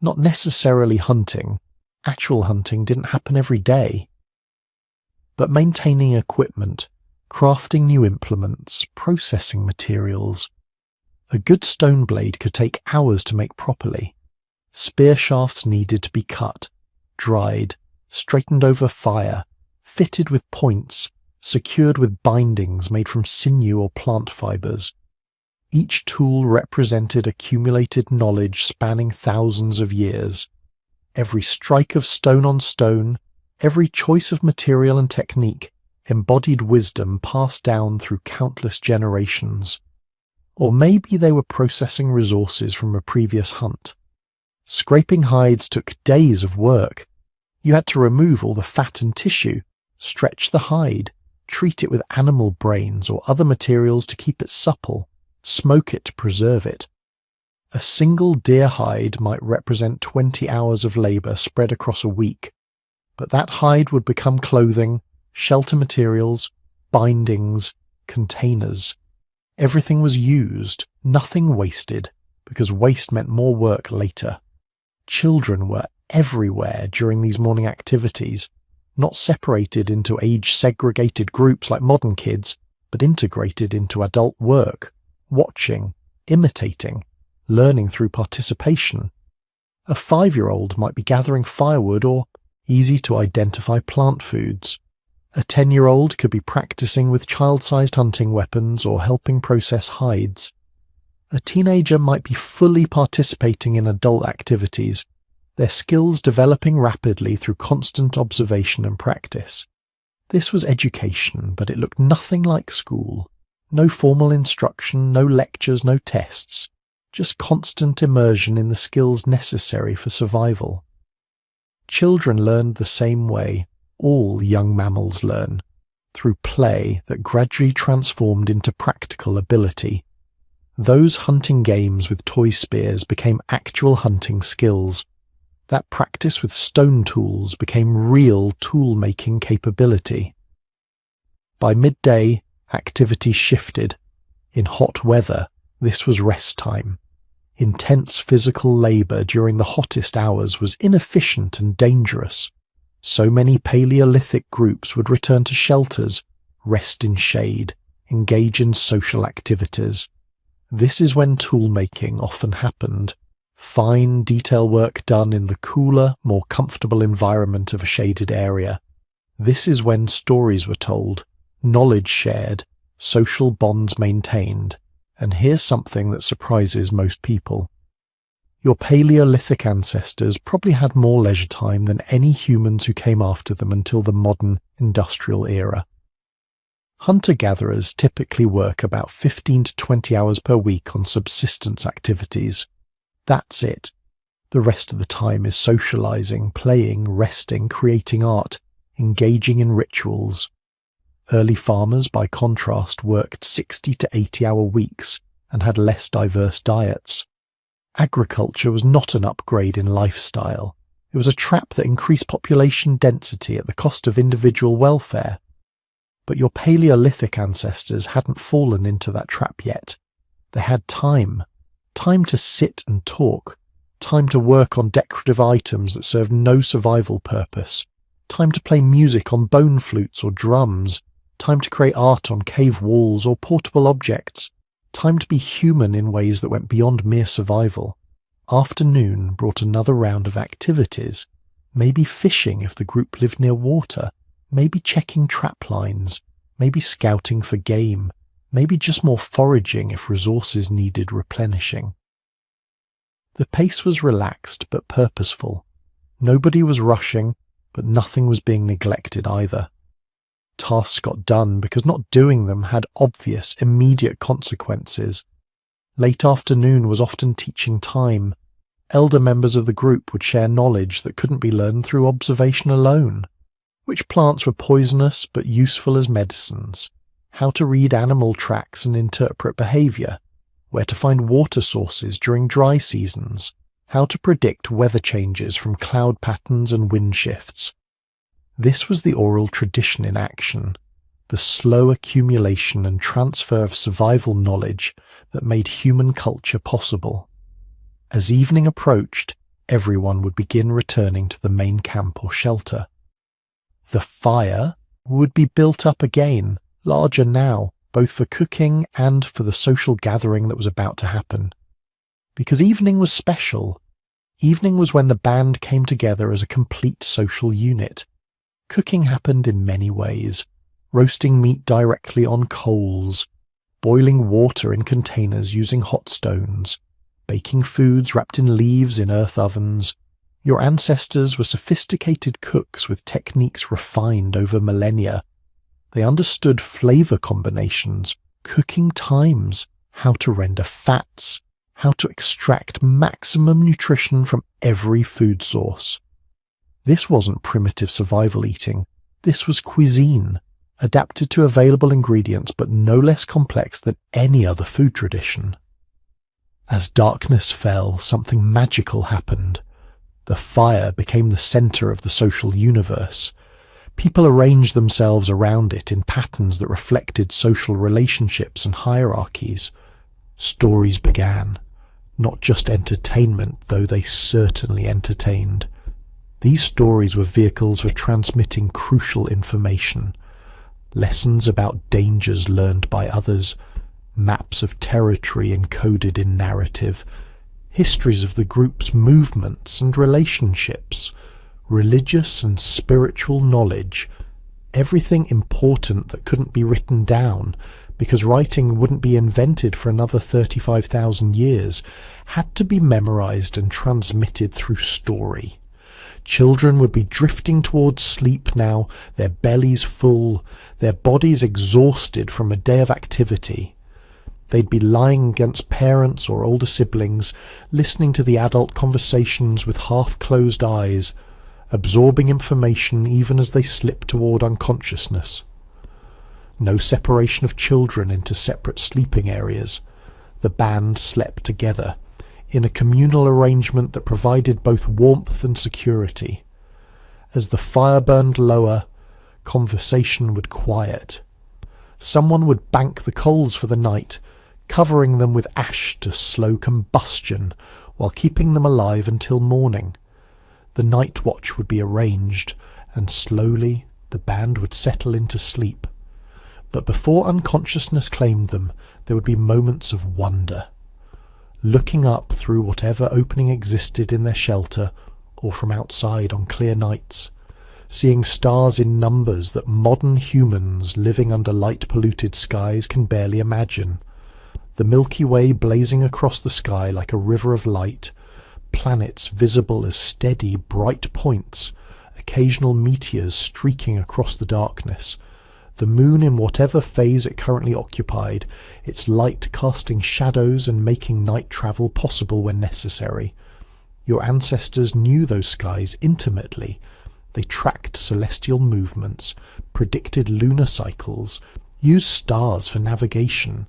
not necessarily hunting. Actual hunting didn't happen every day. But maintaining equipment, crafting new implements, processing materials. A good stone blade could take hours to make properly. Spear shafts needed to be cut, dried, straightened over fire, fitted with points, secured with bindings made from sinew or plant fibers. Each tool represented accumulated knowledge spanning thousands of years. Every strike of stone on stone, every choice of material and technique, embodied wisdom passed down through countless generations. Or maybe they were processing resources from a previous hunt. Scraping hides took days of work. You had to remove all the fat and tissue, stretch the hide, treat it with animal brains or other materials to keep it supple, smoke it to preserve it. A single deer hide might represent 20 hours of labor spread across a week, but that hide would become clothing, shelter materials, bindings, containers. Everything was used, nothing wasted, because waste meant more work later. Children were everywhere during these morning activities, not separated into age-segregated groups like modern kids, but integrated into adult work, watching, imitating, learning through participation. A 5-year-old might be gathering firewood or easy-to-identify plant foods. A 10-year-old could be practicing with child-sized hunting weapons or helping process hides. A teenager might be fully participating in adult activities, their skills developing rapidly through constant observation and practice. This was education, but it looked nothing like school. No formal instruction, no lectures, no tests. Just constant immersion in the skills necessary for survival. Children learned the same way all young mammals learn, through play that gradually transformed into practical ability. Those hunting games with toy spears became actual hunting skills. That practice with stone tools became real tool-making capability. By midday, activity shifted. In hot weather, this was rest time. Intense physical labor during the hottest hours was inefficient and dangerous. So many Paleolithic groups would return to shelters, rest in shade, engage in social activities. This is when tool-making often happened. Fine detail work done in the cooler, more comfortable environment of a shaded area. This is when stories were told, knowledge shared, social bonds maintained. And here's something that surprises most people. Your Paleolithic ancestors probably had more leisure time than any humans who came after them until the modern industrial era. Hunter-gatherers typically work about 15 to 20 hours per week on subsistence activities. That's it. The rest of the time is socializing, playing, resting, creating art, engaging in rituals. Early farmers, by contrast, worked 60 to 80-hour weeks and had less diverse diets. Agriculture was not an upgrade in lifestyle. It was a trap that increased population density at the cost of individual welfare. But your Paleolithic ancestors hadn't fallen into that trap yet. They had time to sit and talk, time to work on decorative items that served no survival purpose, time to play music on bone flutes or drums, time to create art on cave walls or portable objects, time to be human in ways that went beyond mere survival. Afternoon brought another round of activities, maybe fishing if the group lived near water, maybe checking trap lines, maybe scouting for game, maybe just more foraging if resources needed replenishing. The pace was relaxed but purposeful. Nobody was rushing, but nothing was being neglected either. Tasks got done because not doing them had obvious, immediate consequences. Late afternoon was often teaching time. Elder members of the group would share knowledge that couldn't be learned through observation alone. Which plants were poisonous but useful as medicines? How to read animal tracks and interpret behaviour? Where to find water sources during dry seasons? How to predict weather changes from cloud patterns and wind shifts? This was the oral tradition in action, the slow accumulation and transfer of survival knowledge that made human culture possible. As evening approached, everyone would begin returning to the main camp or shelter. The fire would be built up again, larger now, both for cooking and for the social gathering that was about to happen. Because evening was special. Evening was when the band came together as a complete social unit. Cooking happened in many ways. Roasting meat directly on coals, boiling water in containers using hot stones, baking foods wrapped in leaves in earth ovens. Your ancestors were sophisticated cooks with techniques refined over millennia. They understood flavour combinations, cooking times, how to render fats, how to extract maximum nutrition from every food source. This wasn't primitive survival eating. This was cuisine, adapted to available ingredients but no less complex than any other food tradition. As darkness fell, something magical happened. The fire became the centre of the social universe. People arranged themselves around it in patterns that reflected social relationships and hierarchies. Stories began. Not just entertainment, though they certainly entertained. These stories were vehicles for transmitting crucial information. Lessons about dangers learned by others, maps of territory encoded in narrative, histories of the group's movements and relationships, religious and spiritual knowledge, everything important that couldn't be written down because writing wouldn't be invented for another 35,000 years, had to be memorized and transmitted through story. Children would be drifting towards sleep now, their bellies full, their bodies exhausted from a day of activity. They'd be lying against parents or older siblings, listening to the adult conversations with half-closed eyes, absorbing information even as they slip toward unconsciousness. No separation of children into separate sleeping areas. The band slept together, in a communal arrangement that provided both warmth and security. As the fire burned lower, conversation would quiet. Someone would bank the coals for the night, covering them with ash to slow combustion while keeping them alive until morning. The night watch would be arranged, and slowly the band would settle into sleep. But before unconsciousness claimed them, there would be moments of wonder. Looking up through whatever opening existed in their shelter or from outside on clear nights, seeing stars in numbers that modern humans living under light-polluted skies can barely imagine, the Milky Way blazing across the sky like a river of light, planets visible as steady, bright points, occasional meteors streaking across the darkness, the moon in whatever phase it currently occupied, its light casting shadows and making night travel possible when necessary. Your ancestors knew those skies intimately. They tracked celestial movements, predicted lunar cycles, used stars for navigation.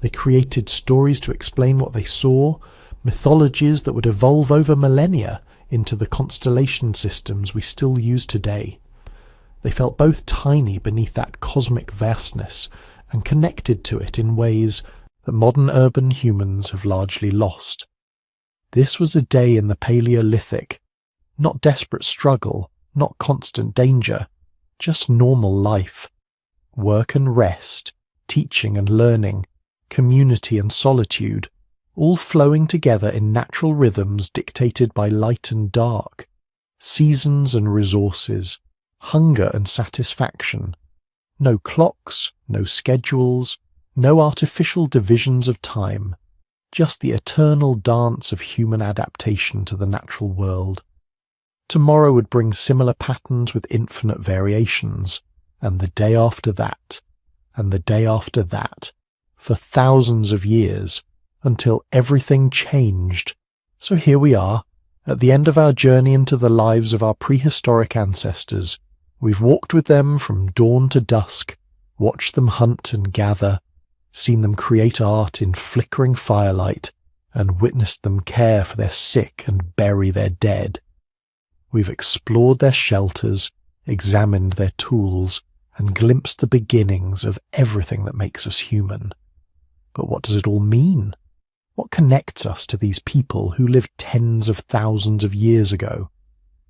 They created stories to explain what they saw, mythologies that would evolve over millennia into the constellation systems we still use today. They felt both tiny beneath that cosmic vastness and connected to it in ways that modern urban humans have largely lost. This was a day in the Paleolithic, not desperate struggle, not constant danger, just normal life. Work and rest, teaching and learning, community and solitude, all flowing together in natural rhythms dictated by light and dark, seasons and resources, hunger and satisfaction. No clocks, no schedules, no artificial divisions of time, just the eternal dance of human adaptation to the natural world. Tomorrow would bring similar patterns with infinite variations, and the day after that, and the day after that, for thousands of years, until everything changed. So here we are, at the end of our journey into the lives of our prehistoric ancestors. We've walked with them from dawn to dusk, watched them hunt and gather, seen them create art in flickering firelight, and witnessed them care for their sick and bury their dead. We've explored their shelters, examined their tools, and glimpsed the beginnings of everything that makes us human. But what does it all mean? What connects us to these people who lived tens of thousands of years ago?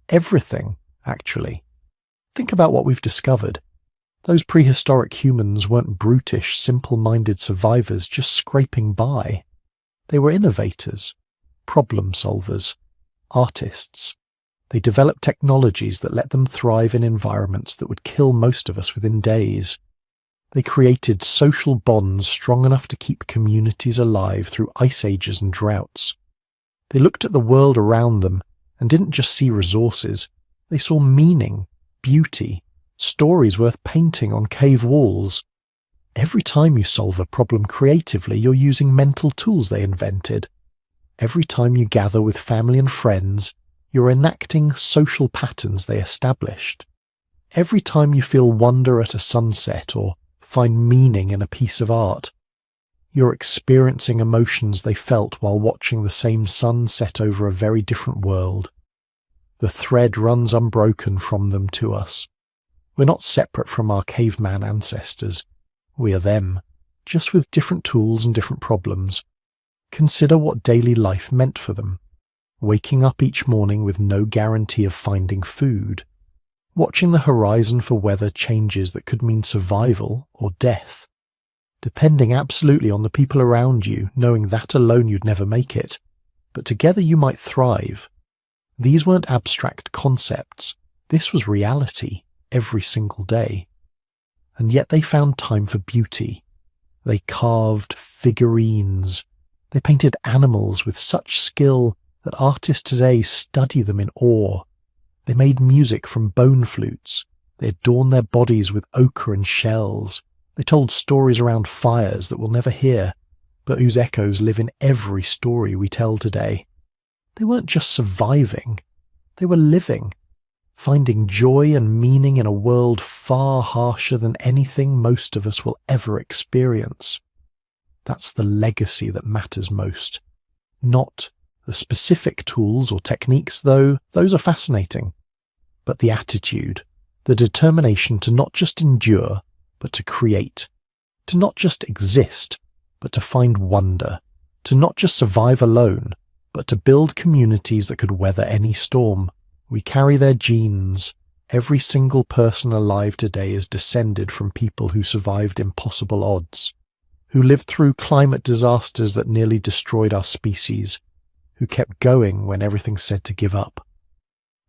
Everything, actually. Think about what we've discovered. Those prehistoric humans weren't brutish, simple-minded survivors just scraping by. They were innovators, problem solvers, artists. They developed technologies that let them thrive in environments that would kill most of us within days. They created social bonds strong enough to keep communities alive through ice ages and droughts. They looked at the world around them and didn't just see resources. They saw meaning, beauty, stories worth painting on cave walls. Every time you solve a problem creatively, you're using mental tools they invented. Every time you gather with family and friends, you're enacting social patterns they established. Every time you feel wonder at a sunset or find meaning in a piece of art, you're experiencing emotions they felt while watching the same sun set over a very different world. The thread runs unbroken from them to us. We're not separate from our caveman ancestors. We are them, just with different tools and different problems. Consider what daily life meant for them. Waking up each morning with no guarantee of finding food. Watching the horizon for weather changes that could mean survival or death. Depending absolutely on the people around you, knowing that alone you'd never make it. But together you might thrive. These weren't abstract concepts. This was reality every single day. And yet they found time for beauty. They carved figurines. They painted animals with such skill that artists today study them in awe. They made music from bone flutes. They adorned their bodies with ochre and shells. They told stories around fires that we'll never hear, but whose echoes live in every story we tell today. They weren't just surviving. They were living, finding joy and meaning in a world far harsher than anything most of us will ever experience. That's the legacy that matters most. Not the specific tools or techniques, though, those are fascinating. But the attitude, the determination to not just endure, but to create. To not just exist, but to find wonder. To not just survive alone, but to build communities that could weather any storm. We carry their genes. Every single person alive today is descended from people who survived impossible odds, who lived through climate disasters that nearly destroyed our species, who kept going when everything said to give up,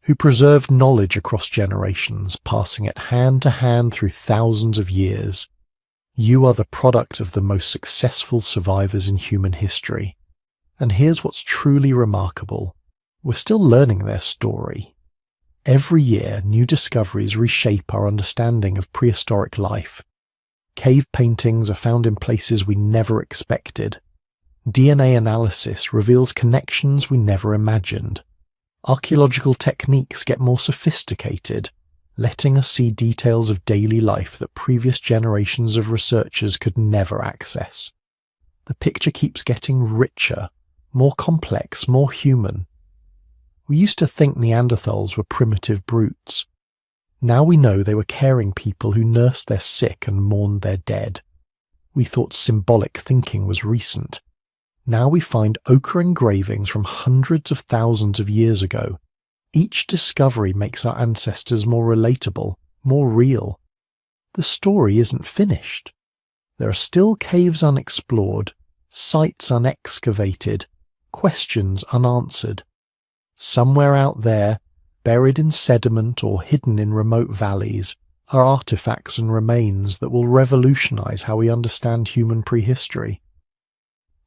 who preserved knowledge across generations, passing it hand to hand through thousands of years. You are the product of the most successful survivors in human history. And here's what's truly remarkable. We're still learning their story. Every year, new discoveries reshape our understanding of prehistoric life. Cave paintings are found in places we never expected. DNA analysis reveals connections we never imagined. Archaeological techniques get more sophisticated, letting us see details of daily life that previous generations of researchers could never access. The picture keeps getting richer, more complex, more human. We used to think Neanderthals were primitive brutes. Now we know they were caring people who nursed their sick and mourned their dead. We thought symbolic thinking was recent. Now we find ochre engravings from hundreds of thousands of years ago, Each discovery makes our ancestors more relatable, more real. The story isn't finished. There are still caves unexplored, sites unexcavated, questions unanswered. Somewhere out there, buried in sediment or hidden in remote valleys, are artifacts and remains that will revolutionize how we understand human prehistory.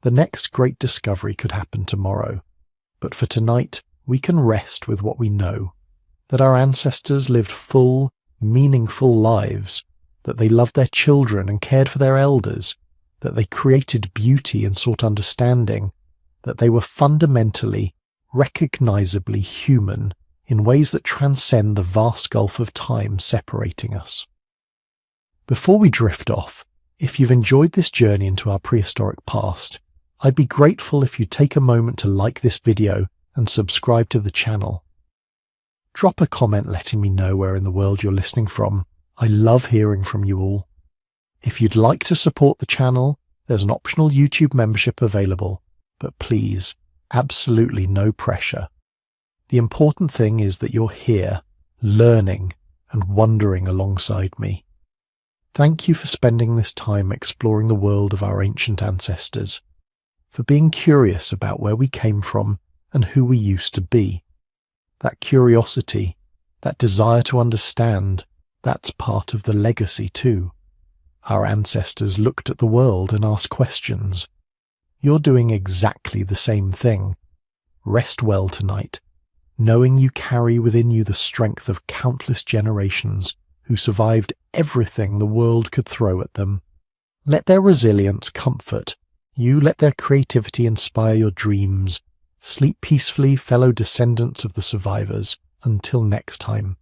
The next great discovery could happen tomorrow, but for tonight we can rest with what we know, that our ancestors lived full, meaningful lives, that they loved their children and cared for their elders, that they created beauty and sought understanding, that they were fundamentally, recognizably human in ways that transcend the vast gulf of time separating us. Before we drift off, if you've enjoyed this journey into our prehistoric past, I'd be grateful if you'd take a moment to like this video and subscribe to the channel. Drop a comment letting me know where in the world you're listening from. I love hearing from you all. If you'd like to support the channel, there's an optional YouTube membership available, but please, absolutely no pressure. The important thing is that you're here, learning and wondering alongside me. Thank you for spending this time exploring the world of our ancient ancestors, for being curious about where we came from and who we used to be. That curiosity, that desire to understand, that's part of the legacy too. Our ancestors looked at the world and asked questions. You're doing exactly the same thing. Rest well tonight, knowing you carry within you the strength of countless generations who survived everything the world could throw at them. Let their resilience comfort you, let their creativity inspire your dreams. Sleep peacefully, fellow descendants of the survivors. Until next time.